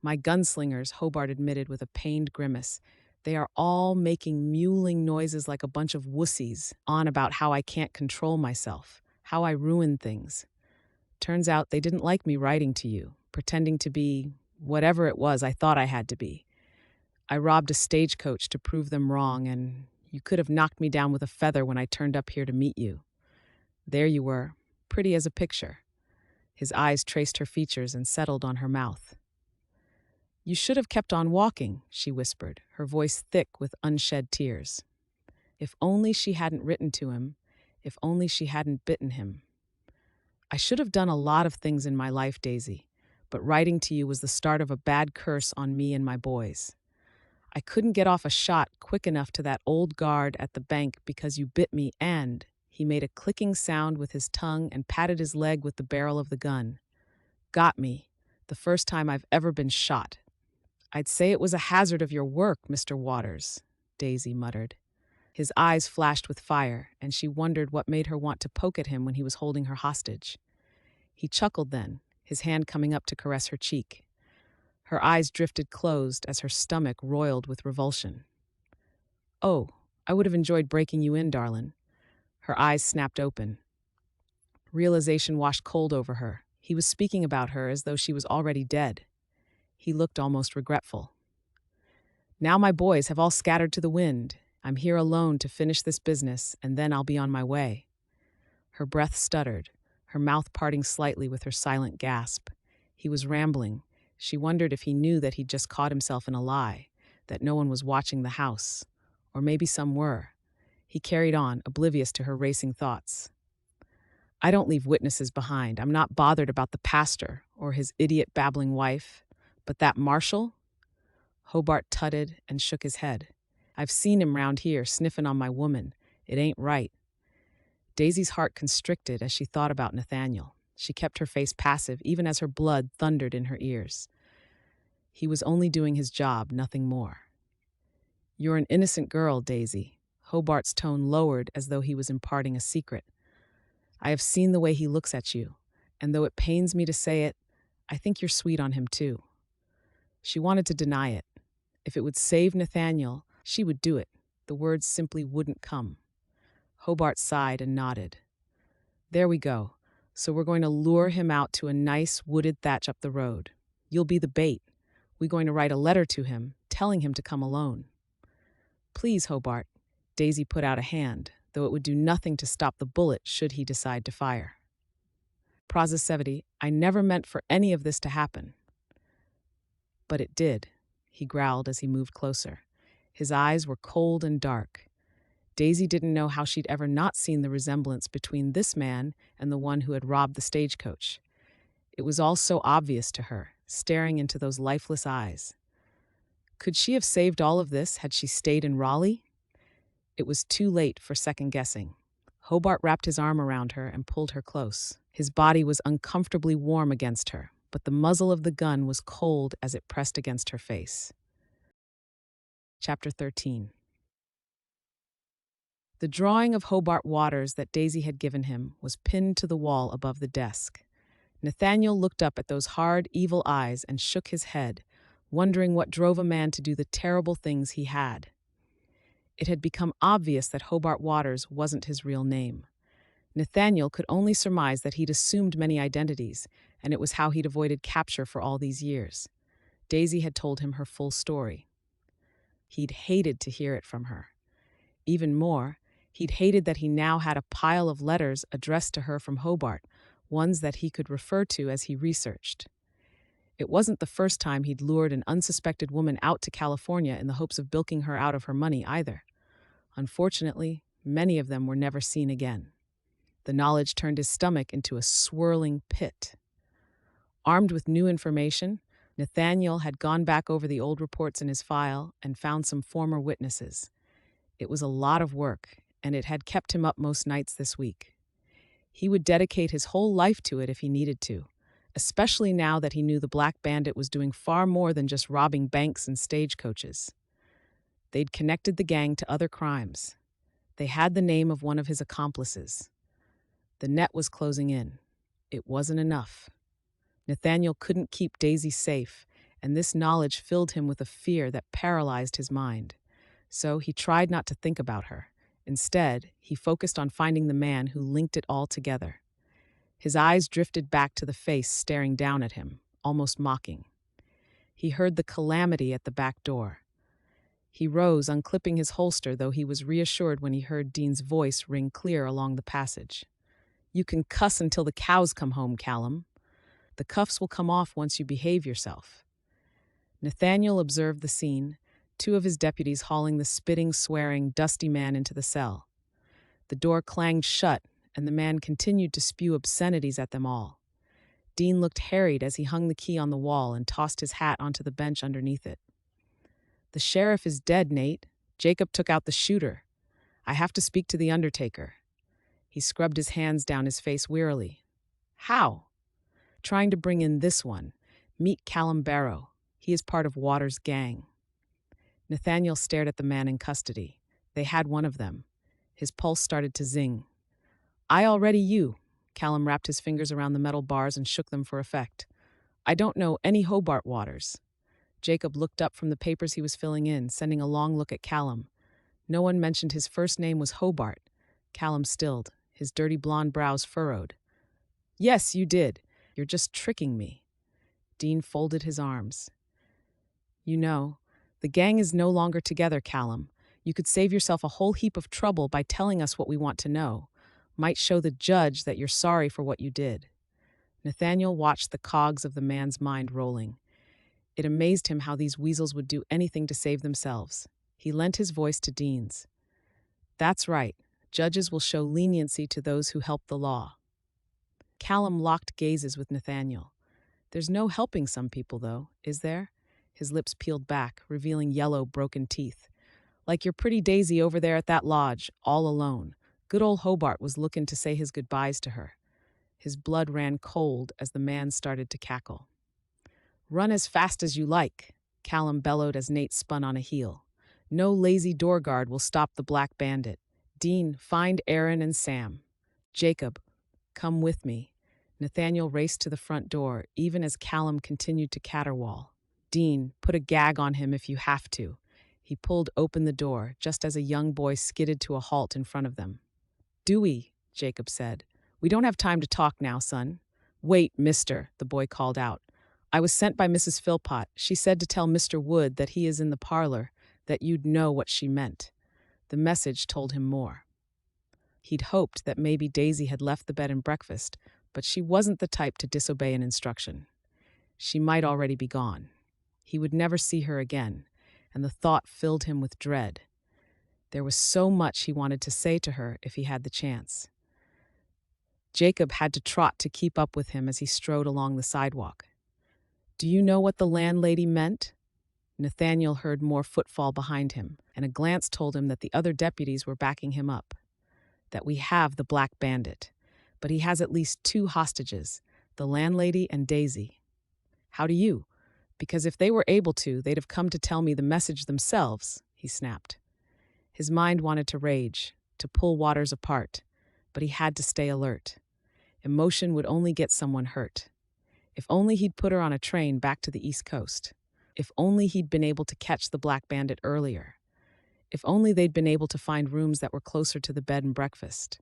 My gunslingers, Hobart admitted with a pained grimace. They are all making mewling noises like a bunch of wussies, on about how I can't control myself, how I ruin things. Turns out they didn't like me writing to you, pretending to be whatever it was I thought I had to be. I robbed a stagecoach to prove them wrong, and you could have knocked me down with a feather when I turned up here to meet you. There you were, pretty as a picture. His eyes traced her features and settled on her mouth. You should have kept on walking, she whispered, her voice thick with unshed tears. If only she hadn't written to him, if only she hadn't bitten him. I should have done a lot of things in my life, Daisy, but writing to you was the start of a bad curse on me and my boys. I couldn't get off a shot quick enough to that old guard at the bank because you bit me, and he made a clicking sound with his tongue and patted his leg with the barrel of the gun. Got me, the first time I've ever been shot. I'd say it was a hazard of your work, Mr. Waters, Daisy muttered. His eyes flashed with fire, and she wondered what made her want to poke at him when he was holding her hostage. He chuckled then, his hand coming up to caress her cheek. Her eyes drifted closed as her stomach roiled with revulsion. Oh, I would have enjoyed breaking you in, darlin'. Her eyes snapped open. Realization washed cold over her. He was speaking about her as though she was already dead. He looked almost regretful. Now my boys have all scattered to the wind. I'm here alone to finish this business, and then I'll be on my way. Her breath stuttered, her mouth parting slightly with her silent gasp. He was rambling. She wondered if he knew that he'd just caught himself in a lie, that no one was watching the house. Or maybe some were. He carried on, oblivious to her racing thoughts. I don't leave witnesses behind. I'm not bothered about the pastor or his idiot babbling wife. But that Marshal? Hobart tutted and shook his head. I've seen him round here, sniffing on my woman. It ain't right. Daisy's heart constricted as she thought about Nathaniel. She kept her face passive, even as her blood thundered in her ears. He was only doing his job, nothing more. You're an innocent girl, Daisy. Hobart's tone lowered as though he was imparting a secret. I have seen the way he looks at you, and though it pains me to say it, I think you're sweet on him too. She wanted to deny it. If it would save Nathaniel, she would do it. The words simply wouldn't come. Hobart sighed and nodded. There we go. So we're going to lure him out to a nice wooded thatch up the road. You'll be the bait. We're going to write a letter to him, telling him to come alone. Please, Hobart. Daisy put out a hand, though it would do nothing to stop the bullet should he decide to fire. Prosecevity, I never meant for any of this to happen. But it did, he growled as he moved closer. His eyes were cold and dark. Daisy didn't know how she'd ever not seen the resemblance between this man and the one who had robbed the stagecoach. It was all so obvious to her, staring into those lifeless eyes. Could she have saved all of this had she stayed in Raleigh? It was too late for second-guessing. Hobart wrapped his arm around her and pulled her close. His body was uncomfortably warm against her, but the muzzle of the gun was cold as it pressed against her face. Chapter 13. The drawing of Hobart Waters that Daisy had given him was pinned to the wall above the desk. Nathaniel looked up at those hard, evil eyes and shook his head, wondering what drove a man to do the terrible things he had. It had become obvious that Hobart Waters wasn't his real name. Nathaniel could only surmise that he'd assumed many identities, and it was how he'd avoided capture for all these years. Daisy had told him her full story. He'd hated to hear it from her. Even more, he'd hated that he now had a pile of letters addressed to her from Hobart, ones that he could refer to as he researched. It wasn't the first time he'd lured an unsuspected woman out to California in the hopes of bilking her out of her money either. Unfortunately, many of them were never seen again. The knowledge turned his stomach into a swirling pit. Armed with new information, Nathaniel had gone back over the old reports in his file and found some former witnesses. It was a lot of work, and it had kept him up most nights this week. He would dedicate his whole life to it if he needed to, especially now that he knew the Black Bandit was doing far more than just robbing banks and stagecoaches. They'd connected the gang to other crimes. They had the name of one of his accomplices. The net was closing in. It wasn't enough. Nathaniel couldn't keep Daisy safe, and this knowledge filled him with a fear that paralyzed his mind. So he tried not to think about her. Instead, he focused on finding the man who linked it all together. His eyes drifted back to the face staring down at him, almost mocking. He heard the calamity at the back door. He rose, unclipping his holster, though he was reassured when he heard Dean's voice ring clear along the passage. "You can cuss until the cows come home, Callum. The cuffs will come off once you behave yourself." Nathaniel observed the scene, two of his deputies hauling the spitting, swearing, dusty man into the cell. The door clanged shut, and the man continued to spew obscenities at them all. Dean looked harried as he hung the key on the wall and tossed his hat onto the bench underneath it. "The sheriff is dead, Nate. Jacob took out the shooter. I have to speak to the undertaker." He scrubbed his hands down his face wearily. "How?" "Trying to bring in this one. Meet Callum Barrow. He is part of Waters' gang." Nathaniel stared at the man in custody. They had one of them. His pulse started to zing. "I already you." Callum wrapped his fingers around the metal bars and shook them for effect. "I don't know any Hobart Waters." Jacob looked up from the papers he was filling in, sending a long look at Callum. No one mentioned his first name was Hobart. Callum stilled, his dirty blonde brows furrowed. "Yes, you did. You're just tricking me." Dean folded his arms. "You know, the gang is no longer together, Callum. You could save yourself a whole heap of trouble by telling us what we want to know. Might show the judge that you're sorry for what you did." Nathaniel watched the cogs of the man's mind rolling. It amazed him how these weasels would do anything to save themselves. He lent his voice to Dean's. "That's right. Judges will show leniency to those who help the law." Callum locked gazes with Nathaniel. "There's no helping some people, though, is there?" His lips peeled back, revealing yellow, broken teeth. "Like your pretty Daisy over there at that lodge, all alone. Good old Hobart was looking to say his goodbyes to her." His blood ran cold as the man started to cackle. "Run as fast as you like," Callum bellowed as Nate spun on a heel. "No lazy door guard will stop the Black Bandit. Dean, find Aaron and Sam. Jacob, come with me." Nathaniel raced to the front door, even as Callum continued to caterwaul. "Dean, put a gag on him if you have to." He pulled open the door, just as a young boy skidded to a halt in front of them. "Dewey," Jacob said. "We don't have time to talk now, son." "Wait, mister," the boy called out. "I was sent by Mrs. Philpott. She said to tell Mr. Wood that he is in the parlor, that you'd know what she meant." The message told him more. He'd hoped that maybe Daisy had left the bed and breakfast, but she wasn't the type to disobey an instruction. She might already be gone. He would never see her again, and the thought filled him with dread. There was so much he wanted to say to her if he had the chance. Jacob had to trot to keep up with him as he strode along the sidewalk. "Do you know what the landlady meant?" Nathaniel heard more footfall behind him, and a glance told him that the other deputies were backing him up. "That we have the Black Bandit, but he has at least 2 hostages, the landlady and Daisy." "How do you?" "Because if they were able to, they'd have come to tell me the message themselves," he snapped. His mind wanted to rage. to pull Waters apart, but he had to stay alert. Emotion would only get someone hurt. If only he'd put her on a train back to the East Coast. If only he'd been able to catch the Black Bandit earlier. If only they'd been able to find rooms that were closer to the bed and breakfast.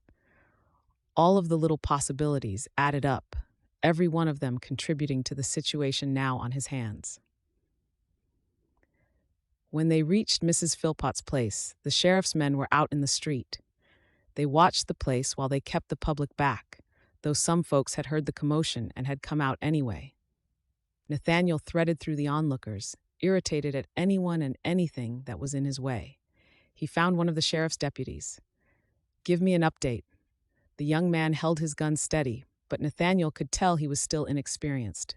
All of the little possibilities added up, every one of them contributing to the situation now on his hands. When they reached Mrs. Philpott's place, the sheriff's men were out in the street. They watched the place while they kept the public back, though some folks had heard the commotion and had come out anyway. Nathaniel threaded through the onlookers, irritated at anyone and anything that was in his way. He found one of the sheriff's deputies. "Give me an update." The young man held his gun steady, but Nathaniel could tell he was still inexperienced.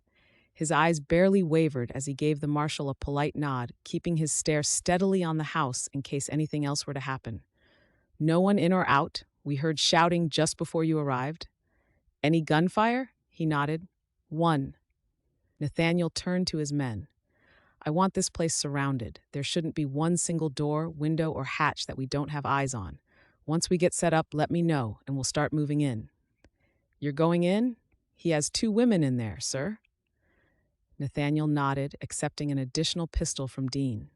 His eyes barely wavered as he gave the marshal a polite nod, keeping his stare steadily on the house in case anything else were to happen. "No one in or out? We heard shouting just before you arrived." "Any gunfire?" He nodded. "One." Nathaniel turned to his men. "I want this place surrounded. There shouldn't be one single door, window, or hatch that we don't have eyes on. Once we get set up, let me know, and we'll start moving in." "You're going in?" "He has 2 women in there, sir." Nathaniel nodded, accepting an additional pistol from Dean.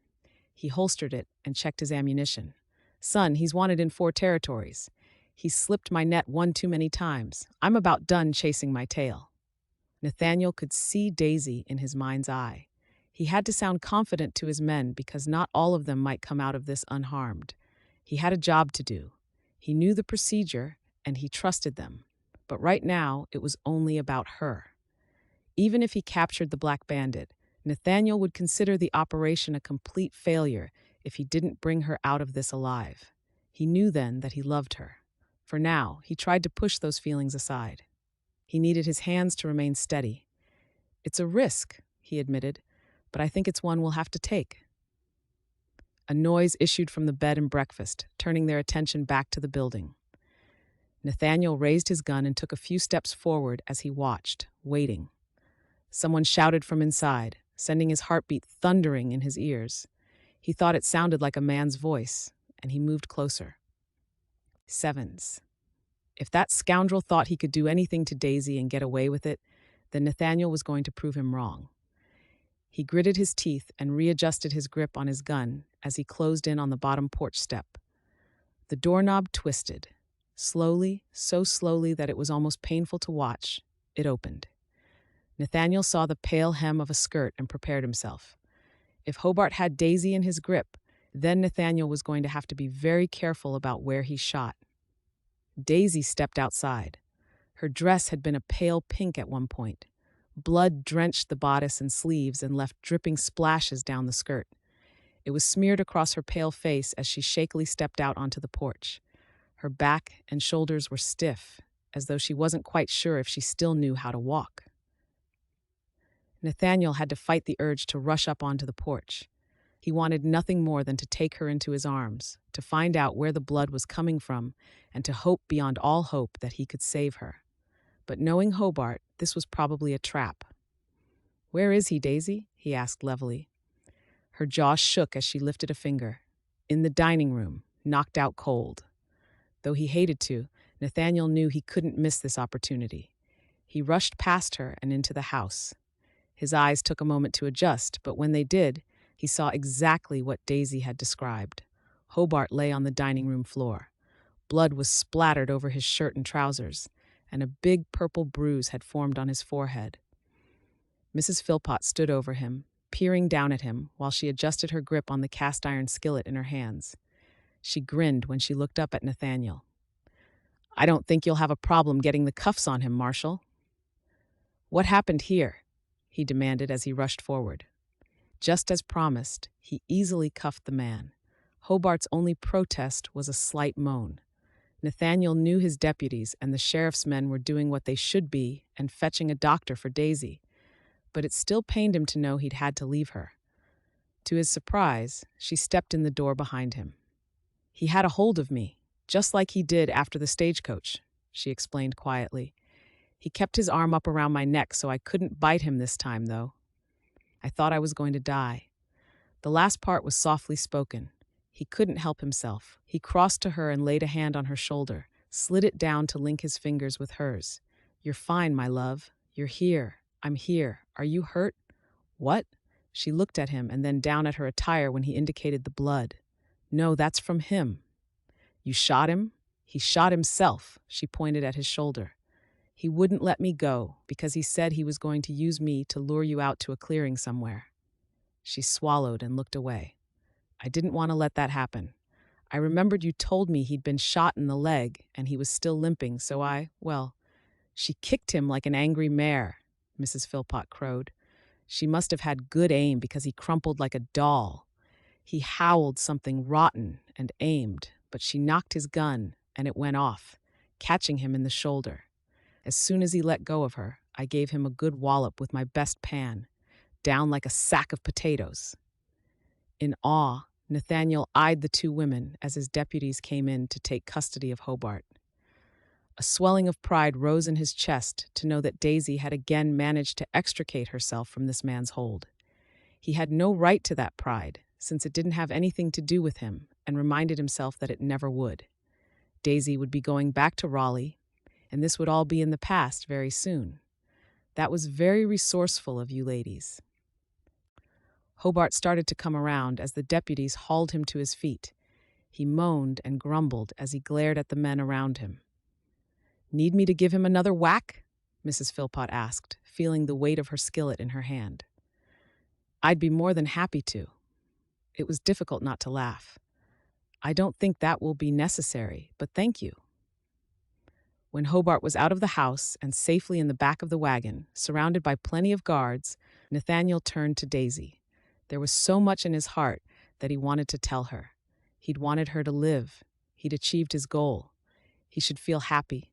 He holstered it and checked his ammunition. "Son, he's wanted in 4 territories. He's slipped my net one too many times. I'm about done chasing my tail." Nathaniel could see Daisy in his mind's eye. He had to sound confident to his men because not all of them might come out of this unharmed. He had a job to do. He knew the procedure, and he trusted them. But right now, it was only about her. Even if he captured the Black Bandit, Nathaniel would consider the operation a complete failure if he didn't bring her out of this alive. He knew then that he loved her. For now, he tried to push those feelings aside. He needed his hands to remain steady. "It's a risk," he admitted, "but I think it's one we'll have to take." A noise issued from the bed and breakfast, turning their attention back to the building. Nathaniel raised his gun and took a few steps forward as he watched, waiting. Someone shouted from inside, sending his heartbeat thundering in his ears. He thought it sounded like a man's voice, and he moved closer. Sevens. If that scoundrel thought he could do anything to Daisy and get away with it, then Nathaniel was going to prove him wrong. He gritted his teeth and readjusted his grip on his gun as he closed in on the bottom porch step. The doorknob twisted. Slowly, so slowly that it was almost painful to watch, it opened. Nathaniel saw the pale hem of a skirt and prepared himself. If Hobart had Daisy in his grip, then Nathaniel was going to have to be very careful about where he shot. Daisy stepped outside. Her dress had been a pale pink at one point. Blood drenched the bodice and sleeves and left dripping splashes down the skirt. It was smeared across her pale face as she shakily stepped out onto the porch. Her back and shoulders were stiff, as though she wasn't quite sure if she still knew how to walk. Nathaniel had to fight the urge to rush up onto the porch. He wanted nothing more than to take her into his arms, to find out where the blood was coming from, and to hope beyond all hope that he could save her. But knowing Hobart, this was probably a trap. "Where is he, Daisy?" he asked levelly. Her jaw shook as she lifted a finger. "In the dining room, knocked out cold." Though he hated to, Nathaniel knew he couldn't miss this opportunity. He rushed past her and into the house. His eyes took a moment to adjust, but when they did, he saw exactly what Daisy had described. Hobart lay on the dining room floor. Blood was splattered over his shirt and trousers, and a big purple bruise had formed on his forehead. Mrs. Philpott stood over him, peering down at him while she adjusted her grip on the cast-iron skillet in her hands. She grinned when she looked up at Nathaniel. "I don't think you'll have a problem getting the cuffs on him, Marshal." "What happened here?" he demanded as he rushed forward. Just as promised, he easily cuffed the man. Hobart's only protest was a slight moan. Nathaniel knew his deputies and the sheriff's men were doing what they should be and fetching a doctor for Daisy, but it still pained him to know he'd had to leave her. To his surprise, she stepped in the door behind him. "He had a hold of me, just like he did after the stagecoach," she explained quietly. "He kept his arm up around my neck so I couldn't bite him this time, though. I thought I was going to die." The last part was softly spoken. He couldn't help himself. He crossed to her and laid a hand on her shoulder, slid it down to link his fingers with hers. "You're fine, my love. You're here. I'm here. Are you hurt?" "What?" She looked at him and then down at her attire when he indicated the blood. "No, that's from him." "You shot him?" "He shot himself." She pointed at his shoulder. "He wouldn't let me go because he said he was going to use me to lure you out to a clearing somewhere." She swallowed and looked away. "I didn't want to let that happen. I remembered you told me he'd been shot in the leg and he was still limping, so well, she kicked him like an angry mare," Mrs. Philpott crowed. "She must have had good aim because he crumpled like a doll. He howled something rotten and aimed, but she knocked his gun and it went off, catching him in the shoulder. As soon as he let go of her, I gave him a good wallop with my best pan, down like a sack of potatoes." In awe, Nathaniel eyed the two women as his deputies came in to take custody of Hobart. A swelling of pride rose in his chest to know that Daisy had again managed to extricate herself from this man's hold. He had no right to that pride, since it didn't have anything to do with him, and reminded himself that it never would. Daisy would be going back to Raleigh, and this would all be in the past very soon. That was very resourceful of you ladies. Hobart started to come around as the deputies hauled him to his feet. He moaned and grumbled as he glared at the men around him. "Need me to give him another whack?" Mrs. Philpott asked, feeling the weight of her skillet in her hand. "I'd be more than happy to." It was difficult not to laugh. "I don't think that will be necessary, but thank you." When Hobart was out of the house and safely in the back of the wagon, surrounded by plenty of guards, Nathaniel turned to Daisy. There was so much in his heart that he wanted to tell her. He'd wanted her to live. He'd achieved his goal. He should feel happy,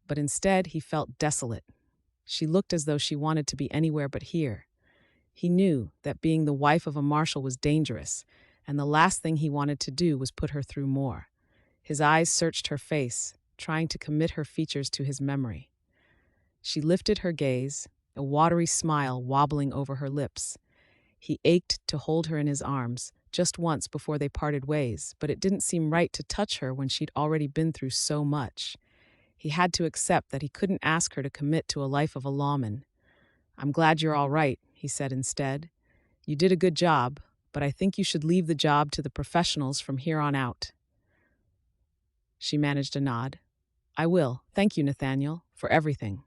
but instead he felt desolate. She looked as though she wanted to be anywhere but here. He knew that being the wife of a marshal was dangerous, and the last thing he wanted to do was put her through more. His eyes searched her face, trying to commit her features to his memory. She lifted her gaze, a watery smile wobbling over her lips. He ached to hold her in his arms, just once before they parted ways, but it didn't seem right to touch her when she'd already been through so much. He had to accept that he couldn't ask her to commit to a life of a lawman. "I'm glad you're all right," he said instead. "You did a good job, but I think you should leave the job to the professionals from here on out." She managed a nod. "I will. Thank you, Nathaniel, for everything."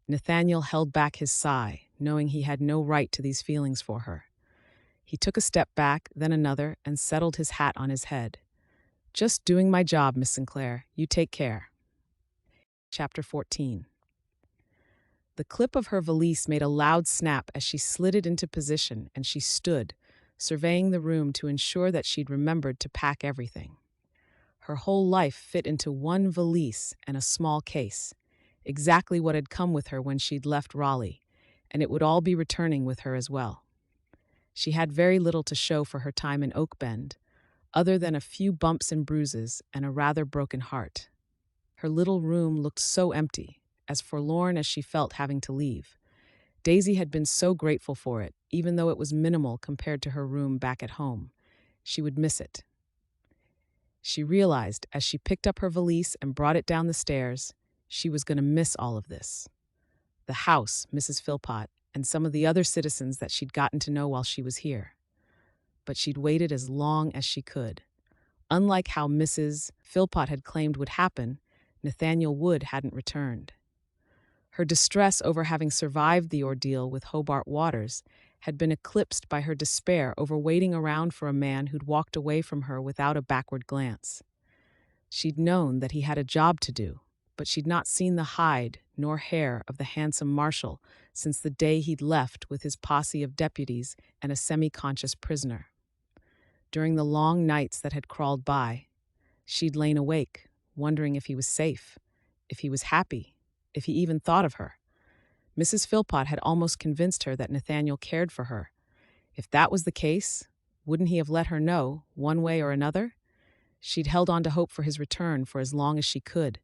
Nathaniel held back his sigh, knowing he had no right to these feelings for her. He took a step back, then another, and settled his hat on his head. "Just doing my job, Miss Sinclair. You take care." Chapter 14. The clip of her valise made a loud snap as she slid it into position, and she stood, surveying the room to ensure that she'd remembered to pack everything. Her whole life fit into one valise and a small case, exactly what had come with her when she'd left Raleigh, and it would all be returning with her as well. She had very little to show for her time in Oakbend, other than a few bumps and bruises and a rather broken heart. Her little room looked so empty, as forlorn as she felt having to leave. Daisy had been so grateful for it, even though it was minimal compared to her room back at home. She would miss it. She realized as she picked up her valise and brought it down the stairs, she was going to miss all of this. The house, Mrs. Philpott, and some of the other citizens that she'd gotten to know while she was here. But she'd waited as long as she could. Unlike how Mrs. Philpott had claimed would happen, Nathaniel Wood hadn't returned. Her distress over having survived the ordeal with Hobart Waters had been eclipsed by her despair over waiting around for a man who'd walked away from her without a backward glance. She'd known that he had a job to do, but she'd not seen the hide nor hair of the handsome marshal since the day he'd left with his posse of deputies and a semi-conscious prisoner. During the long nights that had crawled by, she'd lain awake, wondering if he was safe, if he was happy, if he even thought of her. Mrs. Philpott had almost convinced her that Nathaniel cared for her. If that was the case, wouldn't he have let her know, one way or another? She'd held on to hope for his return for as long as she could.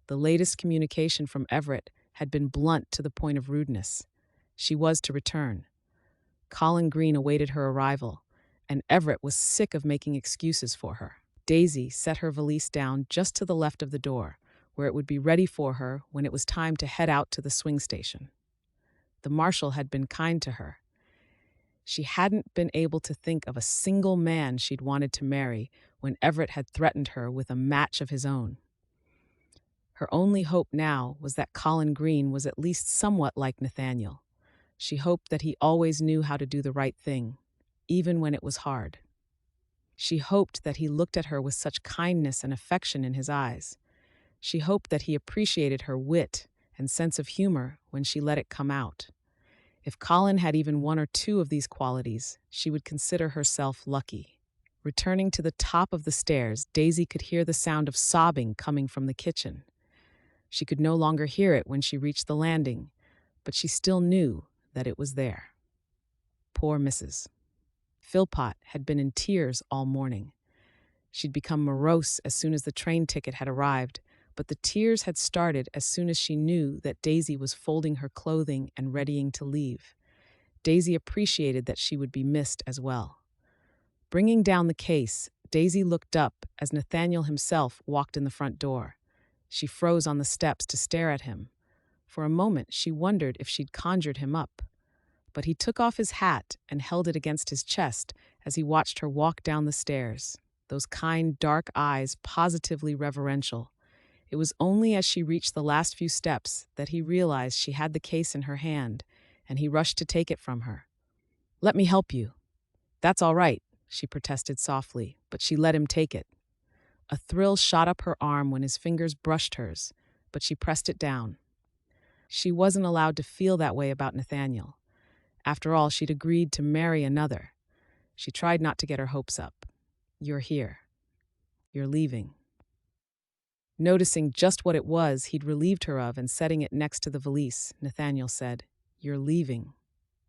The latest communication from Everett had been blunt to the point of rudeness. She was to return. Colin Green awaited her arrival, and Everett was sick of making excuses for her. Daisy set her valise down just to the left of the door, where it would be ready for her when it was time to head out to the swing station. The marshal had been kind to her. She hadn't been able to think of a single man she'd wanted to marry when Everett had threatened her with a match of his own. Her only hope now was that Colin Green was at least somewhat like Nathaniel. She hoped that he always knew how to do the right thing, even when it was hard. She hoped that he looked at her with such kindness and affection in his eyes. She hoped that he appreciated her wit and sense of humor when she let it come out. If Colin had even one or two of these qualities, she would consider herself lucky. Returning to the top of the stairs, Daisy could hear the sound of sobbing coming from the kitchen. She could no longer hear it when she reached the landing, but she still knew that it was there. Poor Mrs. Philpott had been in tears all morning. She'd become morose as soon as the train ticket had arrived, but the tears had started as soon as she knew that Daisy was folding her clothing and readying to leave. Daisy appreciated that she would be missed as well. Bringing down the case, Daisy looked up as Nathaniel himself walked in the front door. She froze on the steps to stare at him. For a moment, she wondered if she'd conjured him up. But he took off his hat and held it against his chest as he watched her walk down the stairs, those kind, dark eyes positively reverential. It was only as she reached the last few steps that he realized she had the case in her hand, and he rushed to take it from her. "Let me help you." "That's all right," she protested softly, but she let him take it. A thrill shot up her arm when his fingers brushed hers, but she pressed it down. She wasn't allowed to feel that way about Nathaniel. After all, she'd agreed to marry another. She tried not to get her hopes up. "You're here. You're leaving." Noticing just what it was he'd relieved her of and setting it next to the valise, Nathaniel said, "You're leaving."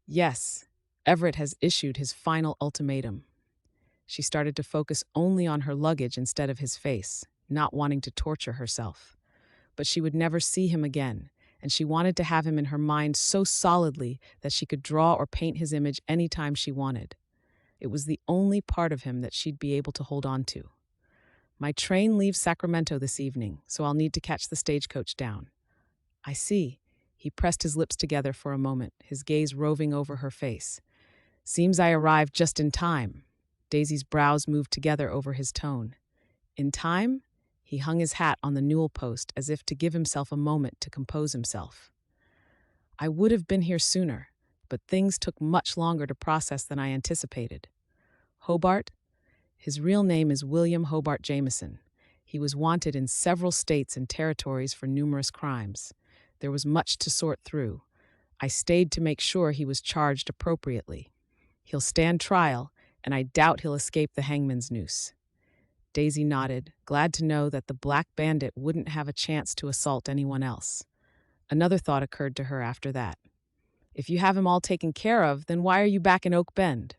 "Yes, Everett has issued his final ultimatum." She started to focus only on her luggage instead of his face, not wanting to torture herself. But she would never see him again, and she wanted to have him in her mind so solidly that she could draw or paint his image anytime she wanted. It was the only part of him that she'd be able to hold on to. "My train leaves Sacramento this evening, so I'll need to catch the stagecoach down." "I see." He pressed his lips together for a moment, his gaze roving over her face. "Seems I arrived just in time." Daisy's brows moved together over his tone. "In time?" He hung his hat on the newel post as if to give himself a moment to compose himself. "I would have been here sooner, but things took much longer to process than I anticipated." "Hobart?" His real name is William Hobart Jameson. He was wanted in several states and territories for numerous crimes. There was much to sort through. I stayed to make sure he was charged appropriately. He'll stand trial, and I doubt he'll escape the hangman's noose. Daisy nodded, glad to know that the black bandit wouldn't have a chance to assault anyone else. Another thought occurred to her after that. "If you have him all taken care of, then why are you back in Oakbend?"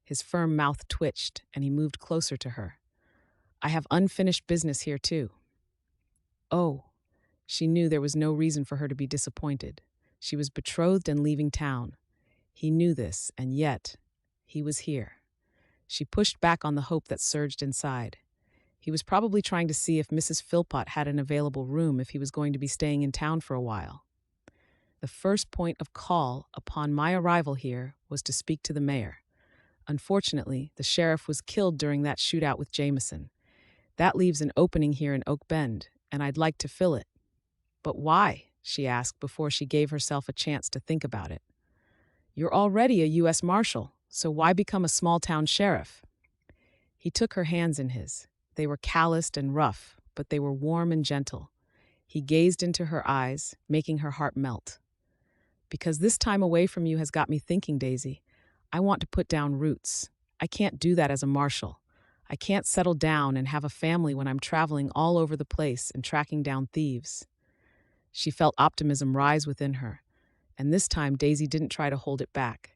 His firm mouth twitched, and he moved closer to her. "I have unfinished business here, too." "Oh." She knew there was no reason for her to be disappointed. She was betrothed and leaving town. He knew this, and yet, he was here. She pushed back on the hope that surged inside. He was probably trying to see if Mrs. Philpott had an available room if he was going to be staying in town for a while. "The first point of call upon my arrival here was to speak to the mayor. Unfortunately, the sheriff was killed during that shootout with Jameson. That leaves an opening here in Oakbend, and I'd like to fill it." "But why?" she asked before she gave herself a chance to think about it. "You're already a US Marshal, so why become a small-town sheriff?" He took her hands in his. They were calloused and rough, but they were warm and gentle. He gazed into her eyes, making her heart melt. "Because this time away from you has got me thinking, Daisy. I want to put down roots. I can't do that as a marshal. I can't settle down and have a family when I'm traveling all over the place and tracking down thieves." She felt optimism rise within her, and this time Daisy didn't try to hold it back.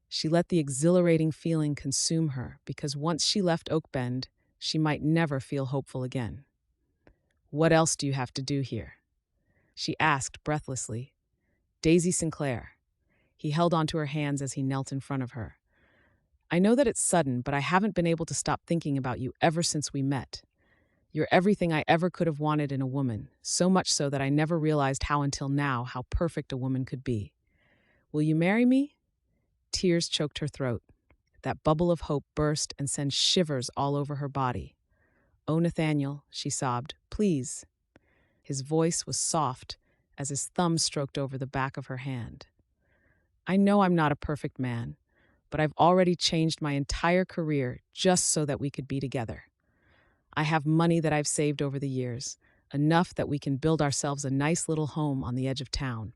She let the exhilarating feeling consume her because once she left Oakbend, she might never feel hopeful again. "What else do you have to do here?" she asked breathlessly. "Daisy Sinclair." He held onto her hands as he knelt in front of her. I know that it's sudden, but I haven't been able to stop thinking about you ever since we met. You're everything I ever could have wanted in a woman, so much so that I never realized until now how perfect a woman could be. Will you marry me?" Tears choked her throat. That bubble of hope burst and sent shivers all over her body. "Oh, Nathaniel," she sobbed, "please." His voice was soft as his thumb stroked over the back of her hand. "I know I'm not a perfect man, but I've already changed my entire career just so that we could be together. I have money that I've saved over the years, enough that we can build ourselves a nice little home on the edge of town."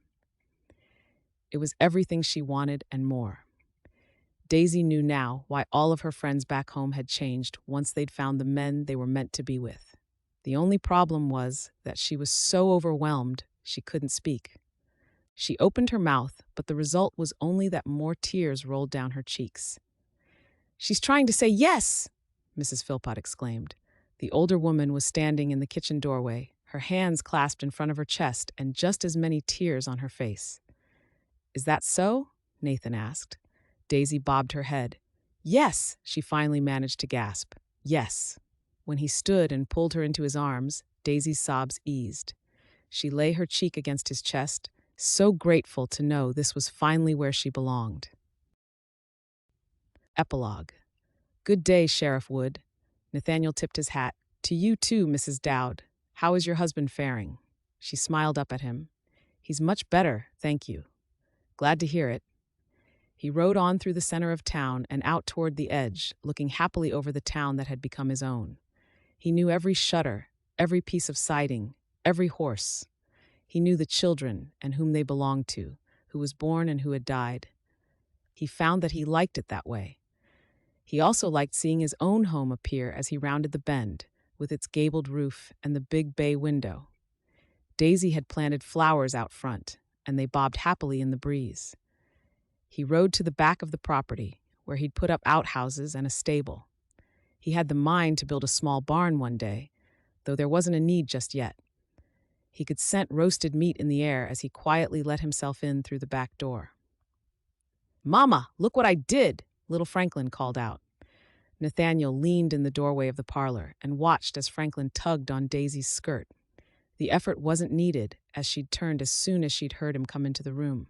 It was everything she wanted and more. Daisy knew now why all of her friends back home had changed once they'd found the men they were meant to be with. The only problem was that she was so overwhelmed she couldn't speak. She opened her mouth, but the result was only that more tears rolled down her cheeks. "She's trying to say yes!" Mrs. Philpott exclaimed. The older woman was standing in the kitchen doorway, her hands clasped in front of her chest and just as many tears on her face. "Is that so?" Nathan asked. Daisy bobbed her head. "Yes," she finally managed to gasp. "Yes." When he stood and pulled her into his arms, Daisy's sobs eased. She lay her cheek against his chest, so grateful to know this was finally where she belonged. Epilogue. "Good day, Sheriff Wood." Nathaniel tipped his hat. "To you too, Mrs. Dowd. How is your husband faring?" She smiled up at him. "He's much better, thank you." "Glad to hear it." He rode on through the center of town and out toward the edge, looking happily over the town that had become his own. He knew every shutter, every piece of siding, every horse. He knew the children and whom they belonged to, who was born and who had died. He found that he liked it that way. He also liked seeing his own home appear as he rounded the bend, with its gabled roof and the big bay window. Daisy had planted flowers out front, and they bobbed happily in the breeze. He rode to the back of the property, where he'd put up outhouses and a stable. He had the mind to build a small barn one day, though there wasn't a need just yet. He could scent roasted meat in the air as he quietly let himself in through the back door. "Mama, look what I did!" little Franklin called out. Nathaniel leaned in the doorway of the parlor and watched as Franklin tugged on Daisy's skirt. The effort wasn't needed, as she'd turned as soon as she'd heard him come into the room.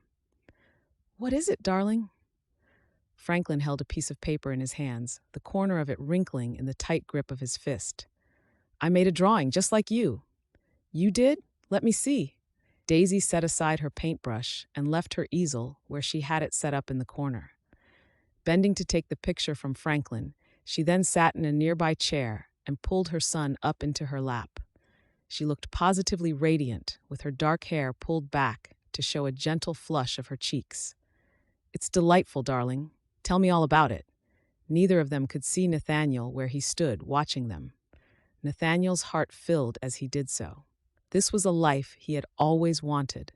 "What is it, darling?" Franklin held a piece of paper in his hands, the corner of it wrinkling in the tight grip of his fist. "I made a drawing just like you." "You did? Let me see." Daisy set aside her paintbrush and left her easel where she had it set up in the corner. Bending to take the picture from Franklin, she then sat in a nearby chair and pulled her son up into her lap. She looked positively radiant, with her dark hair pulled back to show a gentle flush of her cheeks. "It's delightful, darling. Tell me all about it." Neither of them could see Nathaniel where he stood, watching them. Nathaniel's heart filled as he did so. This was a life he had always wanted,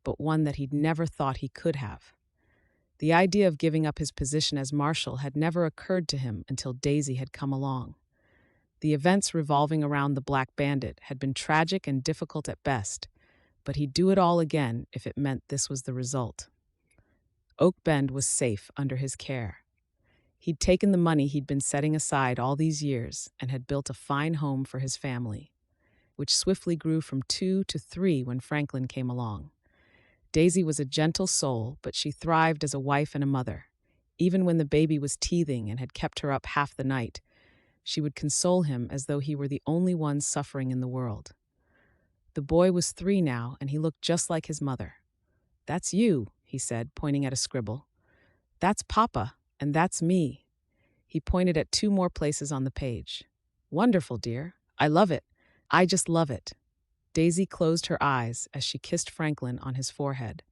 but one that he'd never thought he could have. The idea of giving up his position as marshal had never occurred to him until Daisy had come along. The events revolving around the Black Bandit had been tragic and difficult at best, but he'd do it all again if it meant this was the result. Oakbend was safe under his care. He'd taken the money he'd been setting aside all these years and had built a fine home for his family, which swiftly grew from 2 to 3 when Franklin came along. Daisy was a gentle soul, but she thrived as a wife and a mother. Even when the baby was teething and had kept her up half the night, she would console him as though he were the only one suffering in the world. The boy was 3 now, and he looked just like his mother. "That's you," he said, pointing at a scribble. "That's Papa, and that's me." He pointed at 2 more places on the page. "Wonderful, dear. I love it. I just love it." Daisy closed her eyes as she kissed Franklin on his forehead.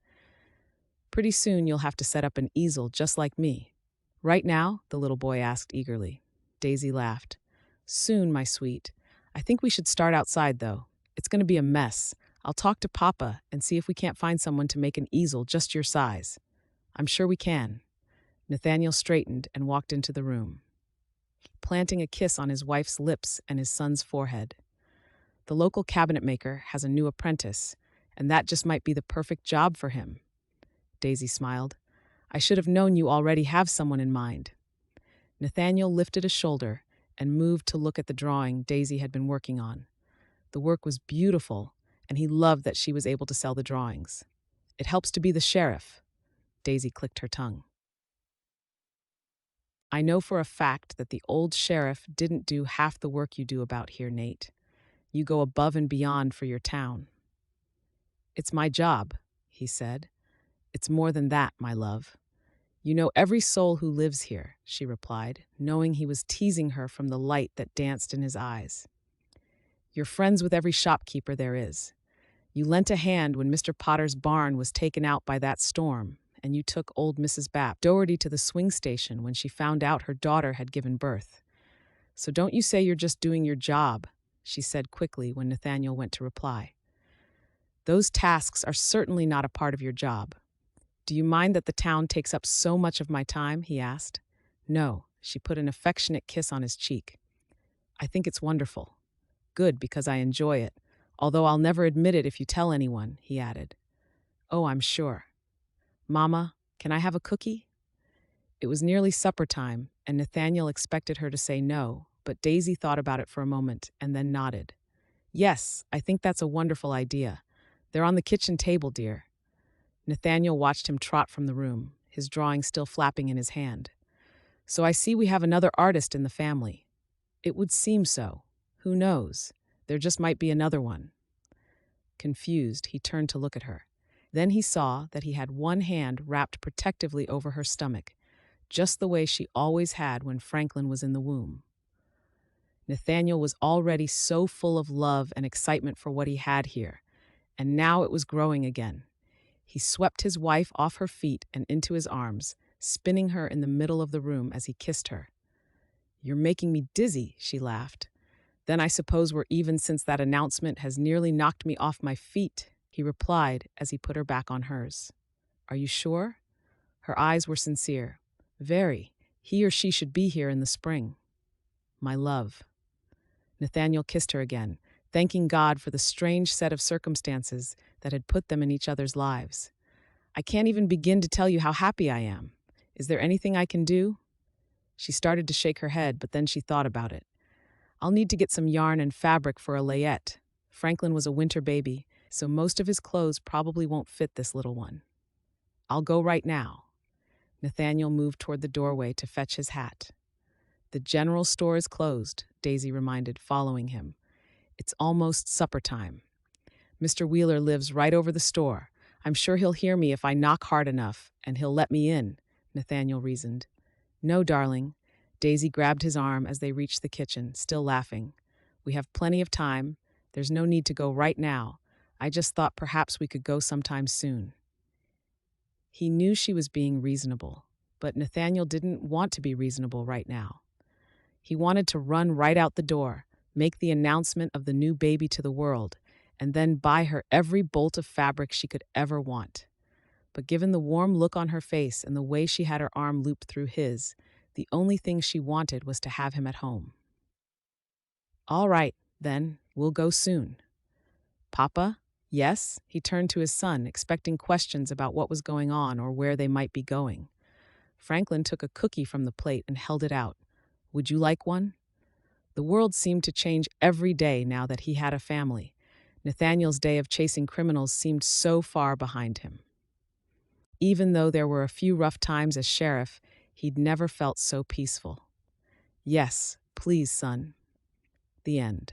"Pretty soon you'll have to set up an easel just like me." "Right now?" the little boy asked eagerly. Daisy laughed. "Soon, my sweet. I think we should start outside, though. It's going to be a mess. I'll talk to Papa and see if we can't find someone to make an easel just your size." "I'm sure we can." Nathaniel straightened and walked into the room, planting a kiss on his wife's lips and his son's forehead. "The local cabinet maker has a new apprentice, and that just might be the perfect job for him." Daisy smiled. "I should have known you already have someone in mind." Nathaniel lifted a shoulder and moved to look at the drawing Daisy had been working on. The work was beautiful, and he loved that she was able to sell the drawings. It helps to be the sheriff. Daisy clicked her tongue. I know for a fact that the old sheriff didn't do half the work you do about here, Nate. You go above and beyond for your town. It's my job, he said. It's more than that, my love. You know every soul who lives here, she replied, knowing he was teasing her from the light that danced in his eyes. You're friends with every shopkeeper there is. You lent a hand when Mr. Potter's barn was taken out by that storm, and you took old Mrs. Doherty to the swing station when she found out her daughter had given birth. So don't you say you're just doing your job, she said quickly when Nathaniel went to reply. Those tasks are certainly not a part of your job. Do you mind that the town takes up so much of my time? He asked. No, she put an affectionate kiss on his cheek. I think it's wonderful. Good, because I enjoy it, although I'll never admit it if you tell anyone, he added. Oh, I'm sure. Mama, can I have a cookie? It was nearly supper time, and Nathaniel expected her to say no, but Daisy thought about it for a moment and then nodded. Yes, I think that's a wonderful idea. They're on the kitchen table, dear. Nathaniel watched him trot from the room, his drawing still flapping in his hand. So I see we have another artist in the family. It would seem so. Who knows? There just might be another one. Confused, he turned to look at her. Then he saw that he had one hand wrapped protectively over her stomach, just the way she always had when Franklin was in the womb. Nathaniel was already so full of love and excitement for what he had here, and now it was growing again. He swept his wife off her feet and into his arms, spinning her in the middle of the room as he kissed her. You're making me dizzy, she laughed. Then I suppose we're even, since that announcement has nearly knocked me off my feet, he replied as he put her back on hers. Are you sure? Her eyes were sincere. Very. He or she should be here in the spring. My love. Nathaniel kissed her again, thanking God for the strange set of circumstances that had put them in each other's lives. I can't even begin to tell you how happy I am. Is there anything I can do? She started to shake her head, but then she thought about it. I'll need to get some yarn and fabric for a layette. Franklin was a winter baby, so most of his clothes probably won't fit this little one. I'll go right now. Nathaniel moved toward the doorway to fetch his hat. The general store is closed, Daisy reminded, following him. It's almost supper time. Mr. Wheeler lives right over the store. I'm sure he'll hear me if I knock hard enough, and he'll let me in, Nathaniel reasoned. No, darling. Daisy grabbed his arm as they reached the kitchen, still laughing. We have plenty of time. There's no need to go right now. I just thought perhaps we could go sometime soon. He knew she was being reasonable, but Nathaniel didn't want to be reasonable right now. He wanted to run right out the door, make the announcement of the new baby to the world, and then buy her every bolt of fabric she could ever want. But given the warm look on her face and the way she had her arm looped through his, the only thing she wanted was to have him at home. All right, then, we'll go soon. Papa? Yes? He turned to his son, expecting questions about what was going on or where they might be going. Franklin took a cookie from the plate and held it out. Would you like one? The world seemed to change every day now that he had a family. Nathaniel's day of chasing criminals seemed so far behind him. Even though there were a few rough times as sheriff, he'd never felt so peaceful. Yes, please, son. The end.